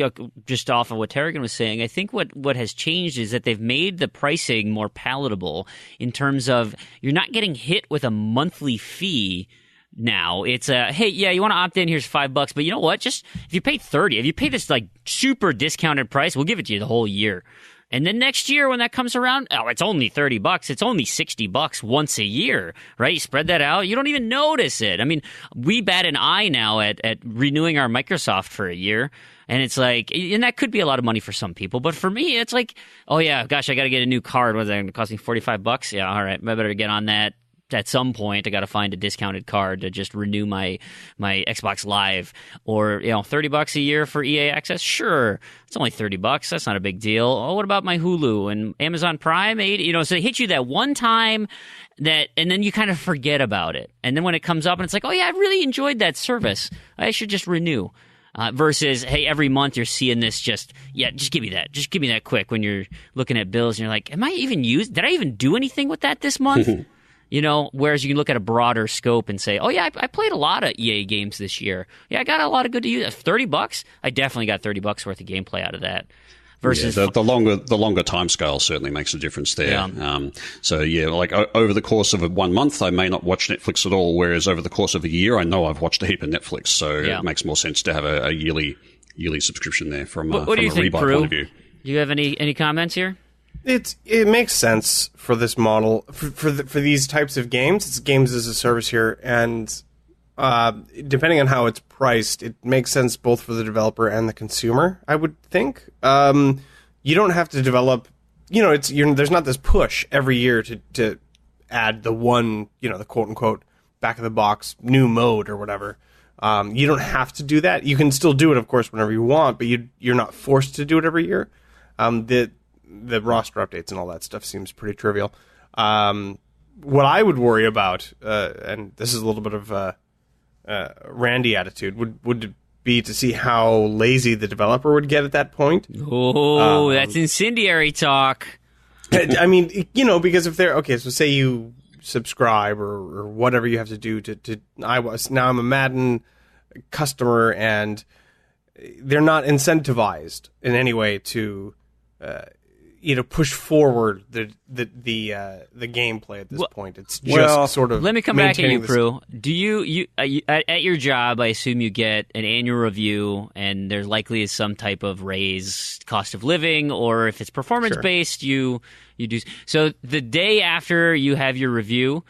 just off of what Taragan was saying, I think what has changed is that they've made the pricing more palatable in terms of you're not getting hit with a monthly fee now. It's hey, yeah, you want to opt in, here's $5, but you know what? Just if you pay $30, if you pay this like super discounted price, we'll give it to you the whole year. And then next year when that comes around, it's only $30. It's only $60 once a year, right? You spread that out, you don't even notice it. I mean, we bat an eye now at renewing our Microsoft for a year. And it's like, and that could be a lot of money for some people, but for me, it's like, oh yeah, gosh, I got to get a new card. What's that going to cost me? $45? Yeah, all right, I better get on that. At some point, I got to find a discounted card to just renew my Xbox Live, or $30 a year for EA Access. Sure, it's only $30. That's not a big deal. Oh, what about my Hulu and Amazon Prime? So they hit you that one time and then you kind of forget about it. And then when it comes up and it's like, oh yeah, I really enjoyed that service, I should just renew. Versus, hey, every month you're seeing this just give me that. Just give me that quick when you're looking at bills and you're like, did I even do anything with that this month? Whereas you can look at a broader scope and say, oh yeah, I played a lot of EA games this year. Yeah, I got a lot of good to use. $30? I definitely got $30 worth of gameplay out of that. versus the longer time scale certainly makes a difference there. Yeah. So yeah, like over the course of 1 month, I may not watch Netflix at all, whereas over the course of a year, I know I've watched a heap of Netflix. So it makes more sense to have a yearly subscription there from a rebuy point of view. Do you have any comments here? It makes sense for this model for these types of games. It's games as a service here, and depending on how it's priced, it makes sense both for the developer and the consumer, I would think. You don't have to develop, there's not this push every year to add the one, the quote unquote back of the box new mode or whatever. You don't have to do that. You can still do it, of course, whenever you want, but you're not forced to do it every year. The roster updates and all that stuff seems pretty trivial. What I would worry about, and this is a little bit of Randy attitude, would be to see how lazy the developer would get at that point. Oh, that's incendiary talk. I mean, because if they're okay, so say you subscribe or whatever you have to do to I'm a Madden customer, and they're not incentivized in any way to push forward the gameplay at this point. It's just sort of. Let me come back at you, Prue. Do you at your job? I assume you get an annual review, and there likely is some type of raised cost of living, or if it's performance based, you do. So the day after you have your review,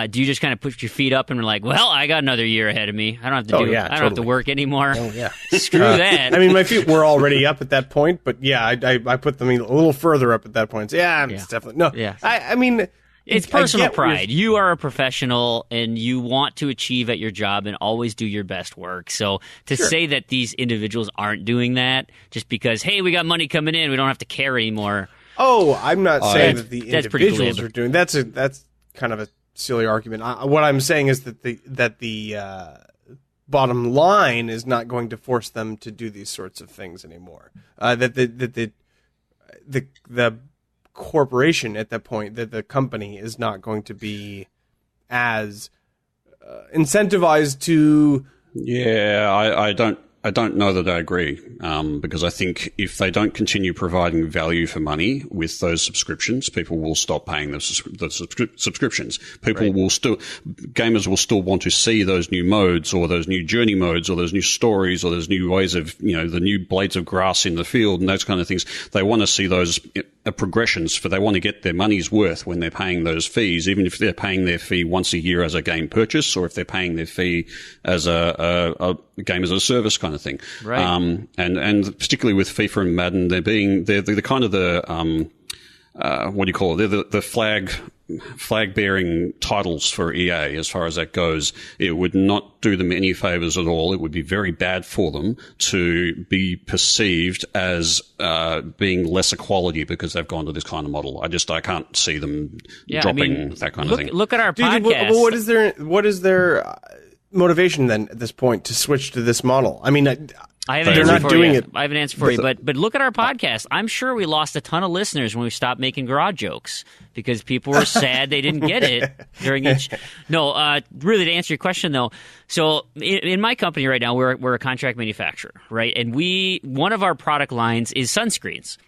do you just kind of put your feet up and be like, well, I got another year ahead of me. I don't have to I don't have to work anymore. Oh, yeah. Screw that. I mean, my feet were already up at that point, but yeah, I put them a little further up at that point. So, it's definitely no. Yeah. I mean, it's personal pride. You are a professional, and you want to achieve at your job and always do your best work. So to say that these individuals aren't doing that just because, hey, we got money coming in, we don't have to care anymore. Oh, I'm not saying that the individuals are doing that's kind of a silly argument. What I'm saying is that the bottom line is not going to force them to do these sorts of things anymore. That the corporation at that point, that the company is not going to be as incentivized to. Yeah, I don't know that I agree, because I think if they don't continue providing value for money with those subscriptions, people will stop paying the subscriptions. Gamers will still want to see those new modes, or those new journey modes, or those new stories, or those new ways of, the new blades of grass in the field and those kind of things. They want to see those progressions, for they want to get their money's worth when they're paying those fees, even if they're paying their fee once a year as a game purchase, or if they're paying their fee as a game as a service kind of thing. Right. And particularly with FIFA and Madden, they're kind of the what do you call it? They're the flag bearing titles for EA as far as that goes. It would not do them any favors at all. It would be very bad for them to be perceived as being lesser quality because they've gone to this kind of model. I can't see them dropping that kind of thing. Look at our podcast. What is their motivation then at this point to switch to this model? I mean, I have an answer for you, but look at our podcast. I'm sure we lost a ton of listeners when we stopped making garage jokes because people were sad they didn't get it during each. No, really, to answer your question though, so in my company right now, we're a contract manufacturer, right? And one of our product lines is sunscreens.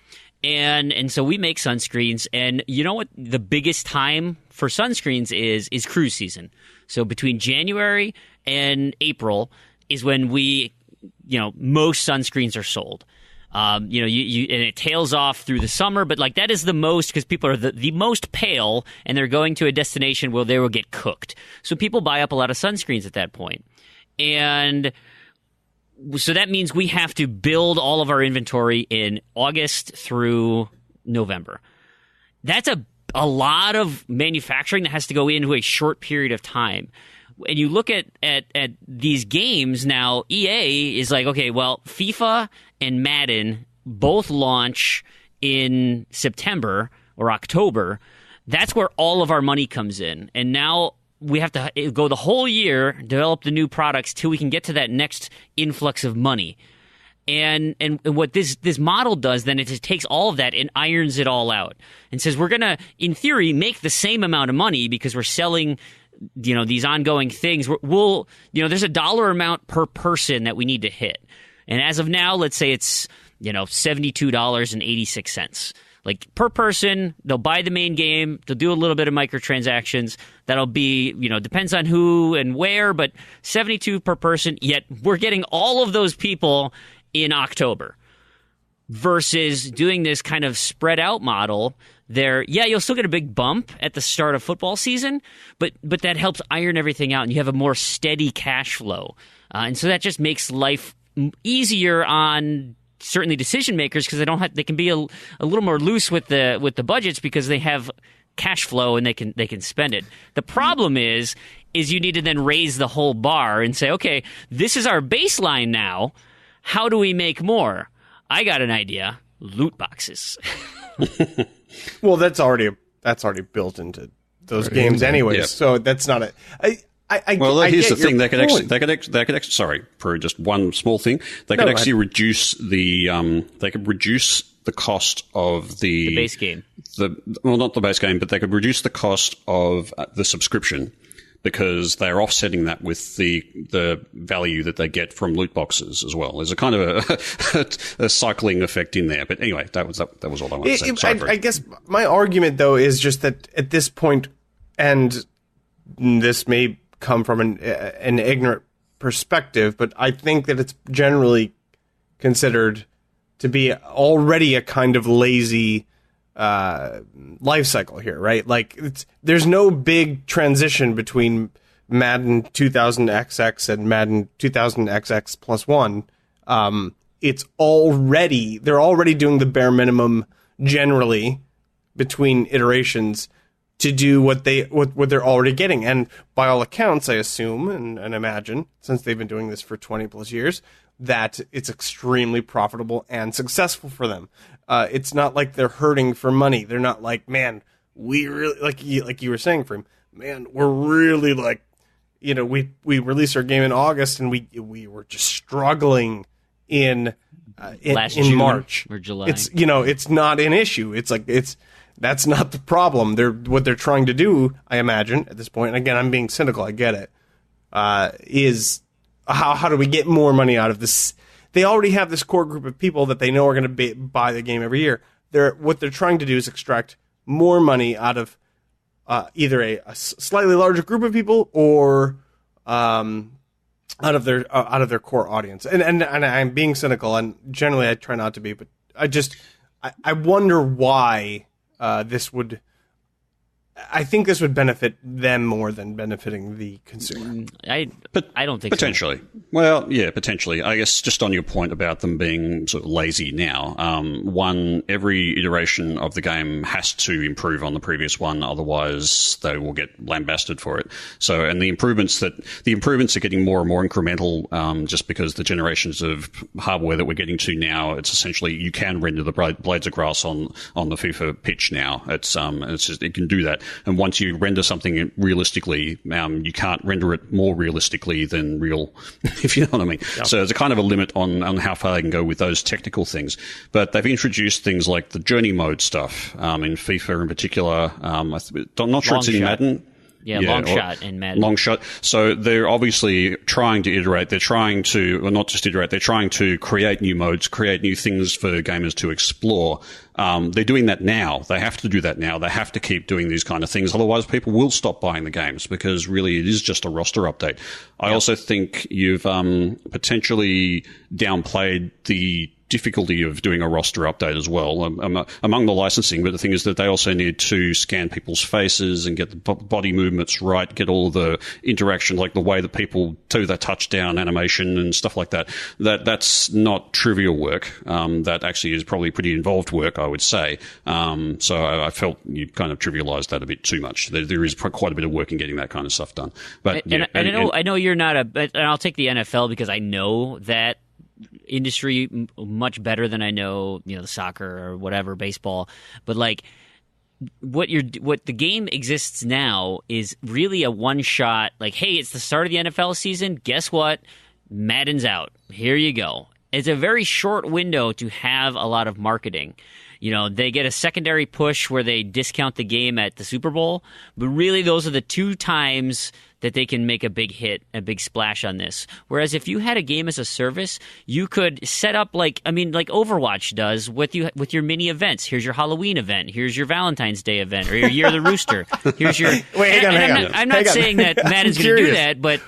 And so we make sunscreens, and you know what the biggest time for sunscreens is cruise season. So between January and April is when most sunscreens are sold. And it tails off through the summer, but like that is the most, because people are the most pale, and they're going to a destination where they will get cooked. So people buy up a lot of sunscreens at that point. And so that means we have to build all of our inventory in August through November. That's a lot of manufacturing that has to go into a short period of time. And you look at these games now, EA is like, okay, well, FIFA and Madden both launch in September or October. That's where all of our money comes in. And now we have to go the whole year, develop the new products till we can get to that next influx of money. And what this model does then, it just takes all of that and irons it all out and says we're going to, in theory, make the same amount of money because we're selling, these ongoing things. There's a dollar amount per person that we need to hit. And as of now, let's say it's $72.86. Like per person, they'll buy the main game, they'll do a little bit of microtransactions. That'll be, depends on who and where, but $72 per person. Yet we're getting all of those people in October versus doing this kind of spread out model. You'll still get a big bump at the start of football season, but that helps iron everything out, and you have a more steady cash flow. And so that just makes life easier on certainly decision makers because they can be a little more loose with the budgets because they have cash flow and they can spend it. The problem is you need to then raise the whole bar and say, okay, this is our baseline now. How do we make more? I got an idea. Loot boxes. Well, that's already built into those games anyway. Yeah. So that's not here's the thing. They could actually. Sorry, Prue. Just one small thing. They could actually reduce the. They could reduce the cost of the base game. Not the base game, but they could reduce the cost of the subscription because they're offsetting that with the value that they get from loot boxes as well. There's a kind of a cycling effect in there. But anyway, that was all I wanted to say. Sorry, I guess my argument though is just that at this point, and this may come from an ignorant perspective, but I think that it's generally considered to be already a kind of lazy life cycle here, right? Like there's no big transition between Madden 2000XX and Madden 2000XX plus one. They're already doing the bare minimum generally between iterations to do what they're already getting. And by all accounts, I assume and imagine, since they've been doing this for 20 plus years, that it's extremely profitable and successful for them. It's not like they're hurting for money. They're not like, man, we really, like you were saying, Fream, man, we're really like, we released our game in August and we were just struggling in June March or July. It's not an issue. That's not the problem. What they're trying to do, I imagine, at this point, and again, I'm being cynical, I get it, is how do we get more money out of this? They already have this core group of people that they know are going to buy the game every year. What they're trying to do is extract more money out of either a slightly larger group of people or out of their core audience. And I'm being cynical, and generally I try not to be, but I wonder why this would. I think this would benefit them more than benefiting the consumer. I don't think potentially. So. Well, yeah, potentially. I guess just on your point about them being sort of lazy now, every iteration of the game has to improve on the previous one, otherwise they will get lambasted for it. So, and the improvements are getting more and more incremental, just because the generations of hardware that we're getting to now, it's essentially you can render the blades of grass on the FIFA pitch now. It's just, it can do that. And once you render something realistically, you can't render it more realistically than real, if you know what I mean. Yep. So there's a kind of a limit on how far they can go with those technical things. But they've introduced things like the journey mode stuff in FIFA in particular. I'm not sure it's in Madden. Yeah, long shot in Madden. Long shot. So they're obviously trying to iterate. They're trying to, well, not just iterate, they're trying to create new modes, create new things for gamers to explore. They're doing that now. They have to do that now. They have to keep doing these kind of things. Otherwise, people will stop buying the games because really it is just a roster update. I also think you've potentially downplayed the difficulty of doing a roster update as well among the licensing, but the thing is that they also need to scan people's faces and get the body movements right, get all the interaction, like the way that people do their touchdown animation and stuff like that. That's not trivial work. That actually is probably pretty involved work, I would say. So I felt you kind of trivialized that a bit too much. There is quite a bit of work in getting that kind of stuff done. But I know you're not and I'll take the NFL because I know that industry much better than I know, the soccer or whatever, baseball. But like what the game exists now is really a one shot, like, hey, it's the start of the NFL season. Guess what? Madden's out. Here you go. It's a very short window to have a lot of marketing. They get a secondary push where they discount the game at the Super Bowl, but really those are the two times that they can make a big hit, a big splash on this. Whereas if you had a game as a service, you could set up like Overwatch does with your mini events. Here's your Halloween event. Here's your Valentine's Day event, or your Year of the Rooster. Here's your wait. Hang on. I'm not saying that Madden's going to do that, but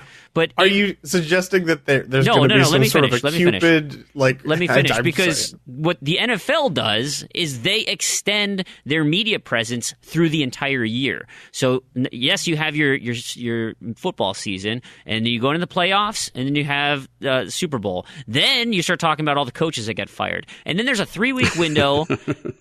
are you suggesting that there's going to be some sort of a Cupid? Let me finish because what the NFL does is they extend their media presence through the entire year. So yes, you have your football season, and then you go into the playoffs, and then you have the Super Bowl. Then you start talking about all the coaches that got fired, and then there's a 3-week window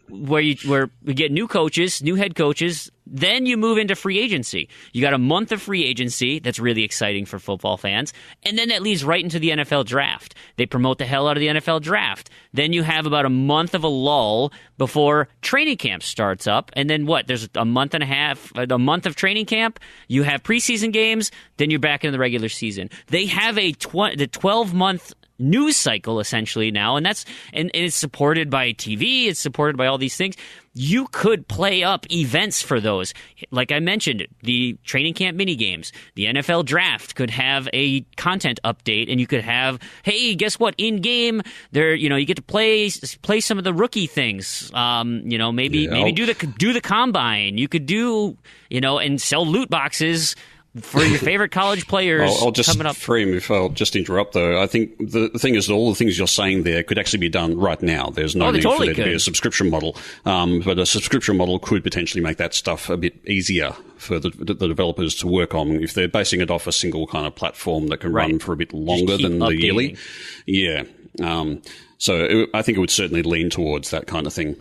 where we get new coaches, new head coaches. Then you move into free agency. You got a month of free agency that's really exciting for football fans. And then that leads right into the NFL draft. They promote the hell out of the NFL draft. Then you have about a month of a lull before training camp starts up. And then what? There's a month and a half, a month of training camp. You have preseason games. Then you're back into the regular season. They have the 12-month news cycle essentially now, and it's supported by TV, it's supported by all these things. You could play up events for those. Like I mentioned, the training camp mini games, the NFL draft could have a content update, and you could have, hey, guess what? In game, there, you get to play some of the rookie things. Maybe do the combine. You could do, and sell loot boxes for your favorite college players. I'll just coming up. Fream, if I'll just interrupt though. I think the thing is that all the things you're saying there could actually be done right now. There's no need for there to be a subscription model. But a subscription model could potentially make that stuff a bit easier for the developers to work on if they're basing it off a single kind of platform that can run for a bit longer than the yearly. Yeah. I think it would certainly lean towards that kind of thing.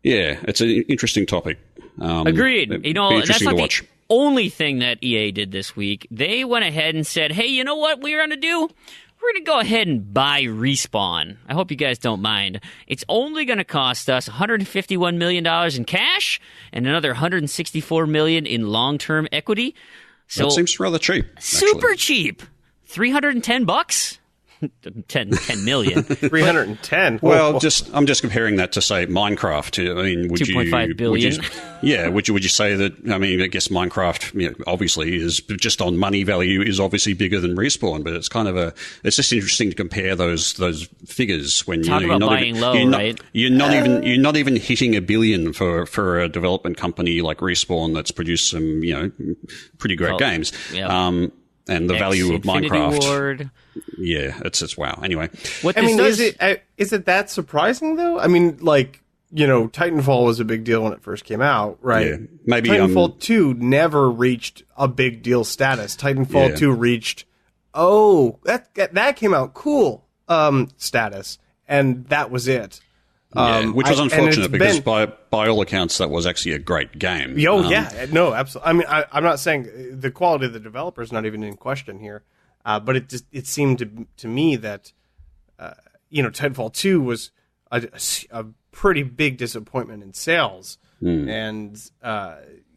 It's an interesting topic. Agreed. Interesting to watch. Only thing that EA did this week, they went ahead and said, hey, you know what we're going to do? We're going to go ahead and buy Respawn. I hope you guys don't mind. It's only going to cost us $151 million in cash and another $164 million in long-term equity. So that seems rather cheap. Super cheap. $310? 10 million. 310. Well, I'm just comparing that to say Minecraft. I mean, would 2.5 billion. Would you say that? I mean, I guess Minecraft, obviously is just on money value is obviously bigger than Respawn, but it's kind of it's just interesting to compare those figures when you're not buying even, low, right? You're not even hitting $1 billion for a development company like Respawn that's produced some pretty great games. Yep. And the value of Infinity Minecraft. Ward. Yeah, it's wow. Anyway, is it that surprising though? I mean, Titanfall was a big deal when it first came out, right? Yeah, maybe Titanfall 2 never reached a big deal status. Titanfall 2 reached, that came out cool status, and that was it. Which was unfortunate because by all accounts that was actually a great game. No, absolutely. I mean, I'm not saying the quality of the developer is not even in question here, but it seemed to me that Titanfall 2 was a pretty big disappointment in sales, and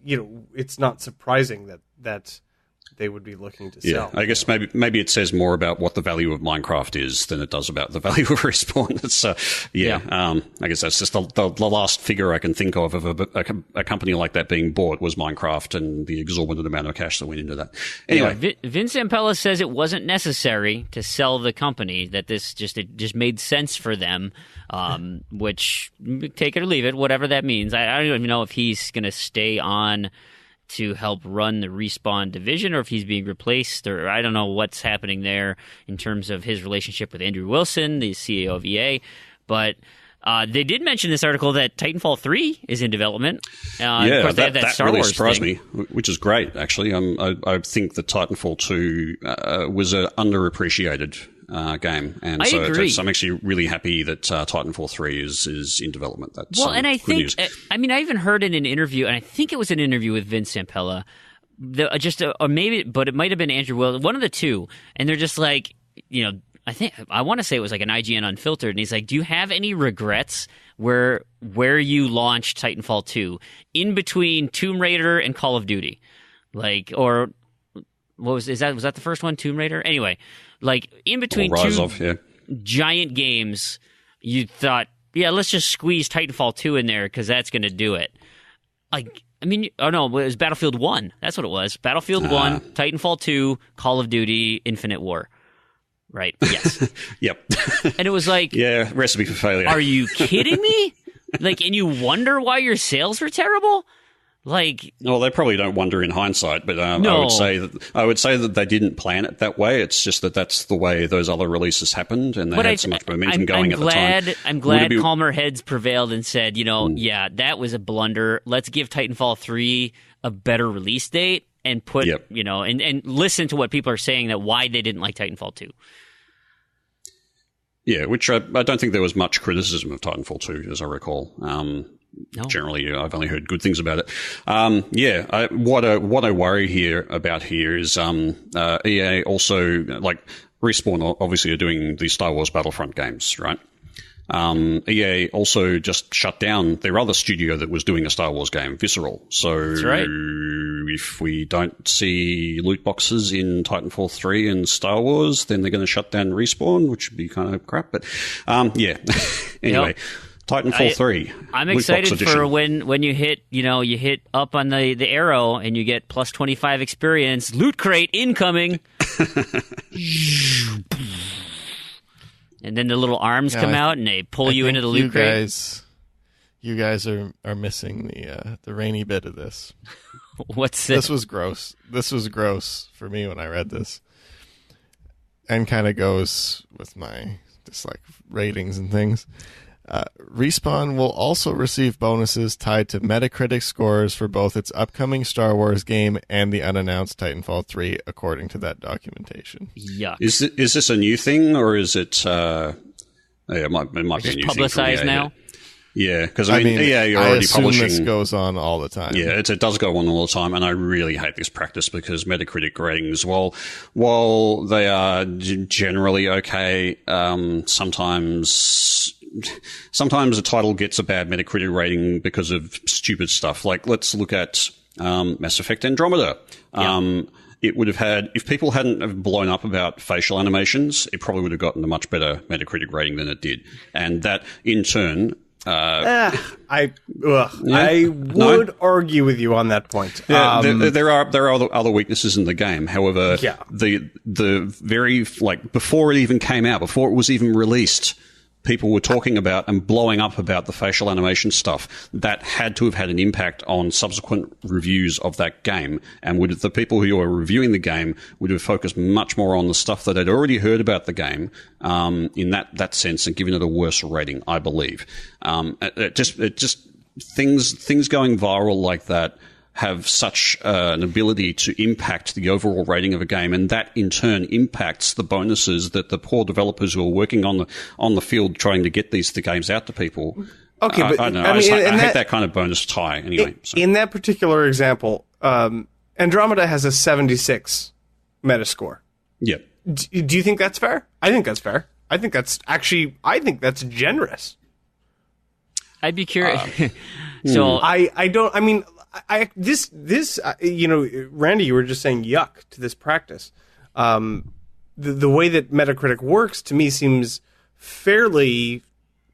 it's not surprising that they would be looking to sell. I guess maybe it says more about what the value of Minecraft is than it does about the value of Respawn. It's I guess that's just the last figure I can think of a company like that being bought was Minecraft and the exorbitant amount of cash that went into that. Anyway, Vince Zampella says it wasn't necessary to sell the company, that it just made sense for them, which take it or leave it, whatever that means. I don't even know if he's going to stay on to help run the Respawn division or if he's being replaced, or I don't know what's happening there in terms of his relationship with Andrew Wilson, the CEO of EA. But they did mention in this article that Titanfall 3 is in development. Of course, they have that Star really Wars surprised thing. me, which is great, actually. I think that Titanfall 2 was an underappreciated game, and I agree. So I'm actually really happy that Titanfall 3 is in development. That's and I think news. I even heard in an interview, and I think it was an interview with Vince Zampella, or maybe, but it might have been Andrew Wilson, one of the two, and they're just like, I want to say it was like an IGN Unfiltered, and he's like, do you have any regrets where you launched Titanfall 2 in between Tomb Raider and Call of Duty, or what was that the first one, Tomb Raider? Anyway, in between two giant games, you thought, let's just squeeze Titanfall 2 in there because that's going to do it. I mean, oh no, it was Battlefield 1. That's what it was. Battlefield 1, Titanfall 2, Call of Duty, Infinite War. Right? Yes. Yep. And it was like... Yeah, recipe for failure. Are you kidding me? Like, and you wonder why your sales were terrible? Like... Well, they probably don't wonder in hindsight, but no. I would say that they didn't plan it that way. It's just that that's the way those other releases happened, and they had so much momentum going at the time. I'm glad calmer heads prevailed and said, yeah, that was a blunder. Let's give Titanfall 3 a better release date and put, and listen to what people are saying that why they didn't like Titanfall 2. Yeah, which I don't think there was much criticism of Titanfall 2, as I recall. No. Generally, I've only heard good things about it. What I worry about here is EA also, like, Respawn obviously are doing the Star Wars Battlefront games, right? EA also just shut down their other studio that was doing a Star Wars game, Visceral. So that's right. If we don't see loot boxes in Titanfall 3 and Star Wars, then they're going to shut down Respawn, which would be kind of crap. But yeah, anyway. Titanfall 3. I'm excited for when you hit, you hit up on the arrow and you get plus 25 experience. Loot crate incoming. And then the little arms come out and they pull you into the loot crate. You guys are missing the rainy bit of this. What's it? This was gross. This was gross for me when I read this. And kind of goes with my just like ratings and things. Respawn will also receive bonuses tied to Metacritic scores for both its upcoming Star Wars game and the unannounced Titanfall 3, according to that documentation. Yuck. Is this a new thing, or is it? It might be a new thing. Publicized now. Yeah, because I mean, EA are already publishing. This goes on all the time. Yeah, it does go on all the time, and I really hate this practice because Metacritic ratings, while they are generally okay, sometimes a title gets a bad Metacritic rating because of stupid stuff. Like, let's look at Mass Effect Andromeda. It would have had, if people hadn't have blown up about facial animations, it probably would have gotten a much better Metacritic rating than it did, and that in turn. I would argue with you on that point. Yeah, there are other weaknesses in the game. However, the very, like, before it even came out, before it was even released, people were talking about and blowing up about the facial animation stuff. That had to have had an impact on subsequent reviews of that game, and the people who were reviewing the game would have focused much more on the stuff that they'd already heard about the game, in that sense, and given it a worse rating, I believe. It just things going viral like that have such an ability to impact the overall rating of a game, and that in turn impacts the bonuses that the poor developers who are working on the field trying to get these games out to people. Okay, but I don't know. I hate that kind of bonus tie anyway. In that particular example, Andromeda has a 76 Metascore. Yeah. Do you think that's fair? I think that's fair. I think that's generous. I'd be curious. Randy, you were just saying yuck to this practice. The way that Metacritic works to me seems fairly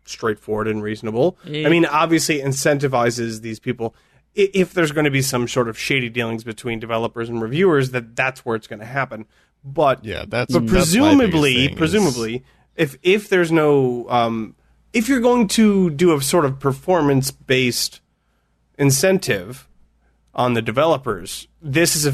straightforward and reasonable. Yeah. I mean, obviously incentivizes these people. If there's going to be some sort of shady dealings between developers and reviewers, that's where it's going to happen. But yeah, that's presumably, if there's no, if you're going to do a sort of performance-based incentive on the developers, this is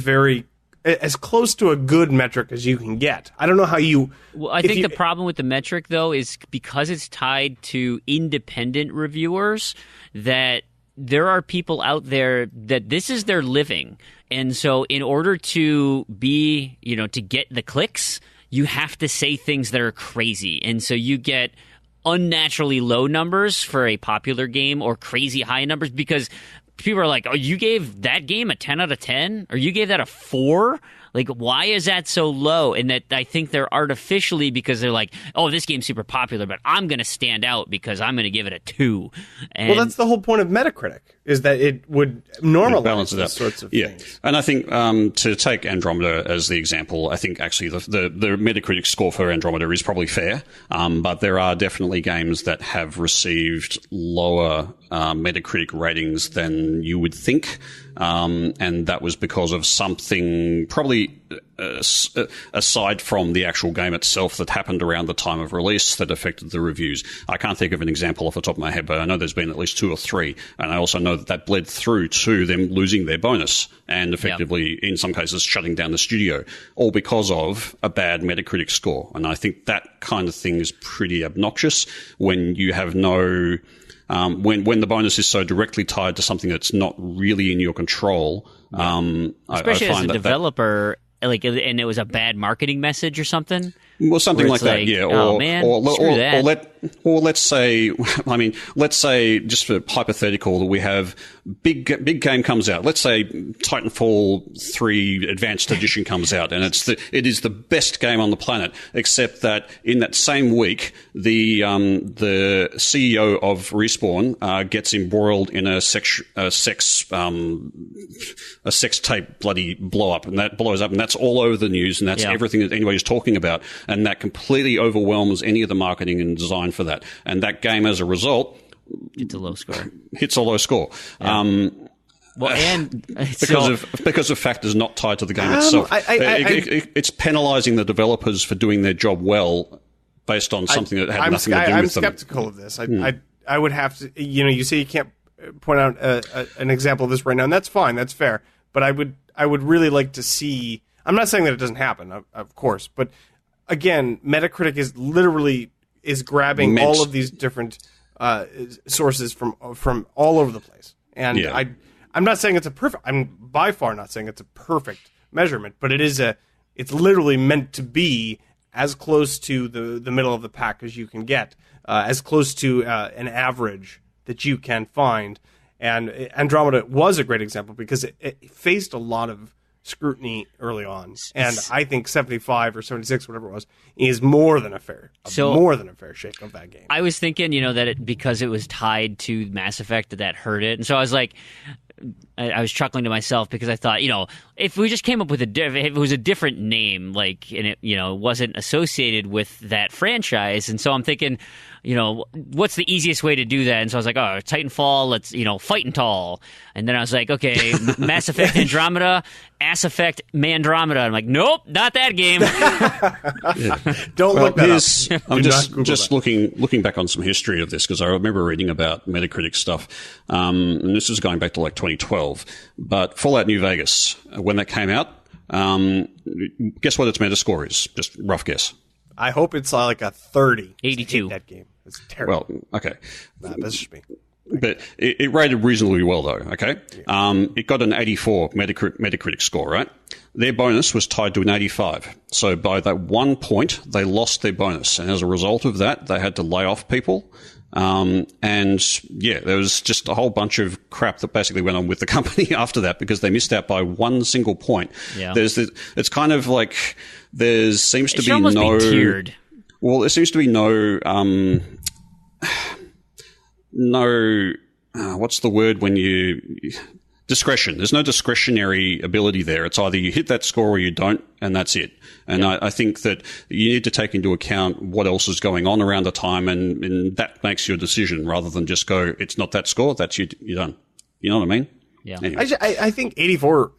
as close to a good metric as you can get. I don't know how you... Well, I think the problem with the metric, though, is because it's tied to independent reviewers, that there are people out there that this is their living. And so in order to be, to get the clicks, you have to say things that are crazy. And so you get unnaturally low numbers for a popular game or crazy high numbers because people are like, oh, you gave that game a 10 out of 10? Or you gave that a 4? Like, why is that so low? And that I think they're artificially, because they're like, oh, this game's super popular, but I'm going to stand out because I'm going to give it a 2. And well, that's the whole point of Metacritic, is that it would normalize those sorts of things. And I think to take Andromeda as the example, I think actually the Metacritic score for Andromeda is probably fair, but there are definitely games that have received lower Metacritic ratings than you would think, and that was because of something probably aside from the actual game itself that happened around the time of release that affected the reviews. I can't think of an example off the top of my head, but I know there's been at least 2 or 3, and I also know that bled through to them losing their bonus and effectively, in some cases, shutting down the studio, all because of a bad Metacritic score. And I think that kind of thing is pretty obnoxious when you have no... when the bonus is so directly tied to something that's not really in your control. Especially I find as a developer... Like, and it was a bad marketing message or something. Well, something like that, yeah. Oh, man, screw that. Or let's say, I mean, let's say, just for hypothetical, that we have big game comes out. Let's say Titanfall 3 Advanced Edition comes out, and it is the best game on the planet. Except that in that same week, the CEO of Respawn gets embroiled in a sex tape bloody blow up, and that blows up, and that's all over the news, and that's everything that anybody's talking about, and that completely overwhelms any of the marketing and design for that. And that game, as a result, hits a low score. Yeah. Well, and because of factors not tied to the game itself. It's penalising the developers for doing their job well based on something that had nothing to do with them. I'm skeptical of this. I would have to, you say you can't point out an example of this right now, and that's fine, that's fair. But I would really like to see. I'm not saying that it doesn't happen, of course, but again, Metacritic is grabbing all of these different sources from all over the place, and I'm not saying it's a perfect. I'm by far not saying it's a perfect measurement, but it's literally meant to be as close to the middle of the pack as you can get, as close to an average that you can find. And Andromeda was a great example because it faced a lot of scrutiny early on, and I think 75 or 76, whatever it was, is more than a fair shake of that game. I was thinking, that because it was tied to Mass Effect, that hurt it, and so I was like, I was chuckling to myself because I thought, if we just came up with if it was a different name, like, and it, wasn't associated with that franchise, and so I'm thinking, what's the easiest way to do that? And so I was like, oh, Titanfall, let's, Fighting Tall. And then I was like, okay, Mass Effect Andromeda, Ass Effect Mandromeda. I'm like, nope, not that game. Don't look that up. I'm just looking back on some history of this because I remember reading about Metacritic stuff. And this is going back to like 2012. But Fallout New Vegas, when that came out, guess what its Metascore is? Just rough guess. I hope it's like a 30. 82. That game. It's terrible. Well, okay. That's just me. But it rated reasonably well, though, okay? Yeah. It got an 84 Metacritic score, right? Their bonus was tied to an 85. So by that 1 point, they lost their bonus. And as a result of that, they had to lay off people. And there was just a whole bunch of crap that basically went on with the company after that because they missed out by one single point. Yeah. It's kind of like there seems to be tiered. Well, there seems to be what's the word when you discretion. There's no discretionary ability there. It's either you hit that score or you don't, and that's it. And I think that you need to take into account what else is going on around the time, and that makes your decision rather than just go, it's not that score, that's you're done. You know what I mean? Yeah. Anyway. I think 84,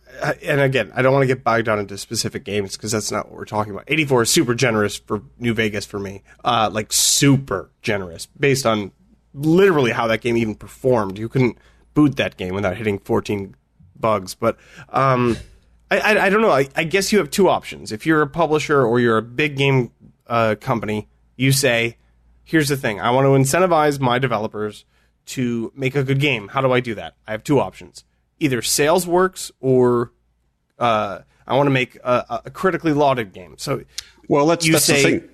and again, I don't want to get bogged down into specific games because that's not what we're talking about. 84 is super generous for New Vegas for me. Like super generous based on literally how that game even performed. You couldn't boot that game without hitting 14 bugs. But I don't know. I guess you have two options. If you're a publisher or you're a big game company, you say, here's the thing. I want to incentivize my developers to make a good game. How do I do that? I have two options. Either sales works or I want to make a critically lauded game. So, well, that's the thing.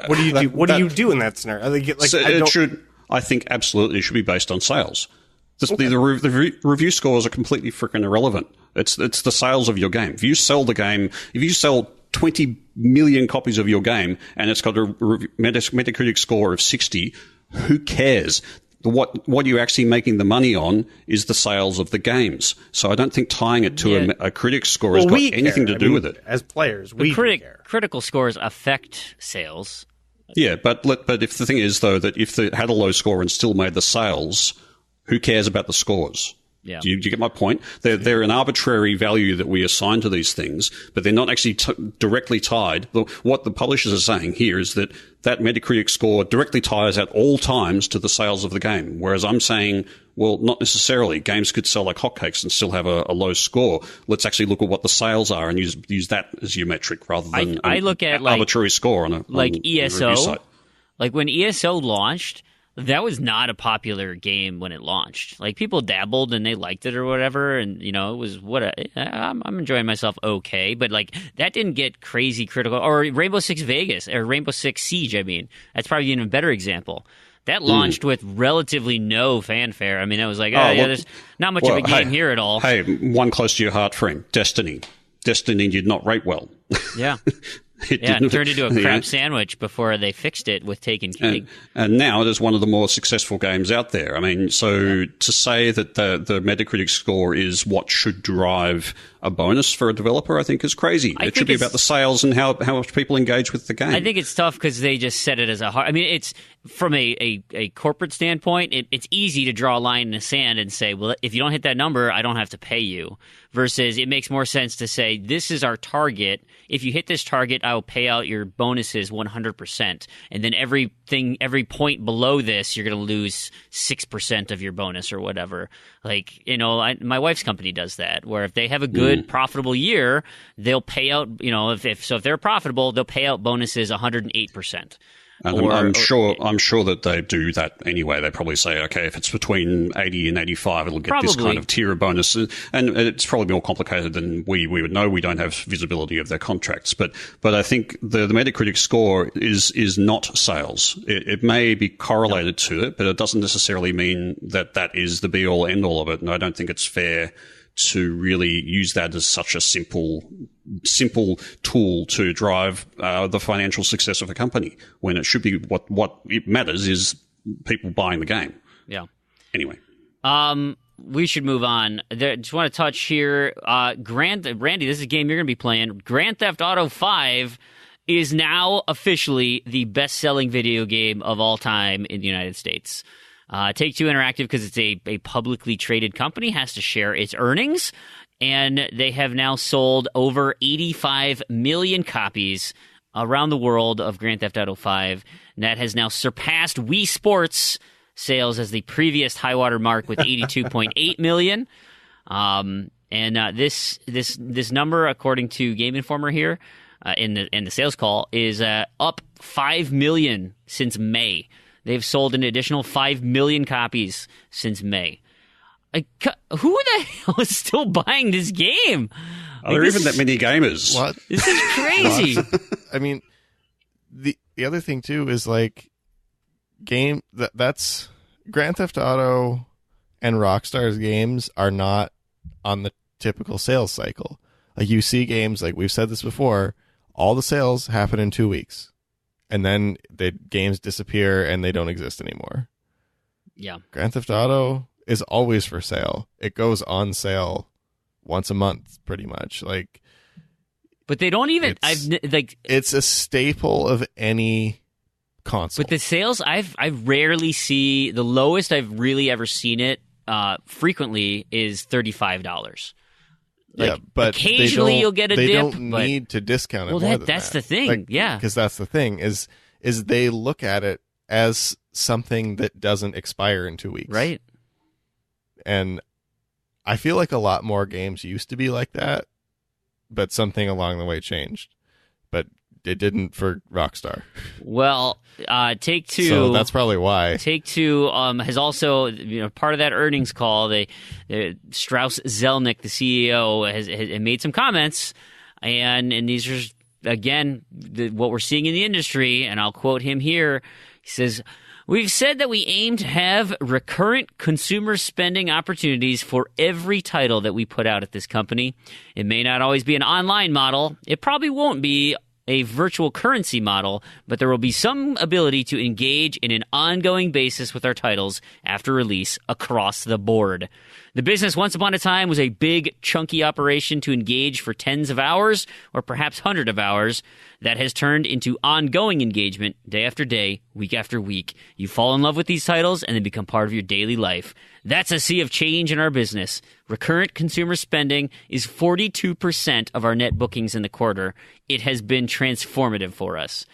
What do you do? What do you do in that scenario? I think absolutely it should be based on sales. The review scores are completely freaking irrelevant. It's the sales of your game. If you sell 20 million copies of your game and it's got a Metacritic score of 60, who cares? What you're actually making the money on is the sales of the games. So I don't think tying it to a critic score has got anything to do with it. As players, we care. Critical scores affect sales. Yeah, but if the thing is, though, that if they had a low score and still made the sales, who cares about the scores? Yeah. Do you get my point? They're an arbitrary value that we assign to these things, but they're not actually directly tied. What the publishers are saying here is that Metacritic score directly ties at all times to the sales of the game. Whereas I'm saying, well, not necessarily. Games could sell like hotcakes and still have a low score. Let's actually look at what the sales are and use that as your metric rather than I look at arbitrary score on ESO. A review site. Like when ESO launched, that was not a popular game when it launched. Like people dabbled and they liked it or whatever, and it was I'm enjoying myself okay, but like that didn't get crazy critical. Or Rainbow Six Vegas or Rainbow Six Siege. I mean, that's probably an even better example. That launched with relatively no fanfare. I mean, it was like, there's not much of a game here at all. Hey, one close to your heart, Fream, Destiny. Destiny did not rate well. Yeah. It turned into a crap sandwich before they fixed it with Taken King. And now it is one of the more successful games out there. I mean, to say that the Metacritic score is what should drive a bonus for a developer, I think is crazy. It should be about the sales and how much people engage with the game. I think it's tough because they just set it as a hard... I mean, it's from a corporate standpoint, it's easy to draw a line in the sand and say, well, if you don't hit that number, I don't have to pay you. Versus it makes more sense to say, this is our target. If you hit this target, I will pay out your bonuses 100%. And then every point below this, you're going to lose 6% of your bonus or whatever. Like, my wife's company does that, where if they have a good, profitable year, they'll pay out, if they're profitable, they'll pay out bonuses 108%. I'm sure that they do that anyway. They probably say, okay, if it's between 80 and 85, it'll get this kind of tier of bonus. And it's probably more complicated than we would know. We don't have visibility of their contracts. But I think the Metacritic score is not sales. It may be correlated to it, but it doesn't necessarily mean that is the be-all, end-all of it. And I don't think it's fair to really use that as such a simple tool to drive the financial success of a company, when it should be what it matters is people buying the game. Yeah. Anyway. We should move on. Just want to touch here. Randy, this is a game you're going to be playing. Grand Theft Auto 5 is now officially the best-selling video game of all time in the United States. Take-Two Interactive, because it's a publicly traded company, has to share its earnings, and they have now sold over 85 million copies around the world of Grand Theft Auto 5. And that has now surpassed Wii Sports sales as the previous high-water mark with 82.8 million. This number, according to Game Informer here, in the sales call, is up 5 million since May. They've sold an additional 5 million copies since May. Who the hell is still buying this game? Are there even that many gamers? What? This is crazy. I mean, the other thing too is like that's Grand Theft Auto and Rockstar's games are not on the typical sales cycle. Like you see games, like we've said this before, all the sales happen in 2 weeks. And then the games disappear and they don't exist anymore. Yeah. Grand Theft Auto is always for sale. It goes on sale once a month, pretty much. But they don't even. It's a staple of any console. But the sales, I rarely see. The lowest I've really ever seen it frequently is $35. But occasionally you'll get a dip. They don't need to discount it. Well, that's the thing. Because that's the thing is they look at it as something that doesn't expire in 2 weeks, right? And I feel like a lot more games used to be like that, but something along the way changed. But it didn't for Rockstar. Well, Take-Two. So that's probably why. Take-Two has also, part of that earnings call. Strauss Zelnick, the CEO, has made some comments, and these are again what we're seeing in the industry. And I'll quote him here. He says, We've said that we aim to have recurrent consumer spending opportunities for every title that we put out at this company. It may not always be an online model. It probably won't be a virtual currency model, but there will be some ability to engage in an ongoing basis with our titles after release across the board. The business once upon a time was a big, chunky operation to engage for tens of hours, or perhaps hundreds of hours, that has turned into ongoing engagement day after day, week after week. You fall in love with these titles and they become part of your daily life. That's a sea of change in our business. Recurrent consumer spending is 42% of our net bookings in the quarter. It has been transformative for us.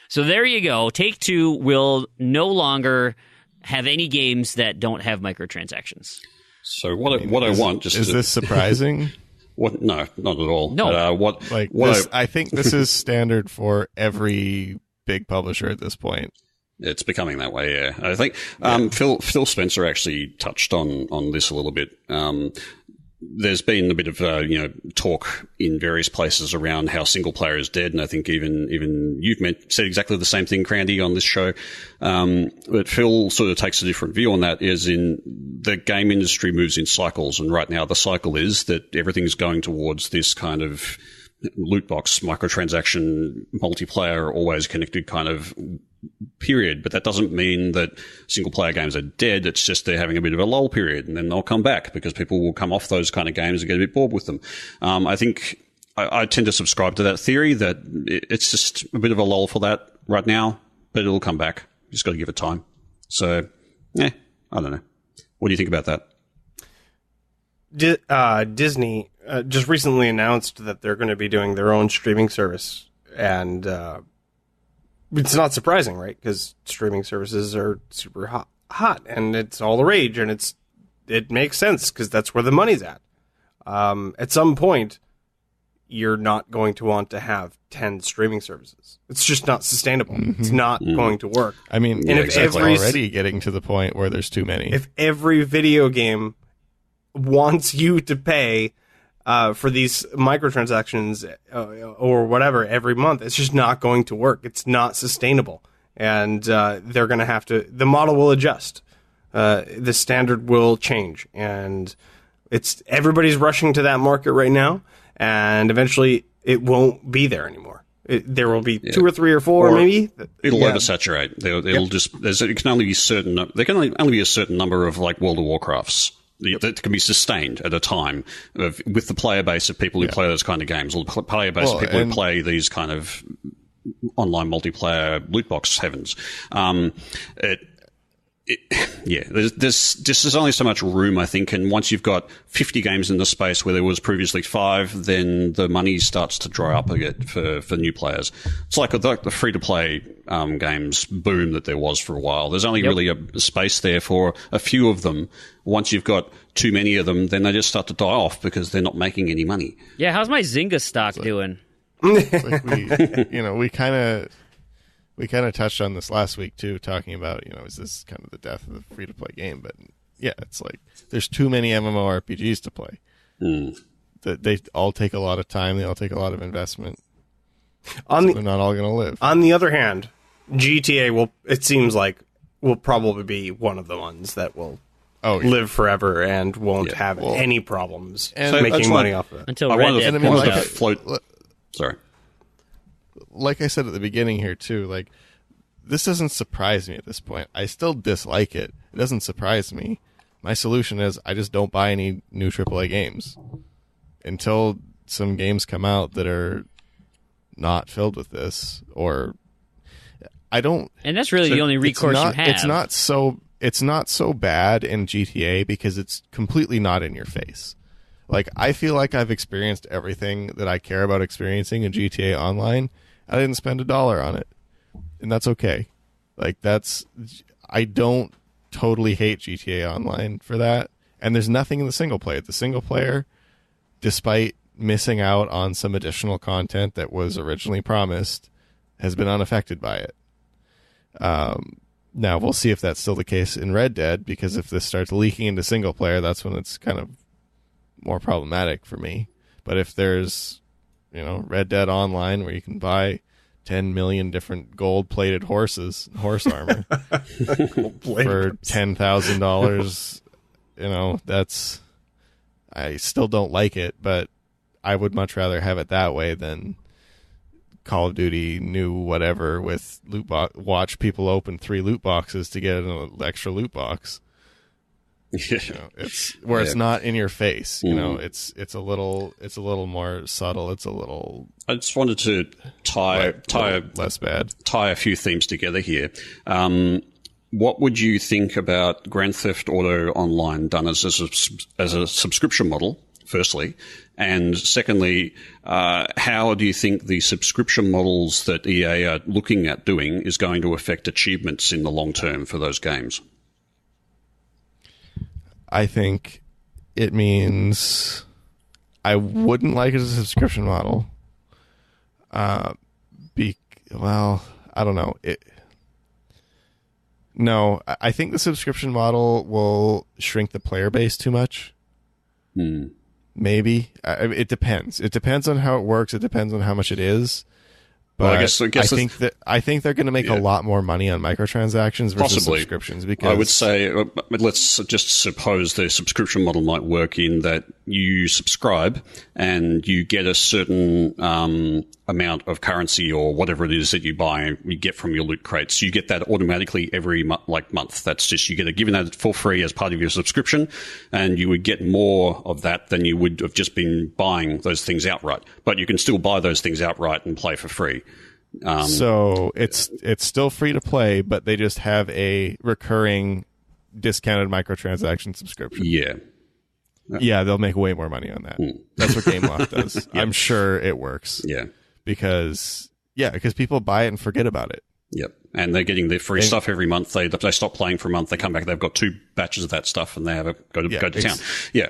So there you go. Take-Two will no longer have any games that don't have microtransactions. So what I want is this surprising? What? No, not at all. No. I think this is standard for every big publisher at this point. It's becoming that way, yeah. I think Phil Spencer actually touched on this a little bit. There's been a bit of talk in various places around how single player is dead, and I think even you've said exactly the same thing, Crandy, on this show. But Phil sort of takes a different view on that. Is in the game industry moves in cycles, and right now the cycle is that everything's going towards this kind of loot box, microtransaction, multiplayer, always connected kind of period. But that doesn't mean that single player games are dead. It's just they're having a bit of a lull period, and then they'll come back because people will come off those kind of games and get a bit bored with them. I think I tend to subscribe to that theory that it's just a bit of a lull for that right now, but it'll come back. Just got to give it time. So, I don't know. What do you think about that? Disney just recently announced that they're going to be doing their own streaming service, and it's not surprising, right? Because streaming services are super hot, and it's all the rage, and it makes sense because that's where the money's at. At some point, you're not going to want to have 10 streaming services. It's just not sustainable. Mm-hmm. It's not going to work. I mean, and it's already getting to the point where there's too many. If every video game wants you to pay for these microtransactions or whatever every month, it's just not going to work. It's not sustainable. And they're going to have to, the model will adjust. The standard will change. And everybody's rushing to that market right now. And eventually it won't be there anymore. There will be 2 or 3 or 4 maybe. It'll oversaturate. It'll just, it can only be there can only be a certain number of like World of Warcrafts that can be sustained at a time with the player base of people who play those kind of games, or the player base of people who play these kind of online multiplayer loot box heavens. There's only so much room, I think, and once you've got 50 games in the space where there was previously 5, then the money starts to dry up a bit for new players. It's like the free-to-play games boom that there was for a while. There's only really a space there for a few of them. Once you've got too many of them, then they just start to die off because they're not making any money. Yeah, how's my Zynga stock doing? We kind of touched on this last week too, talking about, is this kind of the death of the free-to-play game? But yeah, it's like there's too many MMORPGs to play. They all take a lot of time. They all take a lot of investment. They're not all going to live. On the other hand, GTA will probably be one of the ones that will live forever and won't have any problems making money off of it. Until Red Dead comes out. Sorry. Like I said at the beginning here too, like this doesn't surprise me at this point. I still dislike it. It doesn't surprise me. My solution is I just don't buy any new AAA games until some games come out that are not filled with this, or I don't. And that's really the only recourse you have. It's not so bad in GTA because it's completely not in your face. Like, I feel like I've experienced everything that I care about experiencing in GTA Online. I didn't spend $1 on it, and that's okay. Like, I don't totally hate GTA Online for that, and there's nothing in the single player. The single player, despite missing out on some additional content that was originally promised, has been unaffected by it. Now, we'll see if that's still the case in Red Dead, because if this starts leaking into single player, that's when it's kind of more problematic for me. But if there's, Red Dead Online where you can buy 10 million different gold-plated horse armor for $10,000. That's, I still don't like it, but I would much rather have it that way than Call of Duty new whatever with watch people open 3 loot boxes to get an extra loot box. It's where it's not in your face. It's a little more subtle. It's a little. I just wanted to tie less bad. Tie a few themes together here. What would you think about Grand Theft Auto Online done as a subscription model? Firstly, and secondly, how do you think the subscription models that EA are looking at doing is going to affect achievements in the long term for those games? I think it means I wouldn't like it as a subscription model. I don't know. No, I think the subscription model will shrink the player base too much. Maybe. It depends. It depends on how it works. It depends on how much it is. But I think they're going to make a lot more money on microtransactions versus subscriptions. Because I would say, let's just suppose the subscription model might work in that you subscribe and you get a certain amount of currency or whatever it is that you get from your loot crates. You get that automatically every month. That's just, you get given that for free as part of your subscription, and you would get more of that than you would have just been buying those things outright. But you can still buy those things outright and play for free. So it's still free to play, but they just have a recurring discounted microtransaction subscription. Yeah, they'll make way more money on that. That's what GameLoft does. I'm sure it works. Because people buy it and forget about it. Yep. And they're getting their free stuff every month. They stop playing for a month. They come back. They've got 2 batches of that stuff, and they have go to town. Yeah.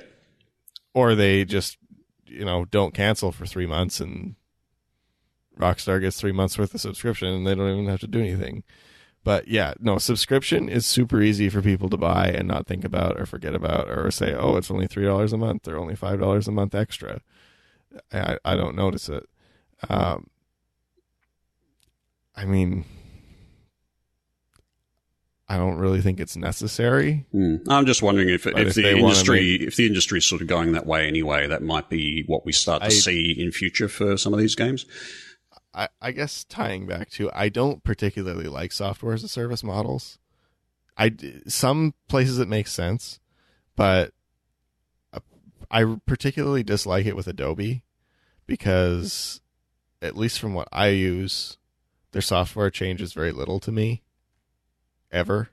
Or they just don't cancel for 3 months, and Rockstar gets 3 months worth of subscription, and they don't even have to do anything. But subscription is super easy for people to buy and not think about or forget about, or say, oh, it's only $3 a month or only $5 a month extra. I don't notice it. I don't really think it's necessary. I'm just wondering if the industry is sort of going that way anyway, that might be what we start to see in future for some of these games. I guess tying back to, I don't particularly like software as a service models. Some places it makes sense, but I particularly dislike it with Adobe because, at least from what I use, their software changes very little to me. Ever.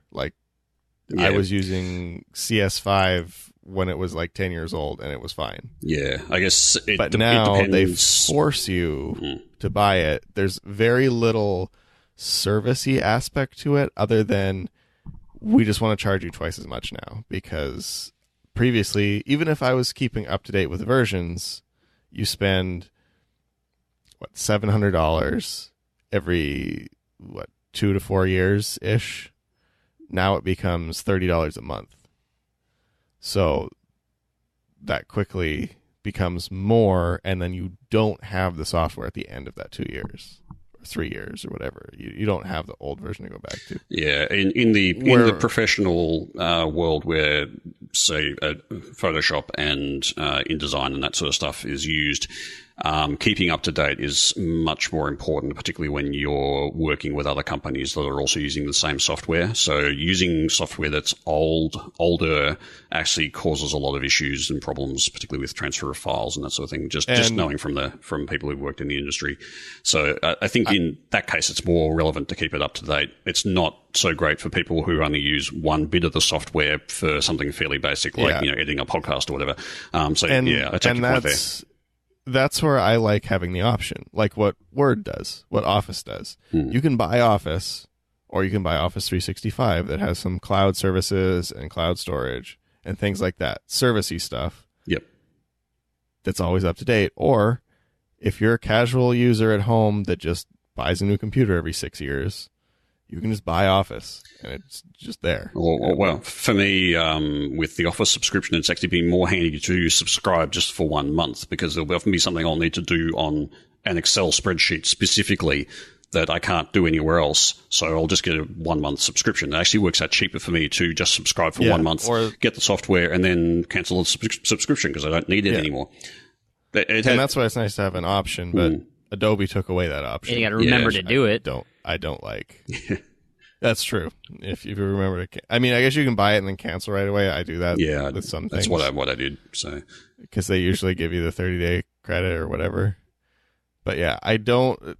I was using CS5 when it was 10 years old, and it was fine. Yeah, I guess but now they force you to buy it. There's very little servicey aspect to it, other than we just want to charge you twice as much now. Because previously, even if I was keeping up to date with versions, you spend $700 every 2 to 4 years ish. Now it becomes $30 a month. So that quickly becomes more, and then you don't have the software at the end of that 2 years or 3 years or whatever. You don't have the old version to go back to. Yeah, in the professional world where, say, Photoshop and InDesign and that sort of stuff is used, keeping up to date is much more important, particularly when you're working with other companies that are also using the same software. So using software that's older actually causes a lot of issues and problems, particularly with transfer of files and that sort of thing, just knowing from people who've worked in the industry. So I think in that case, it's more relevant to keep it up to date. It's not so great for people who only use one bit of the software for something fairly basic, like editing a podcast or whatever. I take your point there. That's where I like having the option, like what Word does, what Office does. You can buy Office, or you can buy Office 365 that has some cloud services and cloud storage and things like that, servicey stuff. Yep. That's always up to date. Or if you're a casual user at home that just buys a new computer every 6 years, you can just buy Office, and it's just there. Well, for me, with the Office subscription, it's actually been more handy to subscribe just for 1 month, because there'll often be something I'll need to do on an Excel spreadsheet specifically that I can't do anywhere else. So I'll just get a 1 month subscription. It actually works out cheaper for me to just subscribe for 1 month, or get the software, and then cancel the subscription because I don't need it anymore. And that's why it's nice to have an option, but Adobe took away that option. You got to remember to do it. I don't like. That's true. If you remember to, I mean, I guess you can buy it and then cancel right away. I do that. With some things. That's what I did. So because they usually give you the 30-day credit or whatever. But yeah, I don't.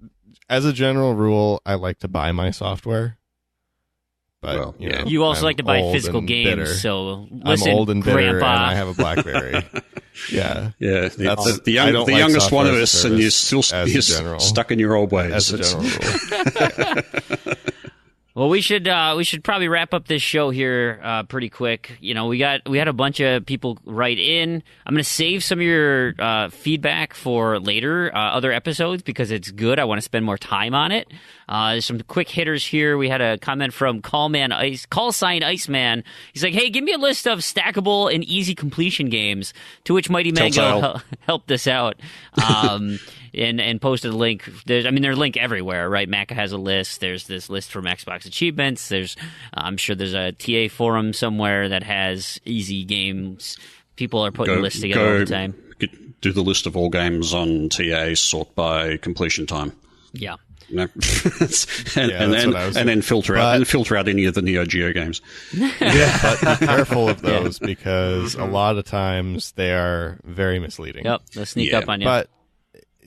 As a general rule, I like to buy my software. But you also like to buy physical games. Bitter. So listen, I'm old and bitter, Grandpa. and I have a BlackBerry. The youngest one of us, and you're still stuck in your old ways. As a general rule. Well, we should probably wrap up this show here pretty quick. You know, we had a bunch of people write in. I'm going to save some of your feedback for later other episodes because it's good. I want to spend more time on it. There's some quick hitters here. We had a comment from Call Sign Iceman. He's like, "Hey, give me a list of stackable and easy completion games." To which Mighty Mango helped us out. And posted a link. There's a link everywhere, right? Maka has a list. There's this list from Xbox Achievements. I'm sure there's a TA forum somewhere that has easy games. People are putting lists together all the time. Do the list of all games on TA, sort by completion time. Yeah. No. and then filter out any of the Neo Geo games. But be careful of those because a lot of times they are very misleading. Yep, they'll sneak up on you. But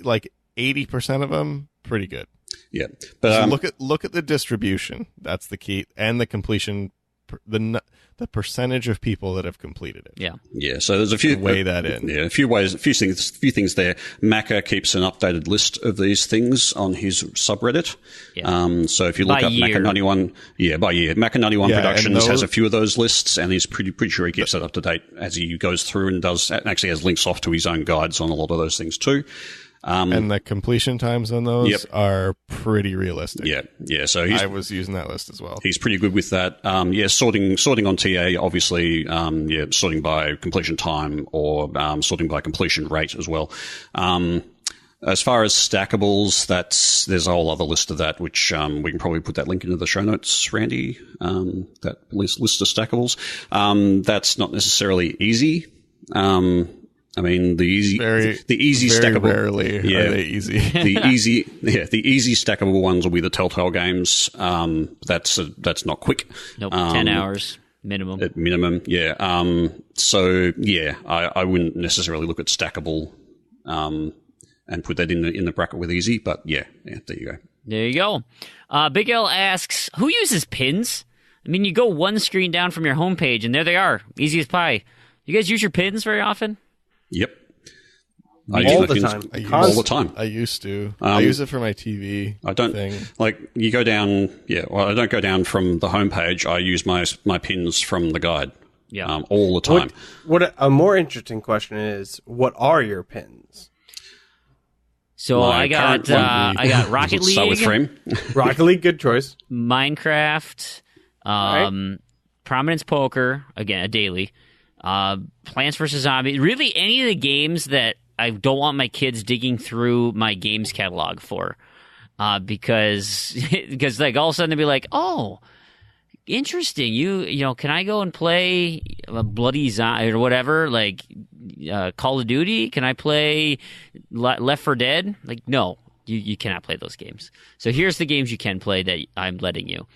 like 80% of them, pretty good. Yeah, but so look at the distribution. That's the key, and the completion, the percentage of people that have completed it. Yeah. So there's a few weigh that in. Yeah, a few things there. Maka keeps an updated list of these things on his subreddit. Yeah. So if you look up Maka 91, by year, Maka 91 Productions has a few of those lists, and he's pretty sure he keeps that up to date as he goes through and actually has links off to his own guides on a lot of those things too. And the completion times on those are pretty realistic. Yeah. So I was using that list as well. He's pretty good with that. Sorting on TA, obviously, sorting by completion time or sorting by completion rate as well. As far as stackables, there's a whole other list of that, which we can probably put that link into the show notes, Randy. That list of stackables. That's not necessarily easy. I mean, the easy stackable. Rarely are they easy. the easy stackable ones will be the Telltale games. That's not quick. Nope, 10 hours minimum. At minimum, yeah. I wouldn't necessarily look at stackable, and put that in the bracket with easy. But there you go. There you go. Big L asks, who uses pins? I mean, you go one screen down from your homepage, and there they are, easy as pie. You guys use your pins very often? Yep. All the time. All the time. I used to. I use it for my TV. I don't like you go down. I don't go down from the homepage. I use my pins from the guide. Yeah. All the time. What a more interesting question is, what are your pins? So I got Rocket League. Start with Fream. Rocket League, good choice. Minecraft, Prominence Poker, again a daily. Plants vs. Zombies, really any of the games that I don't want my kids digging through my games catalog for, because like all of a sudden they'll be like, oh, interesting, you know, can I go and play a Bloody Zombie or whatever, like Call of Duty? Can I play Left 4 Dead? Like, no, you cannot play those games. So here's the games you can play that I'm letting you.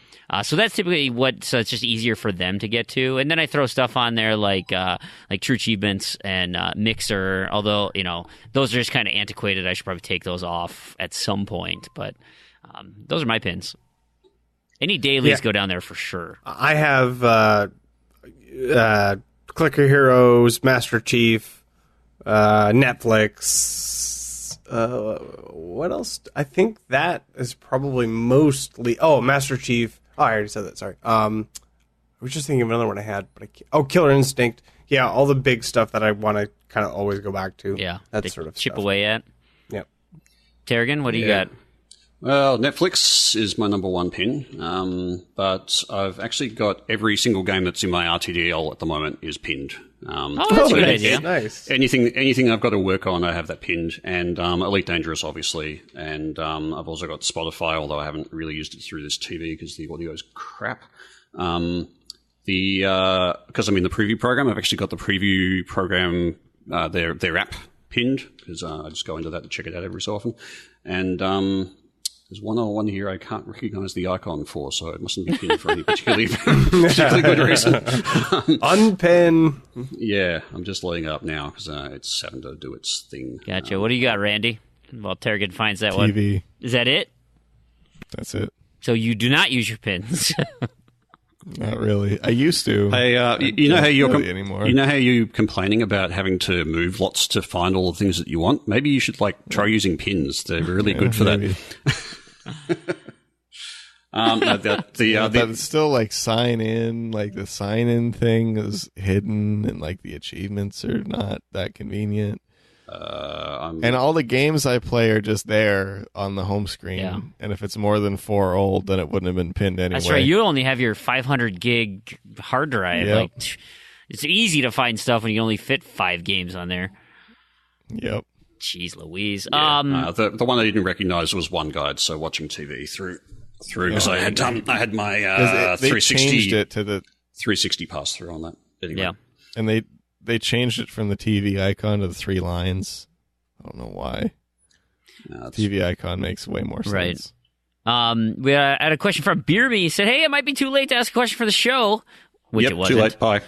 So that's typically so it's just easier for them to get to. And then I throw stuff on there like True Achievements and Mixer, although, you know, those are just kind of antiquated. I should probably take those off at some point. But those are my pins. Any dailies go down there for sure. I have Clicker Heroes, Master Chief, Netflix. What else? I think that is probably mostly... Oh, Master Chief. Oh, I already said that. Sorry. I was just thinking of another one I had, but Killer Instinct. Yeah, all the big stuff that I want to kind of always go back to. Yeah, that sort of chip stuff. away at. Yep. Taragan, what do you got? Well, Netflix is my number one pin, but I've actually got every single game that's in my RTDL at the moment is pinned. That's a good idea. Nice. Anything I've got to work on, I have that pinned, and Elite Dangerous, obviously, and I've also got Spotify, although I haven't really used it through this TV because the audio is crap. Because I'm in the preview program, I've actually got the preview program, their app pinned, because I just go into that to check it out every so often, and there's one other one here I can't recognize the icon for, so it mustn't be pinned for any particularly good reason. Unpin. Yeah, I'm just loading it up now because it's having to do its thing. Gotcha. What do you got, Randy? Well, Taragan finds that TV. one. Is that it? That's it. So you do not use your pins. Not really. I used to. Hey, you know how anymore. You know how you're complaining about having to move lots to find all the things that you want? Maybe you should try using pins. They're really good for maybe. that. But it's still like sign in, like the sign in thing is hidden, and like the achievements are not that convenient. And all the games I play are just there on the home screen. Yeah. And if it's more than 4 old, then it wouldn't have been pinned anyway. That's right. You only have your 500 gig hard drive. Yep. Like, it's easy to find stuff when you only fit 5 games on there. Yep. Jeez Louise. Yeah. The one I didn't recognize was One Guide, so watching TV through because I had my 360 changed it to the 360 pass through on that. Anyway. Yeah. and they changed it from the TV icon to the 3 lines. I don't know why. TV icon makes way more sense. Right. We had a question from Beer Me. He said, "Hey, it might be too late to ask a question for the show," which Yep, it wasn't. too late. Bye.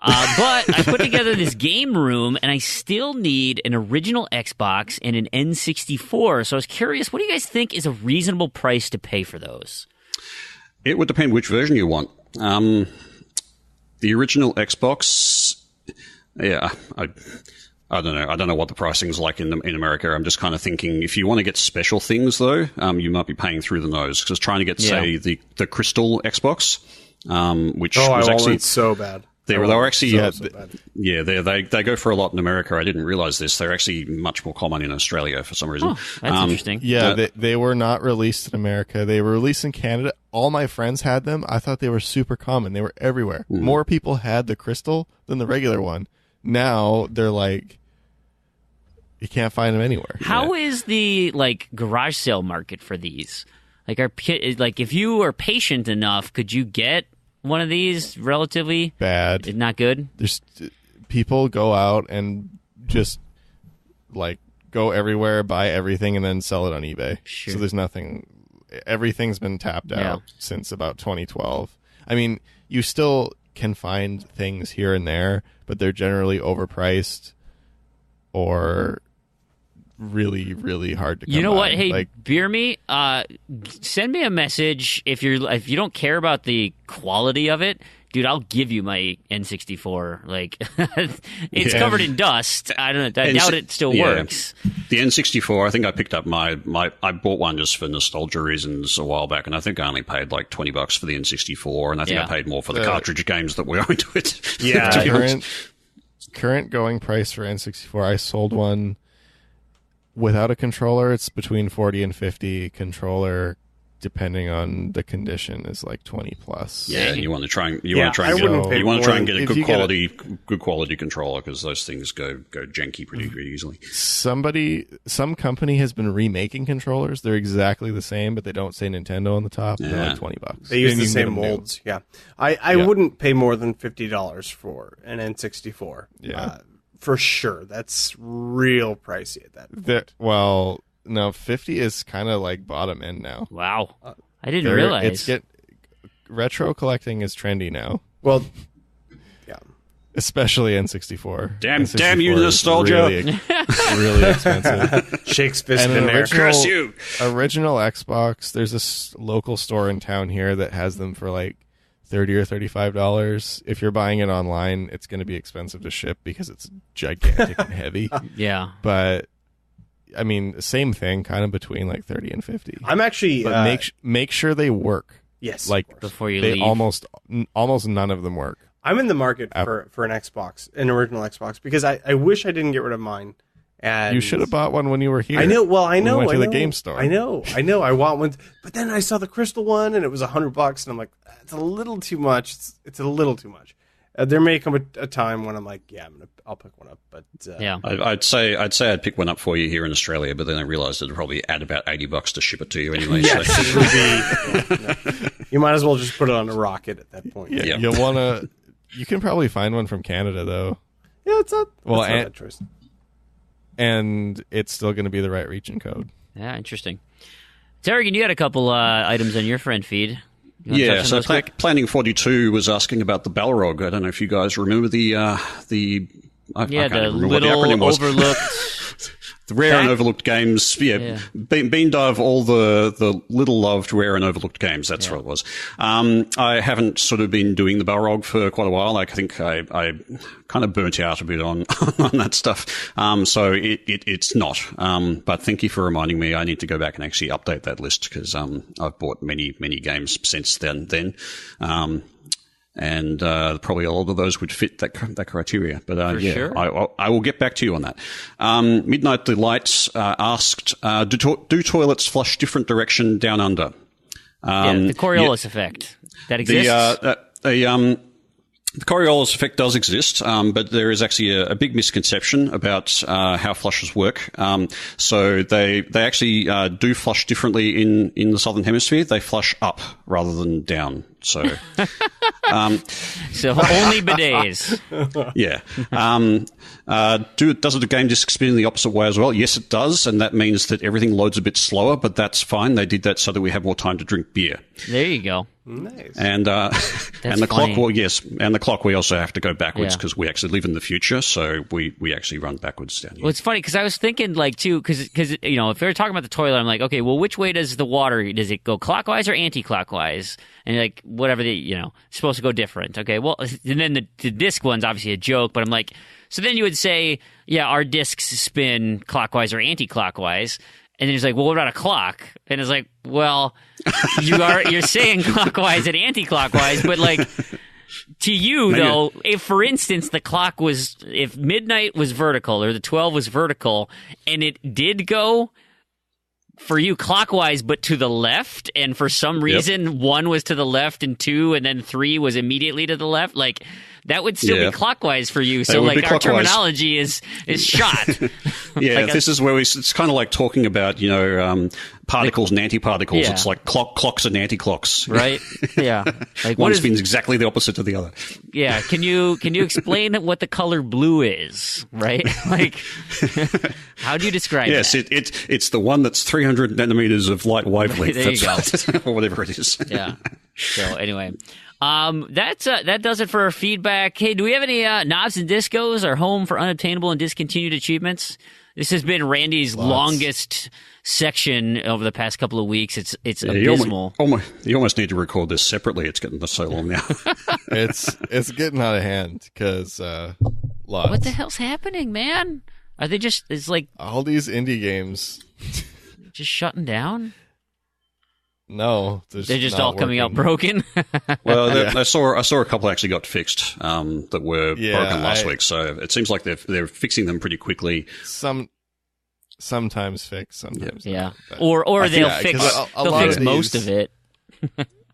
But I put together this game room, and I still need an original Xbox and an N64. So I was curious, what do you guys think is a reasonable price to pay for those? It would depend which version you want. The original Xbox, yeah, I don't know. I don't know what the pricing's like in America. I'm just kind of thinking if you want to get special things, though, you might be paying through the nose. Because trying to get, say, the Crystal Xbox, which was actually so bad. They were actually, so bad. They go for a lot in America. I didn't realize this. They're actually much more common in Australia for some reason. Oh, that's interesting. Yeah, they were not released in America. They were released in Canada. All my friends had them. I thought they were super common. They were everywhere. More people had the Crystal than the regular one. Now they're like, you can't find them anywhere. How is the garage sale market for these? If you are patient enough, could you get one of these relatively bad? Not good. There's people go out and just go everywhere, buy everything, and then sell it on eBay. Sure. So there's nothing. Everything's been tapped out since about 2012. I mean, you still can find things here and there, but they're generally overpriced or really, really hard to come You know by. what? Hey, Beer Me, send me a message if you don't care about the quality of it. Dude, I'll give you my N64. It's covered in dust. I doubt it still works. The N64, I think I picked up I bought one just for nostalgia reasons a while back, and I think I only paid like $20 for the N64, and I think I paid more for the cartridge games that were into it. Yeah. Current going price for N64, I sold one without a controller. It's between 40 and 50. Controller, depending on the condition, is like 20 plus. Yeah, and you want to try and get a good quality controller, because those things go janky pretty easily. Some company has been remaking controllers. They're exactly the same, but they don't say Nintendo on the top. Yeah. They're like $20. They use the same molds. Yeah, I wouldn't pay more than $50 for an N64. Yeah. For sure. That's real pricey at that point. No, 50 is kind of like bottom end now. Wow. I didn't realize. Retro collecting is trendy now. Well, yeah. Especially N64. Damn you, nostalgia. Really expensive. Shakespeare's been there. Curse you. Original Xbox, there's a local store in town here that has them for like $30 or $35. If you're buying it online, it's going to be expensive to ship because it's gigantic and heavy. Yeah. But I mean, same thing, kind of between like 30 and 50. I'm actually make sure they work. Yes, before you leave. Almost none of them work. I'm in the market for an Xbox, an original Xbox, because I wish I didn't get rid of mine, And you should have bought one when you were here. I know. Well, I know. We went I to know, the game store. I know. I want one, but then I saw the crystal one, and it was $100, and I'm like, it's a little too much. It's a little too much. There may come a time when I'm like, yeah, I'll pick one up. But yeah, I'd say I'd pick one up for you here in Australia, but then I realised it'd probably add about $80 to ship it to you anyway. Yes, so. it would be. You might as well just put it on a rocket at that point. Yeah, you'll wanna. You can probably find one from Canada though. Yeah, it's not. Well, not a bad choice. And it's still going to be the right region code. Yeah, interesting. Taragan, you had a couple items on your friend feed. Yeah, so Planning 42 was asking about the Balrog. I don't know if you guys remember the little overlooked... the rare and overlooked games. Yeah. Bean Dive, all the little loved rare and overlooked games. That's what it was. I haven't sort of been doing the Balrog for quite a while. I think I kind of burnt out a bit on that stuff. So it's not. But thank you for reminding me. I need to go back and actually update that list because I've bought many games since then. And probably a lot of those would fit that criteria. But sure. I will get back to you on that. Midnight Delight asked, do toilets flush different direction down under? The Coriolis effect. That exists? The Coriolis effect does exist, but there is actually a big misconception about how flushes work. So they actually do flush differently in the Southern Hemisphere. They flush up rather than down. So, so only bidets. Yeah. Does the game disc spin in the opposite way as well? Yes, it does, and that means that everything loads a bit slower. But that's fine. They did that so that we have more time to drink beer. There you go. Nice. And the funny. clock. Well, yes, and the clock. We also have to go backwards because we actually live in the future, so we actually run backwards down here. Well, it's funny because I was thinking too because if you're talking about the toilet, I'm like, okay, well, which way does the water? Does it go clockwise or anti-clockwise? And like whatever it's supposed to go different. Okay, well, and then the disc one's obviously a joke, but I'm like, so then you would say, yeah, our discs spin clockwise or anti-clockwise. And then he's like, well, what about a clock? And it's like, well, you're saying clockwise and anti-clockwise, but like to you though, if for instance if midnight was vertical or the 12 was vertical and it did go for you clockwise but to the left, and for some reason 1 was to the left and 2 and then 3 was immediately to the left, like that would still be clockwise for you. So like our terminology is shot. Yeah, this is where it's kind of like talking about particles and antiparticles. Yeah. It's like clocks and anti-clocks, right? Yeah, like one spins exactly the opposite of the other. Yeah, can you explain what the color blue is? Right, like how do you describe? Yes, that? it's the one that's 300 nanometers of light wavelength. There you go. Or whatever it is. Yeah. So anyway. That does it for our feedback. Hey, do we have any knobs and discos, our home for unobtainable and discontinued achievements? This has been Randy's longest section over the past couple of weeks. It's abysmal. You almost need to record this separately. It's getting so long now. it's getting out of hand because lots. What the hell's happening, man? Are they just? It's like all these indie games just shutting down. No, they're just all coming out broken. Well, I saw a couple actually got fixed that were broken last week. So it seems like they're fixing them pretty quickly. Sometimes fixed, sometimes not. But or they'll fix most of it.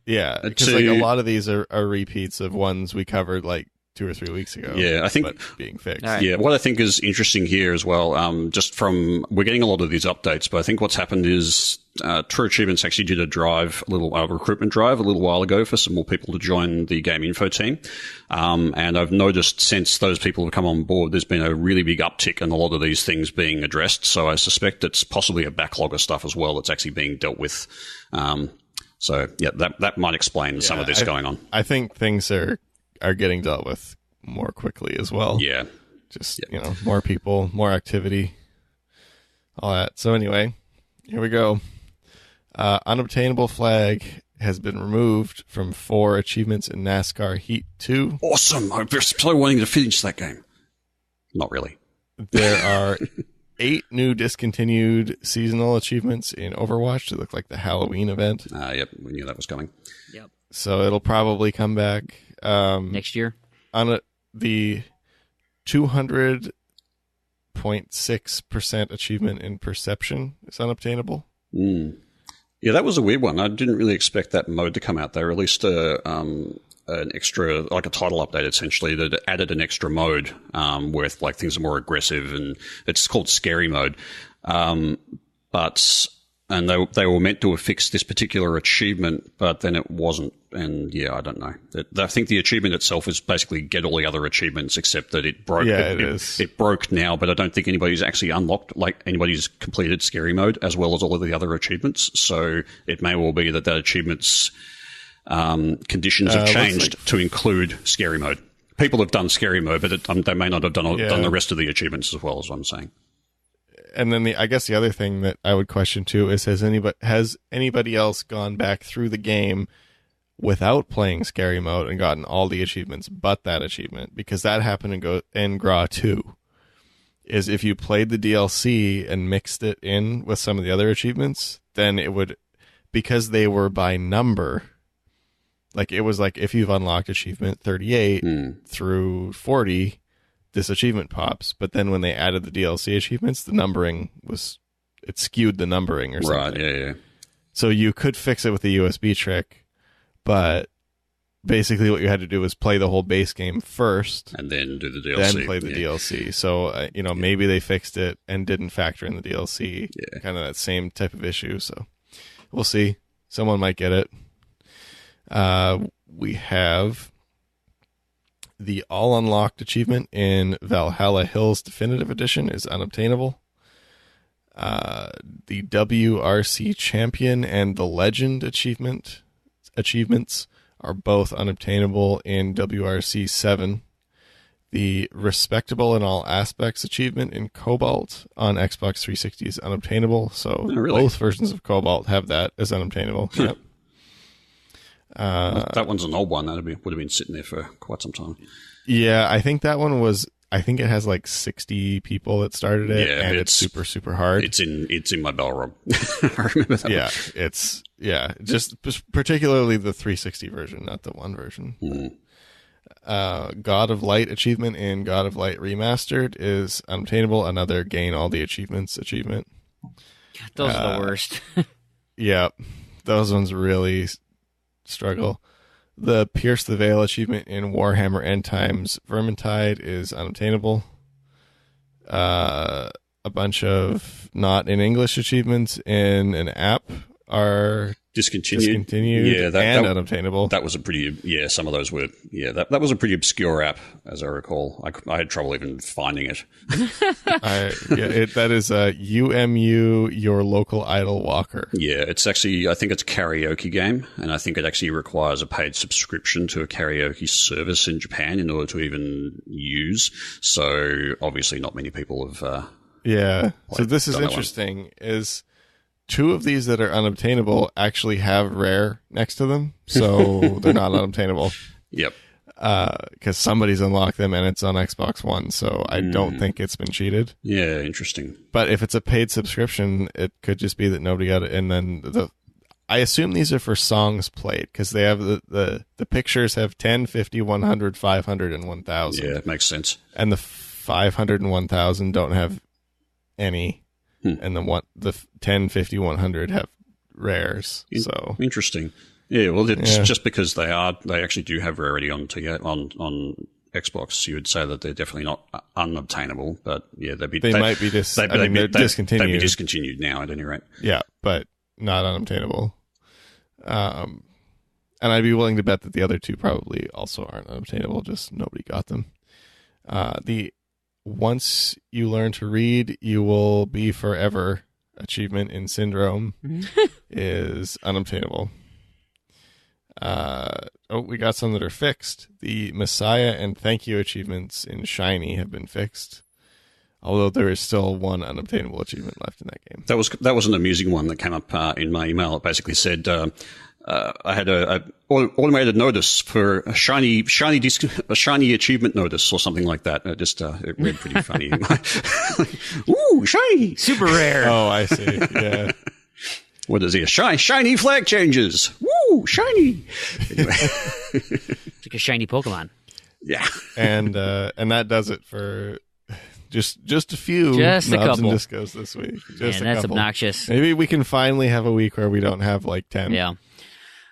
Yeah, because like a lot of these are repeats of ones we covered like 2 or 3 weeks ago. Yeah, I think being fixed. Right. Yeah, what I think is interesting here as well, just from we're getting a lot of these updates, but I think what's happened is True Achievements actually did a recruitment drive a little while ago for some more people to join the Game Info team, and I've noticed since those people have come on board, there's been a really big uptick in a lot of these things being addressed. So I suspect it's possibly a backlog of stuff as well that's actually being dealt with. So yeah, that might explain some of this going on. I think things are getting dealt with more quickly as well. Yeah. Just, more people, more activity, all that. So anyway, here we go. Unobtainable flag has been removed from 4 achievements in NASCAR Heat 2. Awesome. I'm so wanting to finish that game. Not really. There are 8 new discontinued seasonal achievements in Overwatch that look like the Halloween event. Yep, we knew that was coming. Yep. So it'll probably come back next year. On the 200 0.6% achievement in perception is unobtainable. Yeah, that was a weird one. I didn't really expect that mode to come out. They released an extra, like a title update essentially, that added an extra mode where like things are more aggressive, and it's called scary mode. And they were meant to have fixed this particular achievement, but then it wasn't. And yeah, I don't know. I think the achievement itself is basically get all the other achievements, except that it broke. Yeah, it is. It broke now, but I don't think anybody's actually unlocked, like anybody's completed scary mode as well as all of the other achievements. So it may well be that achievement's conditions have changed to include scary mode. People have done scary mode, but they may not have done the rest of the achievements as well, as I'm saying. And then I guess the other thing that I would question too is has anybody else gone back through the game without playing scary mode and gotten all the achievements but that achievement? Because that happened in Gra 2. Is if you played the DLC and mixed it in with some of the other achievements, then it would, because they were by number, like it was like if you've unlocked achievement 38 through 40, this achievement pops. But then when they added the DLC achievements, the numbering it skewed the numbering or something. Right, yeah. So you could fix it with a USB trick, but basically what you had to do was play the whole base game first. And then do the DLC. Then play the DLC. So, maybe they fixed it and didn't factor in the DLC. Yeah. Kind of that same type of issue. So we'll see. Someone might get it. We have the All Unlocked achievement in Valhalla Hills Definitive Edition is unobtainable. The WRC Champion and the Legend achievements are both unobtainable in WRC 7. The Respectable in All Aspects achievement in Cobalt on Xbox 360 is unobtainable. So both versions of Cobalt have that as unobtainable. Yep. That one's an old one. Would have been sitting there for quite some time. Yeah, I think that one was. I think it has like 60 people that started it, and it's super, super hard. It's in my Balrog. I remember that. Yeah, just particularly the 360 version, not the one version. God of Light achievement in God of Light Remastered is unobtainable. Another gain all the achievements achievement. Those are the worst. Yeah, those ones really struggle. The Pierce the Veil achievement in Warhammer End Times Vermintide is unobtainable. A bunch of not in English achievements in an app are discontinued and unobtainable. That was a pretty, some of those were, that was a pretty obscure app, as I recall. I had trouble even finding it. That is UMU, Your Local Idol Walker. Yeah, it's actually, I think it's a karaoke game, and I think it actually requires a paid subscription to a karaoke service in Japan in order to even use. So obviously not many people have so this is interesting, is 2 of these that are unobtainable actually have rare next to them, so they're not unobtainable. Yep. Because somebody's unlocked them and it's on Xbox One, so I don't think it's been cheated. Yeah, interesting. But if it's a paid subscription, it could just be that nobody got it. And then I assume these are for songs played, because they have the pictures have 10, 50, 100, 500, and 1,000. Yeah, it makes sense. And the 500 and 1,000 don't have any. And the 10, 50, 100 have rares. So interesting. Yeah, well, it's just because they actually do have rarity on Xbox. You would say that they're definitely not unobtainable, but yeah, they're discontinued. They'd be discontinued now at any rate. Yeah, but not unobtainable. And I'd be willing to bet that the other 2 probably also aren't unobtainable. Just nobody got them. The Once You Learn to Read, You Will Be Forever achievement in Syndrome is unobtainable. We got some that are fixed. The Messiah and Thank You achievements in Shiny have been fixed, although there is still 1 unobtainable achievement left in that game. That was an amusing one that came up in my email. It basically said I had a automated notice for a shiny achievement notice or something like that. It read pretty funny. Ooh, shiny, super rare. Oh, I see. Yeah. What is he? Shiny flag changes. Woo, shiny. Anyway. It's like a shiny Pokemon. Yeah. And that does it for Just a few. Just a knobs couple. and discos this week. Just Man, a that's couple. obnoxious. Maybe we can finally have a week where we don't have like 10. Yeah.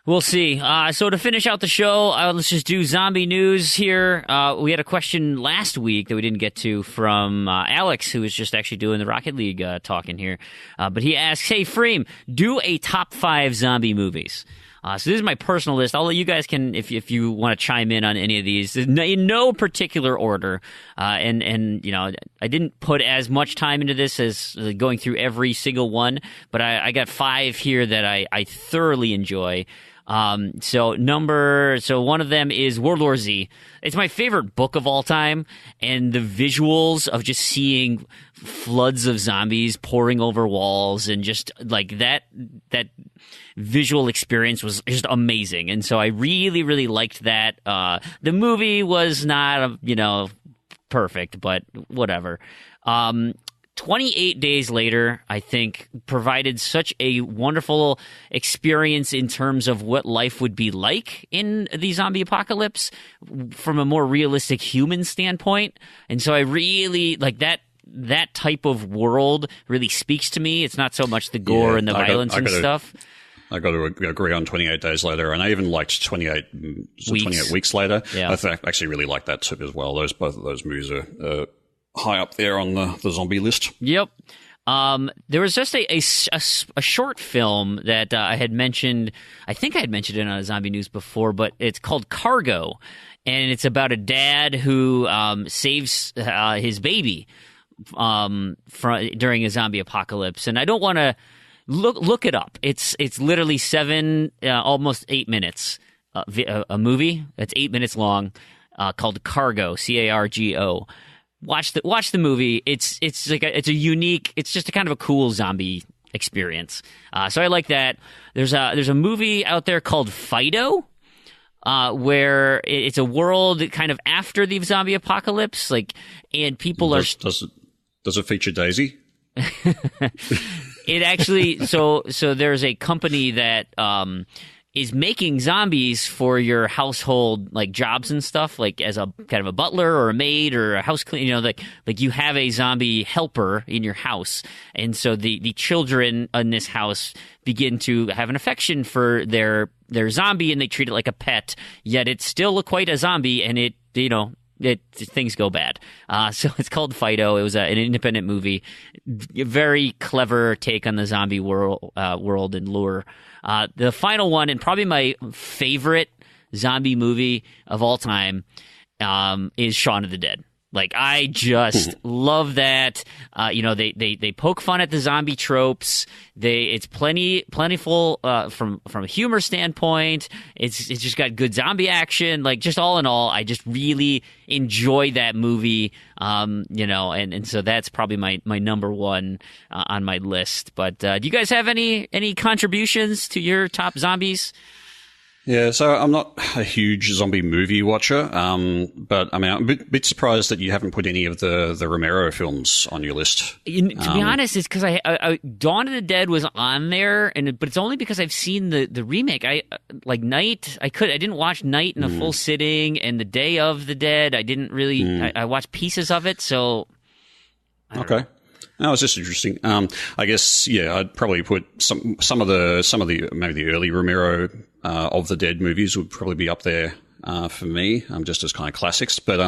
We'll see. So to finish out the show, let's just do zombie news here. We had a question last week that we didn't get to from Alex, who was just actually doing the Rocket League talking here. But he asks, hey, Fream, do a top 5 zombie movies. So this is my personal list. Although you guys can, if you want to chime in on any of these, in no particular order. And you know, I didn't put as much time into this as going through every single one, but I got 5 here that I thoroughly enjoy. So one of them is World War Z. It's my favorite book of all time, and the visuals of just seeing floods of zombies pouring over walls and just like that visual experience was just amazing. And so I really, really liked that. The movie was not, perfect, but whatever. 28 Days Later, I think, provided such a wonderful experience in terms of what life would be like in the zombie apocalypse from a more realistic human standpoint. And so I really like that type of world really speaks to me. It's not so much the gore and the violence and stuff. I got to agree on 28 Days Later, and I even liked 28 Weeks Later. Yeah. I actually really like that too as well. Both of those movies are high up there on the zombie list. Yep. There was just a short film that I had mentioned. I think I had mentioned it on Zombie News before, but it's called Cargo, and it's about a dad who saves his baby during a zombie apocalypse. And I don't want to look it up. It's literally almost 8 minutes. A movie that's 8 minutes long, called Cargo, Cargo. Watch the movie. It's a unique. It's just a kind of a cool zombie experience. So I like that. There's a movie out there called Fido, where it's a world kind of after the zombie apocalypse, and people are. Does it feature Daisy? It actually. So there's a company that is making zombies for your household, jobs and stuff, as a kind of a butler or a maid or a house cleaner, like you have a zombie helper in your house. And so the children in this house begin to have an affection for their zombie, and they treat it like a pet, yet it's still quite a zombie, and things go bad. So it's called Fido. It was an independent movie. A very clever take on the zombie world and lure. The final one, and probably my favorite zombie movie of all time, is Shaun of the Dead. I just love that. They poke fun at the zombie tropes. It's plentiful from a humor standpoint. It's just got good zombie action. Just all in all, I just really enjoy that movie. And so that's probably my number one on my list. But do you guys have any contributions to your top zombies? Yeah, so I'm not a huge zombie movie watcher, but I'm a bit surprised that you haven't put any of the Romero films on your list. To be honest, it's because I Dawn of the Dead was on there, but it's only because I've seen the remake. I Night. I didn't watch Night in a full sitting, and the Day of the Dead. I didn't really. I watched pieces of it, so. Okay. No, it's just interesting. I guess I'd probably put some of the maybe the early Romero of the Dead movies would probably be up there for me, just as kind of classics. But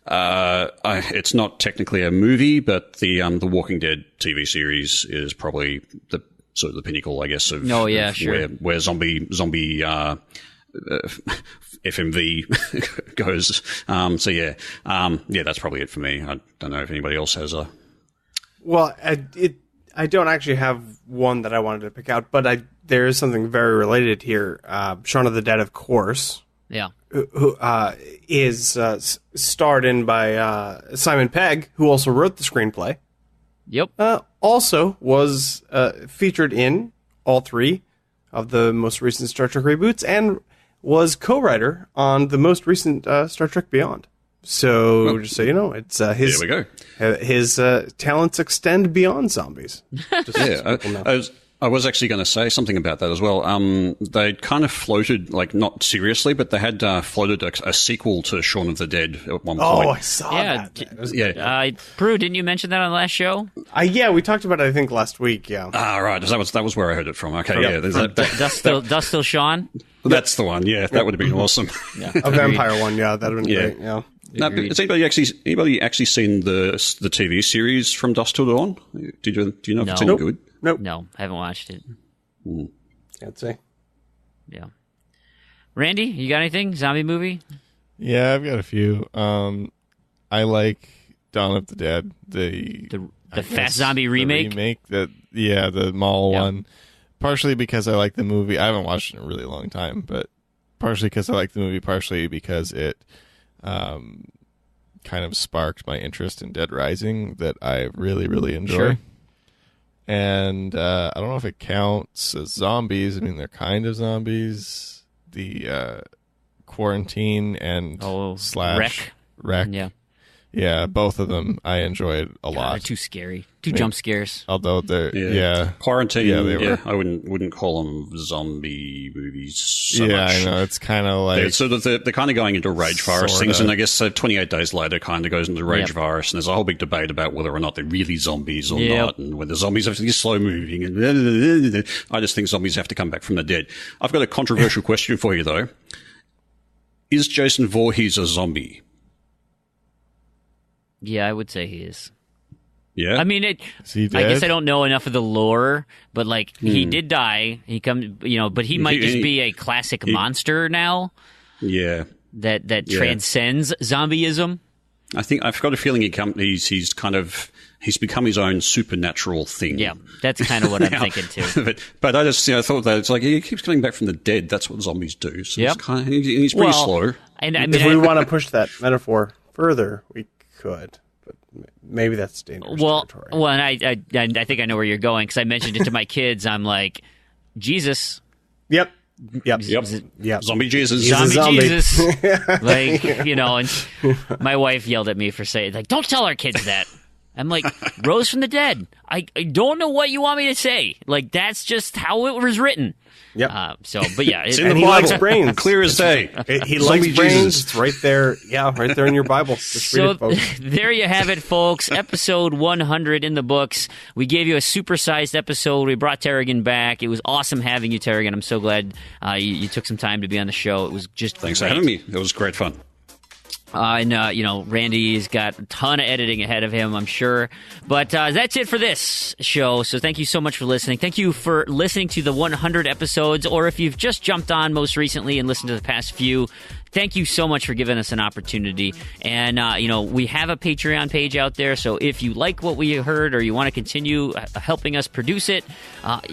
it's not technically a movie, but the Walking Dead TV series is probably the sort of the pinnacle, I guess, of, sure. where zombie FMV goes. That's probably it for me. I don't know if anybody else has a. Well, I don't actually have one that I wanted to pick out, but there is something very related here. Shaun of the Dead, of course. Yeah. Who is starred in by Simon Pegg, who also wrote the screenplay. Yep. Also was featured in all 3 of the most recent Star Trek reboots, and was co-writer on the most recent Star Trek Beyond. So, just so you know, it's his. There we go. His talents extend beyond zombies. I I was actually going to say something about that as well. They kind of floated, like not seriously, but they had floated a sequel to Shaun of the Dead at one point. Oh, I saw that. Prue, didn't you mention that on the last show? Yeah, we talked about it, I think, last week, yeah. Ah, right. That was where I heard it from. Okay, yeah. Dust Still Sean? That's the one, yeah. That would have been awesome. Yeah. A vampire one, yeah. That would have been great, yeah. Now, has anybody actually seen the TV series From Dusk Till Dawn? Do you know if it's any good? Nope. No, I haven't watched it. Can't say. Yeah. Randy, you got anything? Zombie movie? Yeah, I've got a few. I like Dawn of the Dead, the Fast Zombie remake. The mall one. Partially because I like the movie. I haven't watched it in a really long time, but partially because I like the movie, partially because it kind of sparked my interest in Dead Rising that I really, really enjoy. Sure. And I don't know if it counts as zombies. I mean, they're kind of zombies. The Quarantine and Wreck. Yeah, both of them I enjoyed a lot. They're too scary. Jump scares. Although they're Quarantine. they were. I wouldn't call them zombie movies so much. I know it's kind of like they're kind of going into rage virus things, and I guess 28 Days Later kind of goes into rage virus, and there's a whole big debate about whether or not they're really zombies or not, and whether zombies have to be slow moving. And I just think zombies have to come back from the dead. I've got a controversial question for you though: is Jason Voorhees a zombie? Yeah, I would say he is. Yeah, I mean, I guess I don't know enough of the lore, but like he did die. He but he might just be a classic monster now. Yeah, that transcends zombieism. I think I've got a feeling he's become his own supernatural thing. Yeah, that's kind of what I'm thinking too. But I just thought that it's like he keeps coming back from the dead. That's what zombies do. So he's pretty slow. And I mean, if we want to push that metaphor further, we could, but maybe that's dangerous territory. Well, and I think I know where you're going because I mentioned it to my kids. I'm like, Jesus. Yep. Zombie Jesus. Jesus. Like, and my wife yelled at me for saying, like, don't tell our kids that. I'm like, rose from the dead. I don't know what you want me to say. Like, that's just how it was written. Yep. But yeah, it's in the Bible. He likes brains, clear as day. He likes brains. It's right there. Yeah, right there in your Bible. Just read it, folks. There you have it, folks. Episode 100 in the books. We gave you a supersized episode. We brought Taragan back. It was awesome having you, Taragan. I'm so glad you took some time to be on the show. It was just thanks great. for having me. It was great fun. Randy's got a ton of editing ahead of him, I'm sure. But that's it for this show. So thank you so much for listening. Thank you for listening to the 100 episodes, or if you've just jumped on most recently and listened to the past few, thank you so much for giving us an opportunity. And, we have a Patreon page out there, so if you like what we heard or you want to continue helping us produce it,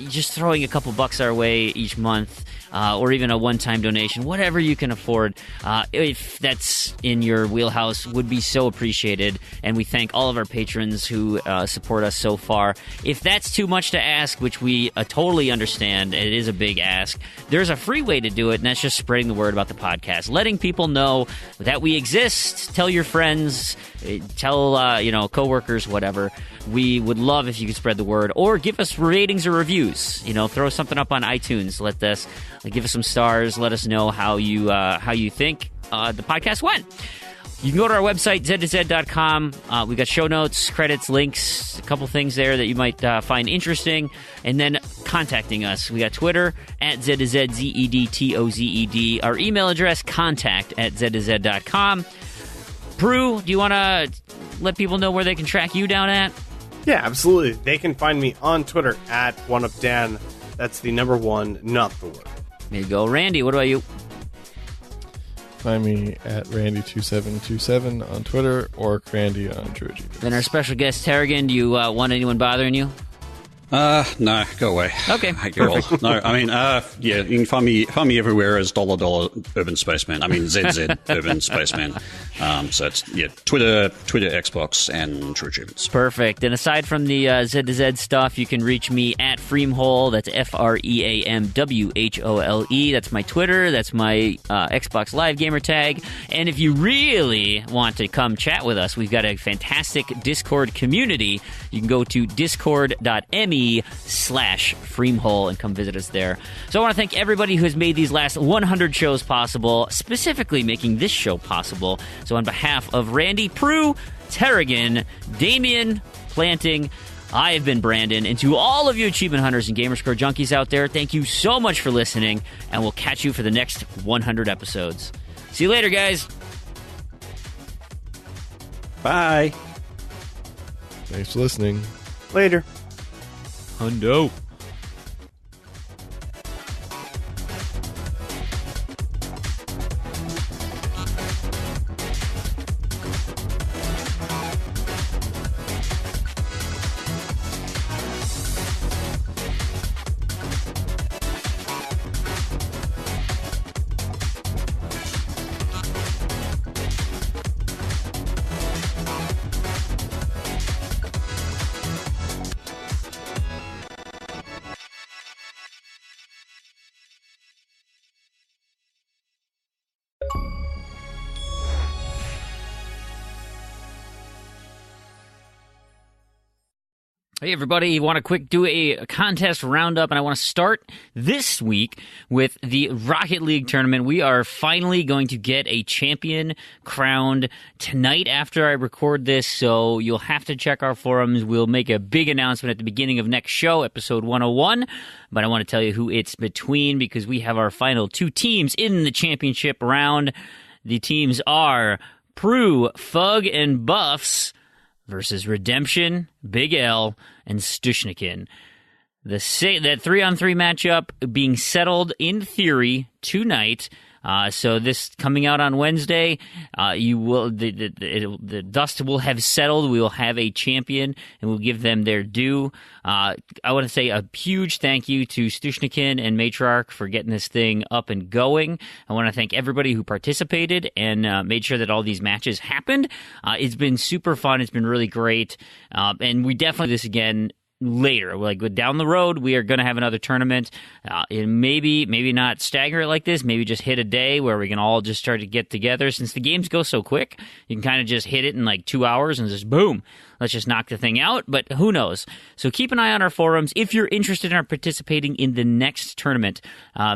just throwing a couple bucks our way each month, or even a one-time donation, whatever you can afford, if that's in your wheelhouse, would be so appreciated. And we thank all of our patrons who support us so far. If that's too much to ask, which we totally understand, it is a big ask, there's a free way to do it, and that's just spreading the word about the podcast. Letting people know that we exist. Tell your friends, tell coworkers, whatever. We would love if you could spread the word, or give us ratings or reviews. Throw something up on iTunes. Give us some stars. Let us know how you think the podcast went. You can go to our website, z2z.com. We got show notes, credits, links, a couple things there that you might find interesting. And then contacting us. We got Twitter, @z2z, ZEDTOZED. Our email address, contact@z2z.com. Prue, do you want to let people know where they can track you down at? Yeah, absolutely. They can find me on Twitter, @OneUpDan. That's the number 1, not the word. There you go. Randy, what about you? Find me at Randy2727 on Twitter, or Randy on Troji. Then our special guest, Taragan, do you want anyone bothering you? No, go away. Okay, perfect. No, I mean, you can find me everywhere as $$ Urban Spaceman. I mean, ZZ Urban Spaceman. So it's Twitter, Xbox, and True Achievements. Perfect. And aside from the Z2Z stuff, you can reach me at Freamhole. That's FREAMWHOLE. That's my Twitter. That's my Xbox Live gamer tag. And if you really want to come chat with us, we've got a fantastic Discord community. You can go to discord.me/Freamhole and come visit us there. So I want to thank everybody who has made these last 100 shows possible, specifically making this show possible. So on behalf of Randy, Prue, Taragan, Damien, Planting, I have been Brandon, and to all of you achievement hunters and Gamerscore junkies out there, thank you so much for listening, and we'll catch you for the next 100 episodes. See you later, guys. Bye. Thanks for listening. Later. Hundo. Hey everybody, want to quick do a contest roundup, and I want to start this week with the Rocket League tournament. We are finally going to get a champion crowned tonight after I record this, so you'll have to check our forums. We'll make a big announcement at the beginning of next show, episode 101, but I want to tell you who it's between because we have our final two teams in the championship round. The teams are Prue, Fug, and Buffs versus Redemption, Big L, and Stushnikin. That 3-on-3 matchup being settled in theory tonight. So this coming out on Wednesday, the dust will have settled. We will have a champion, and we'll give them their due. I want to say a huge thank you to Stushnikin and Matriarch for getting this thing up and going. I want to thank everybody who participated and made sure that all these matches happened. It's been super fun. It's been really great, and we definitely do this again later. Like down the road, we are going to have another tournament. And maybe not stagger it like this. Maybe just hit a day where we can all just start to get together. Since the games go so quick, you can kind of just hit it in like 2 hours and just boom. Let's just knock the thing out, but who knows? So keep an eye on our forums. If you're interested in participating in the next tournament,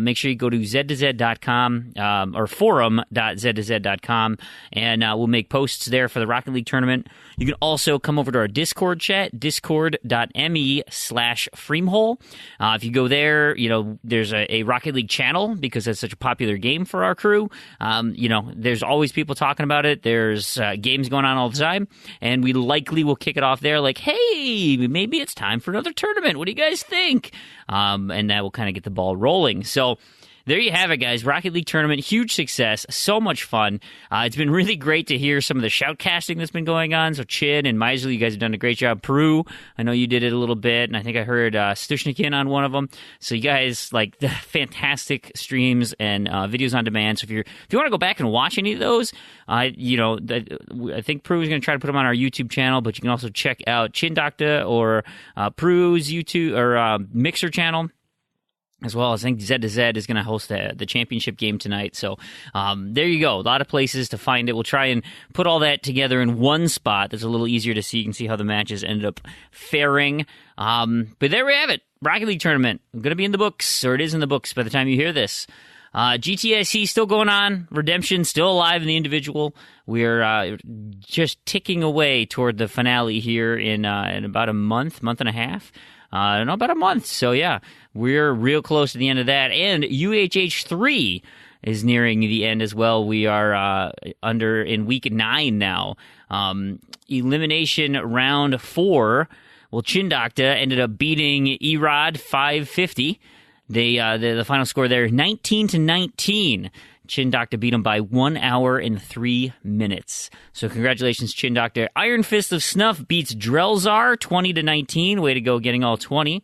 make sure you go to z2z.com or forum.z2z.com, and we'll make posts there for the Rocket League tournament. You can also come over to our Discord chat, discord.me/Freamhole. If you go there, there's a Rocket League channel because it's such a popular game for our crew. There's always people talking about it. There's games going on all the time, and we likely will kick it off there like, hey, maybe it's time for another tournament. What do you guys think? And that will kind of get the ball rolling. So there you have it, guys. Rocket League tournament, huge success, so much fun. It's been really great to hear some of the shoutcasting that's been going on. So Chin and Misley, you guys have done a great job. Prue, I know you did it a little bit, and I think I heard Stushnikin on one of them. So you guys, like, the fantastic streams and videos on demand. So if you want to go back and watch any of those, I think Prue is going to try to put them on our YouTube channel, but you can also check out Chin Doctor or Prue's YouTube or Mixer channel. As well, I think Z2Z is going to host the championship game tonight. So there you go. A lot of places to find it. We'll try and put all that together in one spot that's a little easier to see. You can see how the matches ended up faring. But there we have it. Rocket League tournament. Going to be in the books, or it is in the books by the time you hear this. GTSC still going on. Redemption still alive in the individual. We're just ticking away toward the finale here in about a month and a half. About a month. So, yeah, we're real close to the end of that. And UHH3 is nearing the end as well. We are in week 9 now. Elimination round 4. Well, Chindokta ended up beating Erod 550. The final score there, 19-19. Chindokta beat him by 1 hour and 3 minutes. So congratulations, Chindokta. Iron Fist of Snuff beats Drelzar 20-19. Way to go, getting all 20.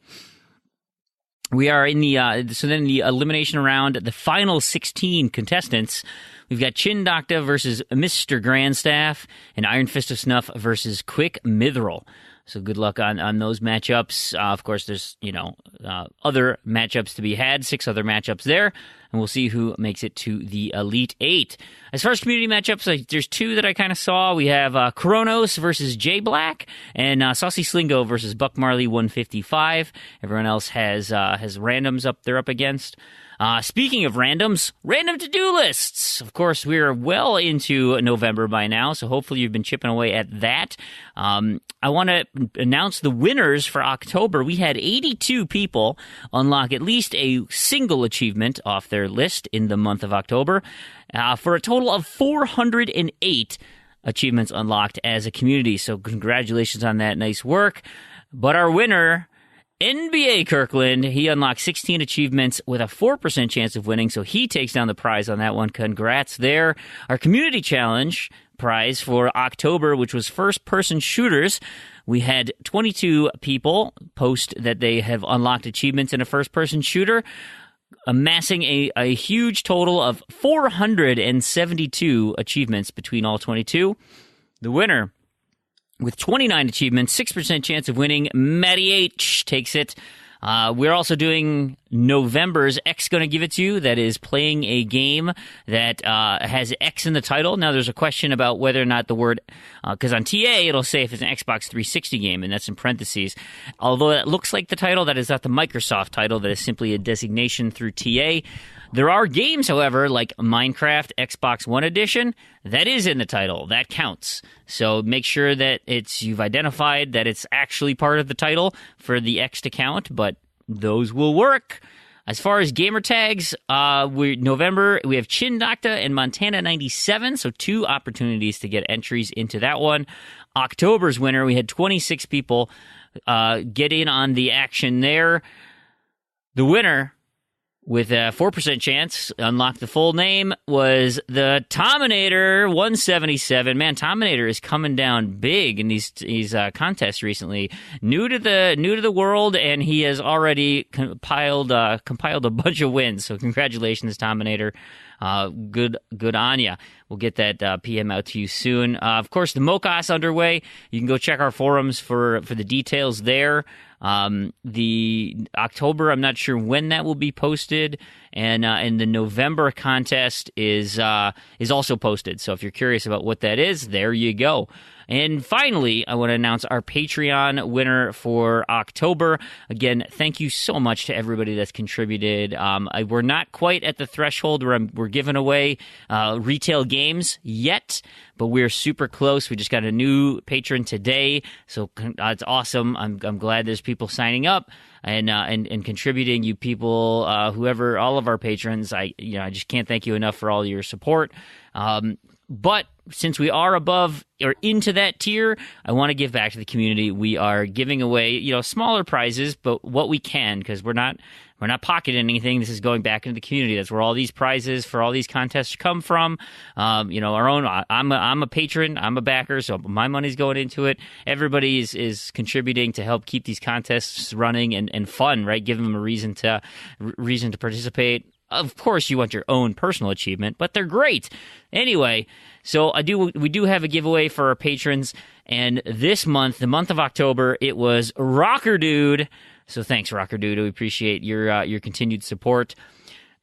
We are in the elimination round, the final 16 contestants. We've got Chin Doctor versus Mr. Grandstaff, and Iron Fist of Snuff versus Quick Mithril. So good luck on those matchups. Of course, there's, other matchups to be had, 6 other matchups there, and we'll see who makes it to the Elite 8. As far as community matchups, there's 2 that I kind of saw. We have Kronos versus Jay Black, and Saucy Slingo versus Buck Marley 155. Everyone else has randoms they're up against. Speaking of randoms, random to-do lists. Of course, we're well into November by now, so hopefully you've been chipping away at that. I want to announce the winners for October. We had 82 people unlock at least a single achievement off their list in the month of October, for a total of 408 achievements unlocked as a community. So congratulations on that. Nice work. But our winner, NBA Kirkland, he unlocked 16 achievements with a 4% chance of winning, so he takes down the prize on that one. Congrats there. Our community challenge prize for October, which was first-person shooters, we had 22 people post that they have unlocked achievements in a first-person shooter, amassing a huge total of 472 achievements between all 22. The winner, with 29 achievements, 6% chance of winning, Matty H takes it. We're also doing November's X Gonna Give It To You. That is playing a game that has X in the title. Now, there's a question about whether or not the word, because on TA, it'll say if it's an Xbox 360 game, and that's in parentheses. Although that looks like the title, that is not the Microsoft title. That is simply a designation through TA. There are games, however, like Minecraft Xbox One Edition, that is in the title. That counts. So make sure that you've identified that it's actually part of the title for the X to count, but those will work. As far as gamer tags, November, we have Chin Doctor and Montana 97, so 2 opportunities to get entries into that one. October's winner, we had 26 people get in on the action there. The winner, with a 4% chance, unlock the full name, was the Tominator 177. Man, Tominator is coming down big in these contests recently. New to the world, and he has already compiled a bunch of wins. So congratulations, Tominator. Good on ya. We'll get that PM out to you soon. Of course, the Moka's underway. You can go check our forums for the details there. The October, I'm not sure when that will be posted, and the November contest is also posted. So if you're curious about what that is, there you go. And finally, I want to announce our Patreon winner for October. Again, thank you so much to everybody that's contributed. We're not quite at the threshold where we're giving away retail games yet, but we're super close. We just got a new patron today, so it's awesome. I'm glad there's people signing up and contributing. You people, whoever, all of our patrons, I just can't thank you enough for all your support. But since we are above or into that tier, I want to give back to the community. We are giving away, smaller prizes, but what we can, because we're not pocketing anything. This is going back into the community. That's where all these prizes for all these contests come from. Our own. I'm a patron. I'm a backer, so my money's going into it. Everybody is contributing to help keep these contests running and fun, right? Give them a reason to participate. Of course, you want your own personal achievement, but they're great. Anyway, so we do have a giveaway for our patrons, and this month, the month of October, it was Rocker Dude. So thanks, Rocker Dude. We appreciate your continued support.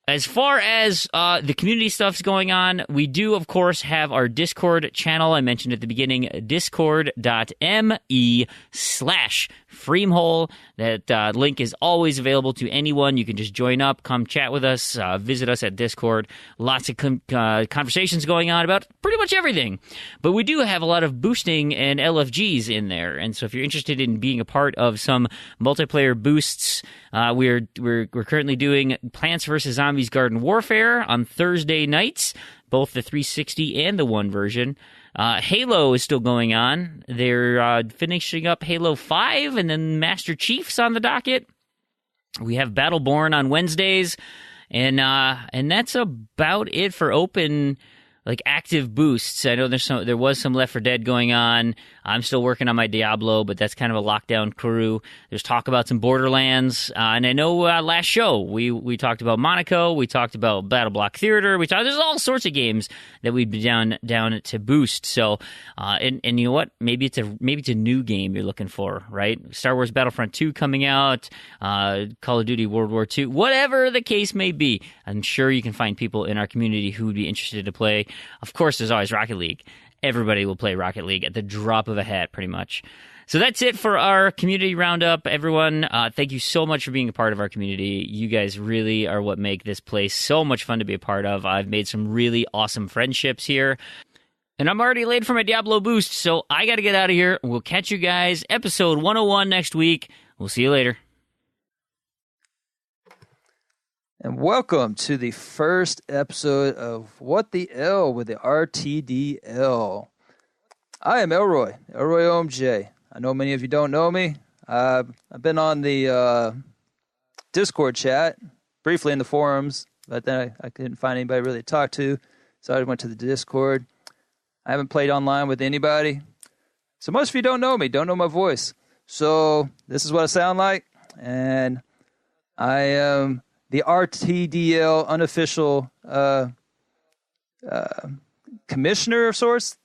As far as the community stuff's going on, we do, of course, have our Discord channel. I mentioned at the beginning, discord.me/Freamhole. That link is always available to anyone. You can just join up, come chat with us, visit us at Discord. Lots of conversations going on about pretty much everything. But we do have a lot of boosting and LFGs in there. And so if you're interested in being a part of some multiplayer boosts, we're currently doing Plants vs. Zombies Garden Warfare on Thursday nights, both the 360 and the One version. Halo is still going on. They're finishing up Halo 5, and then Master Chief's on the docket. We have Battleborn on Wednesdays, and that's about it for open like active boosts. I know there was some Left 4 Dead going on. I'm still working on my Diablo, but that's kind of a lockdown crew. There's talk about some Borderlands, and I know last show we talked about Monaco, we talked about Battle Block Theater, there's all sorts of games that we'd be down to boost. So, and you know what? Maybe it's a new game you're looking for, right? Star Wars Battlefront 2 coming out, Call of Duty World War II, whatever the case may be. I'm sure you can find people in our community who would be interested to play. Of course, there's always Rocket League. Everybody will play Rocket League at the drop of a hat, pretty much. So that's it for our community roundup, everyone. Thank you so much for being a part of our community. You guys really are what make this place so much fun to be a part of. I've made some really awesome friendships here. And I'm already late for my Diablo boost, so I got to get out of here. We'll catch you guys episode 101 next week. We'll see you later. And welcome to the first episode of What the L with the RTDL. I am Elroy OMJ. I know many of you don't know me. I've been on the Discord chat, briefly in the forums, but then I couldn't find anybody really to talk to, so I went to the Discord. I haven't played online with anybody. So most of you don't know me, don't know my voice. So this is what I sound like, and I am the RTDL unofficial commissioner of sorts.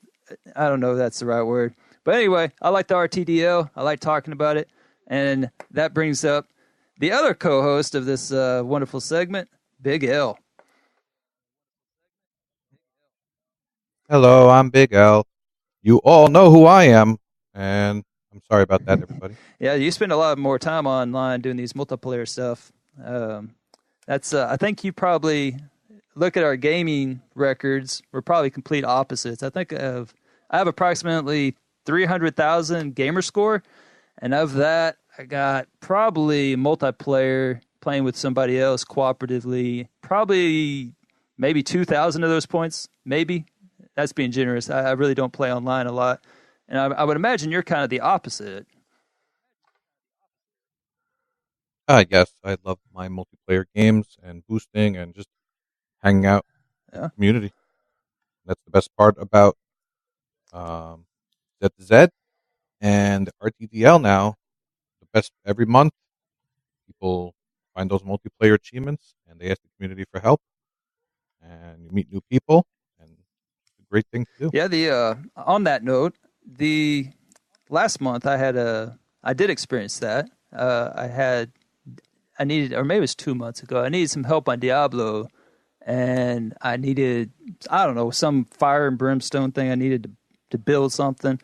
I don't know if that's the right word. But anyway, I like the RTDL. I like talking about it. And that brings up the other co-host of this wonderful segment, Big L. Hello, I'm Big L. You all know who I am. And I'm sorry about that, everybody. Yeah, you spend a lot more time online doing these multiplayer stuff. That's I think you probably look at our gaming records. We're probably complete opposites. I have approximately 300,000 gamer score, and of that, I got probably multiplayer playing with somebody else cooperatively. Probably maybe 2,000 of those points. Maybe that's being generous. I really don't play online a lot, and I would imagine you're kind of the opposite. Yes, I love my multiplayer games and boosting and just hanging out in the community. That's the best part about ZZ and RTDL now. The best every month. People find those multiplayer achievements and they ask the community for help. And you meet new people, and it's a great thing to do. Yeah, on that note, the last month I did experience that. I needed, or maybe it was 2 months ago, I needed some help on Diablo, and I needed, I don't know, some fire and brimstone thing. I needed to build something,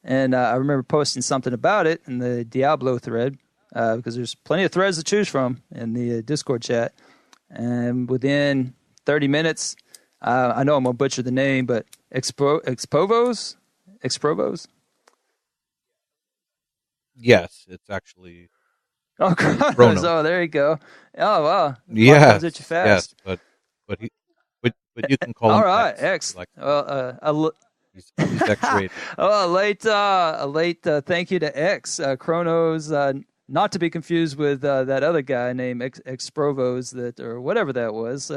and I remember posting something about it in the Diablo thread, because there's plenty of threads to choose from in the Discord chat, and within 30 minutes, I know I'm going to butcher the name, but Exprovos? Yes, it's actually... Oh, Chronos. Oh, there you go. Oh, wow. Yes, at you fast. Yes, but you can call him all right, X. Like, he's X-rated. Oh, a late thank you to X. Chronos, not to be confused with that other guy named Exprovos, or whatever that was.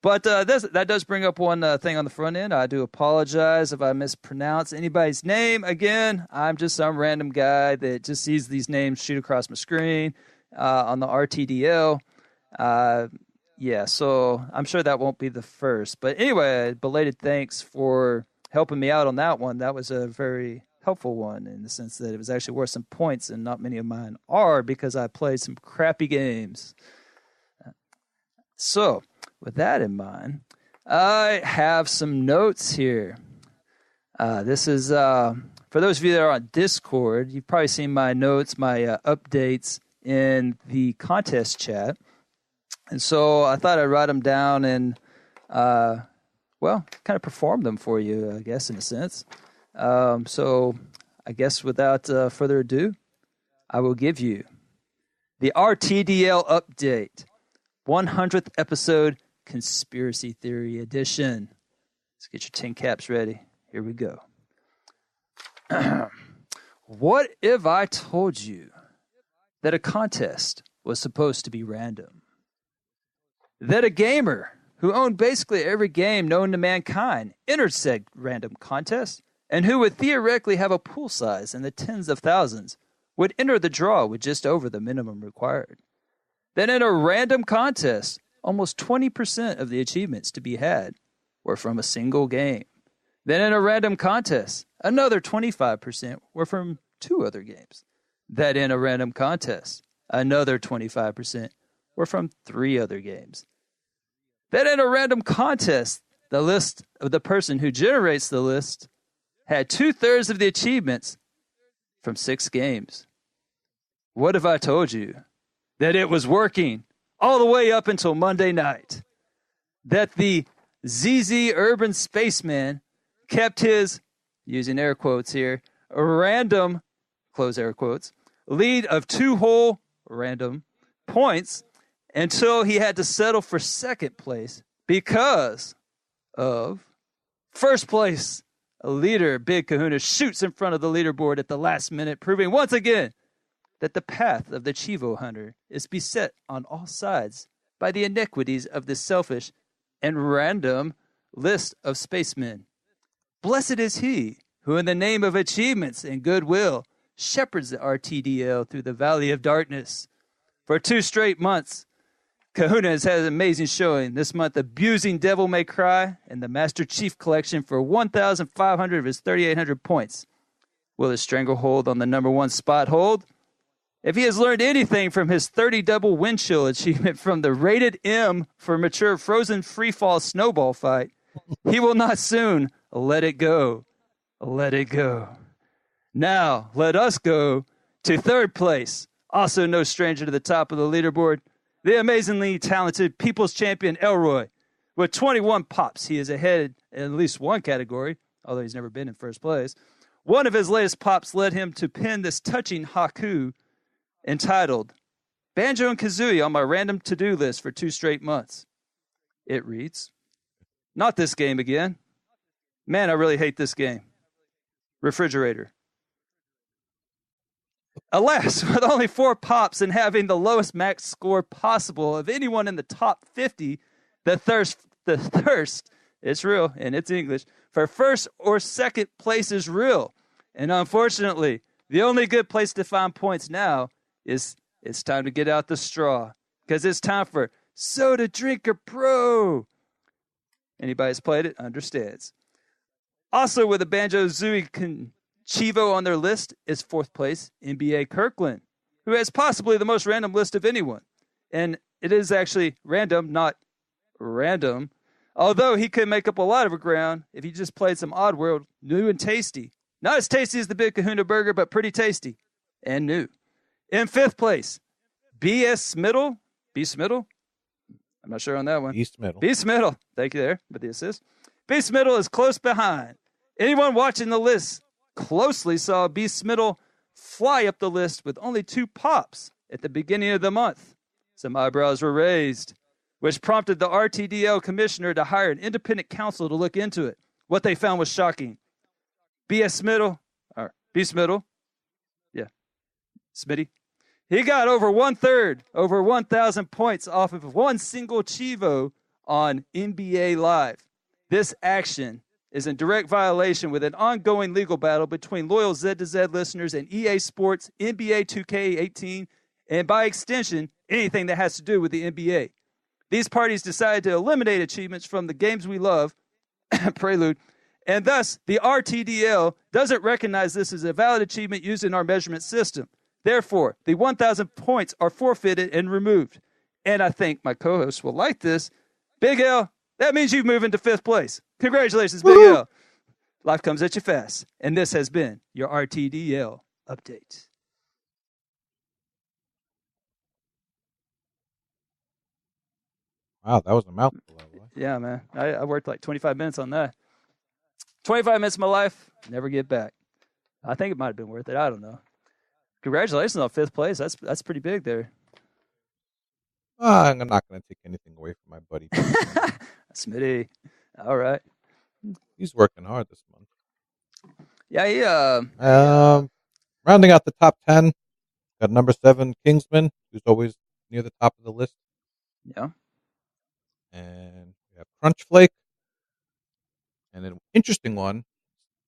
But that does bring up one thing on the front end. I do apologize if I mispronounce anybody's name. Again, I'm just some random guy that just sees these names shoot across my screen on the RTDL. So I'm sure that won't be the first. But anyway, belated thanks for helping me out on that one. That was a very helpful one in the sense that it was actually worth some points, and not many of mine are because I played some crappy games. So... with that in mind, I have some notes here. This is, for those of you that are on Discord, you've probably seen my notes, my updates in the contest chat. And so I thought I'd write them down and, kind of perform them for you, I guess, in a sense. So I guess without further ado, I will give you the RTDL update, 100th episode, Conspiracy Theory Edition. Let's get your tin caps ready. Here we go. What if I told you that a contest was supposed to be random? That a gamer who owned basically every game known to mankind, entered said random contest, and who would theoretically have a pool size in the tens of thousands would enter the draw with just over the minimum required. Then in a random contest, almost 20% of the achievements to be had were from a single game. Then in a random contest, another 25% were from 2 other games. Then in a random contest, another 25% were from 3 other games. Then in a random contest, the list of the person who generates the list had 2/3 of the achievements from 6 games. What if I told you that it was working all the way up until Monday night? That the ZZ Urban Spaceman kept his, using air quotes here, random, close air quotes, lead of 2 whole random points until he had to settle for second place because of first place. A leader, Big Kahuna, shoots in front of the leaderboard at the last minute, proving once again that the path of the Chivo hunter is beset on all sides by the iniquities of the selfish and random list of spacemen. Blessed is he who, in the name of achievements and goodwill, shepherds the RTDL through the valley of darkness. For 2 straight months, Kahuna has had an amazing showing. This month, abusing Devil May Cry and the Master Chief Collection for 1,500 of his 3,800 points. Will his stranglehold on the number 1 spot hold? If he has learned anything from his 30 double wind chill achievement from the rated M for mature frozen freefall snowball fight, he will not soon let it go. Let it go. Now, let us go to 3rd place, also no stranger to the top of the leaderboard, the amazingly talented People's Champion Elroy. With 21 pops, he is ahead in at least one category, although he's never been in first place. One of his latest pops led him to pen this touching haiku entitled, Banjo and Kazooie on my random to-do list for 2 straight months. It reads, not this game again. Man, I really hate this game. Refrigerator. Alas, with only 4 pops and having the lowest max score possible of anyone in the top 50, the thirst, it's real and it's English, for first or second place is real. And unfortunately, the only good place to find points now is it's time to get out the straw, because it's time for Soda Drinker Pro. Anybody who's played it understands. Also with a Banjo-Kazooie Chivo on their list is 4th place NBA Kirkland, who has possibly the most random list of anyone. And it is actually random, not random. Although he could make up a lot of ground if he just played some Oddworld, new and tasty. Not as tasty as the Big Kahuna Burger, but pretty tasty and new. In 5th place, B.S. Smittle. B. Smittle? I'm not sure on that one. B. Smittle. B. Smittle. Thank you there for the assist. B. Smittle is close behind. Anyone watching the list closely saw B. Smittle fly up the list with only 2 pops at the beginning of the month. Some eyebrows were raised, which prompted the RTDL commissioner to hire an independent counsel to look into it. What they found was shocking. B.S. Smittle, or B. Smittle, yeah, Smitty, he got over 1/3, over 1,000 points off of one single Chivo on NBA Live. This action is in direct violation with an ongoing legal battle between loyal Z2Z listeners and EA Sports, NBA 2K18, and by extension, anything that has to do with the NBA. These parties decided to eliminate achievements from the games we love, Prelude, and thus the RTDL doesn't recognize this as a valid achievement used in our measurement system. Therefore, the 1,000 points are forfeited and removed. And I think my co-host will like this. Big L, that means you move into 5th place. Congratulations, Big L. Life comes at you fast. And this has been your RTDL update. Wow, that was a mouthful. Yeah, man. I worked like 25 minutes on that. 25 minutes of my life, never get back. I think it might have been worth it. I don't know. Congratulations on 5th place. That's pretty big there. I'm not going to take anything away from my buddy. Smitty. All right. He's working hard this month. Yeah, he rounding out the top 10, got number 7, Kingsman, who's always near the top of the list. Yeah. And we Crunch Flake. And an interesting one,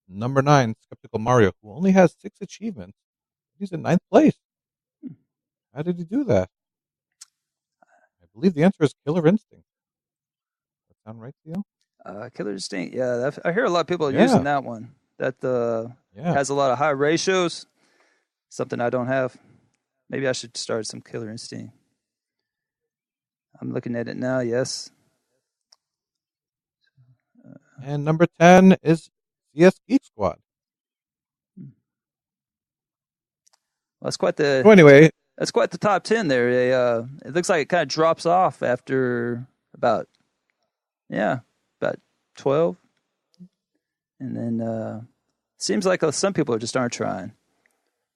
number 9, Skeptical Mario, who only has 6 achievements. He's in 9th place. How did he do that? I believe the answer is Killer Instinct. Does that sound right to you? Killer Instinct. Yeah, I hear a lot of people using that one. That has a lot of high ratios. Something I don't have. Maybe I should start some Killer Instinct. I'm looking at it now. Yes. And number 10 is CS Geek Squad. Well, that's quite the. So anyway, that's quite the top 10 there. It looks like it kind of drops off after about 12, and then seems like some people just aren't trying,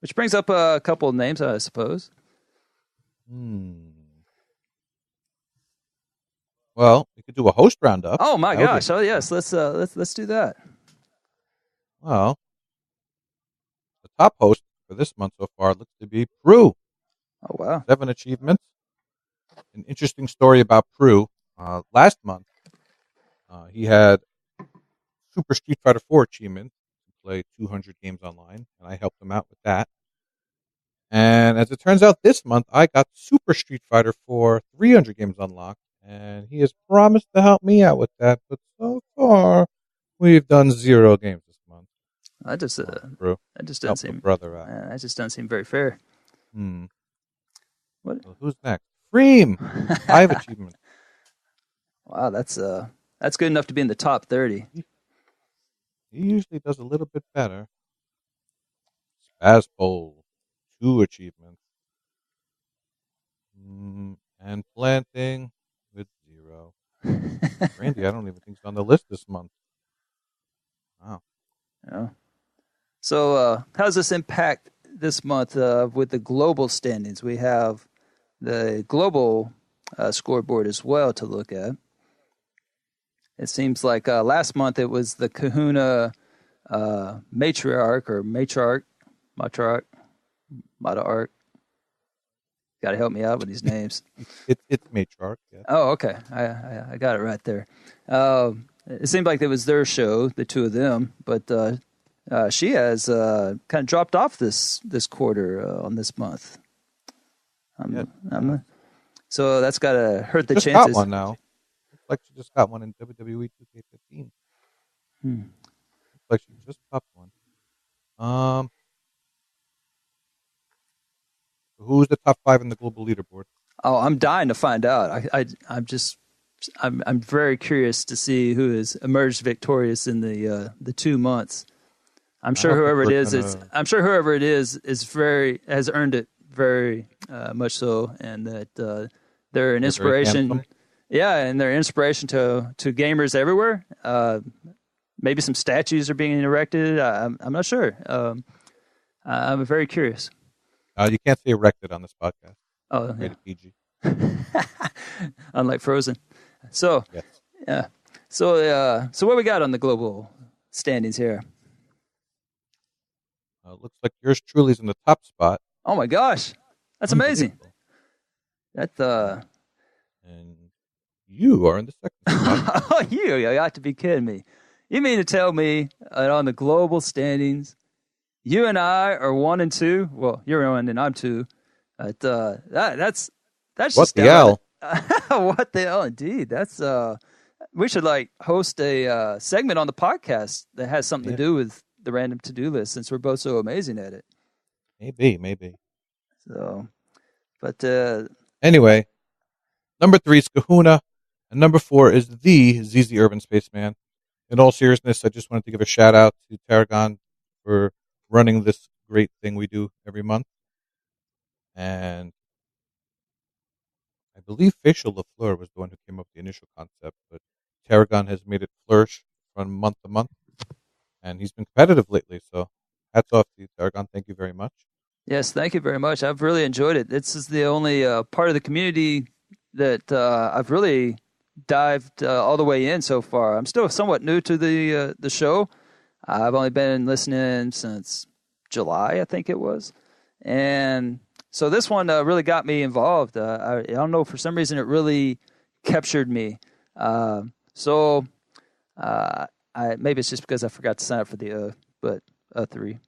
which brings up a couple of names, I suppose. Well, we could do a host roundup. Oh my gosh! Oh yes, let's do that. Well, the top host for this month so far looks to be Prue. Oh wow! 7 achievements. An interesting story about Prue. Last month, he had Super Street Fighter 4 achievement to play 200 games online, and I helped him out with that. And as it turns out, this month I got Super Street Fighter 4 300 games unlocked, and he has promised to help me out with that. But so far, we've done 0 games this month. That just doesn't seem brother out. That just doesn't seem very fair. What? Well, who's next? Fream, 5 achievements. Wow, that's good enough to be in the top 30. He usually does a little bit better. Spazpole, 2 achievements. And Planting with 0. Randy, I don't even think he's on the list this month. Wow. Yeah. So how does this impact this month with the global standings? We have the global scoreboard as well to look at. It seems like last month it was the Kahuna matriarch. Got to help me out with these names. It's matriarch. Yeah. Oh, okay. I got it right there. It seemed like it was their show, the two of them, but she has kind of dropped off this quarter on this month. So that's got to hurt the chances. Got one now. Looks like she just got one in WWE 2K15. Looks like she just popped one. Who's the top 5 in the global leaderboard? Oh, I'm dying to find out. I'm very curious to see who has emerged victorious in the 2 months. I'm sure whoever it is has earned it very much so, and that they're an inspiration. Yeah, and they're an inspiration to gamers everywhere. Maybe some statues are being erected. I'm not sure. I'm very curious. You can't say erected on this podcast. Oh, rated PG. Unlike Frozen. So, yes. Yeah. So what we got on the global standings here? Looks like yours truly is in the top spot. Oh my gosh, that's amazing. That and you are in the second spot. Oh, you got to be kidding me. You mean to tell me that on the global standings, you and I are 1 and 2? Well, you're 1 and I'm 2. That's what just the hell? What the hell, indeed. That's we should host a segment on the podcast that has something to do with the random to-do list, since we're both so amazing at it. Maybe. So, but anyway, number 3 is Kahuna, and number 4 is the ZZ Urban Spaceman. In all seriousness, I just wanted to give a shout out to Taragan for running this great thing we do every month. And I believe Facial LaFleur was the one who came up with the initial concept, but Taragon has made it flourish from month to month. And he's been competitive lately, so hats off to you, Taragon. Thank you very much. Yes, thank you very much. I've really enjoyed it. This is the only part of the community that I've really dived all the way in so far. I'm still somewhat new to the show. I've only been listening since July, I think it was. And so this one really got me involved. I don't know, for some reason it really captured me. So maybe it's just because I forgot to sign up for the but 3.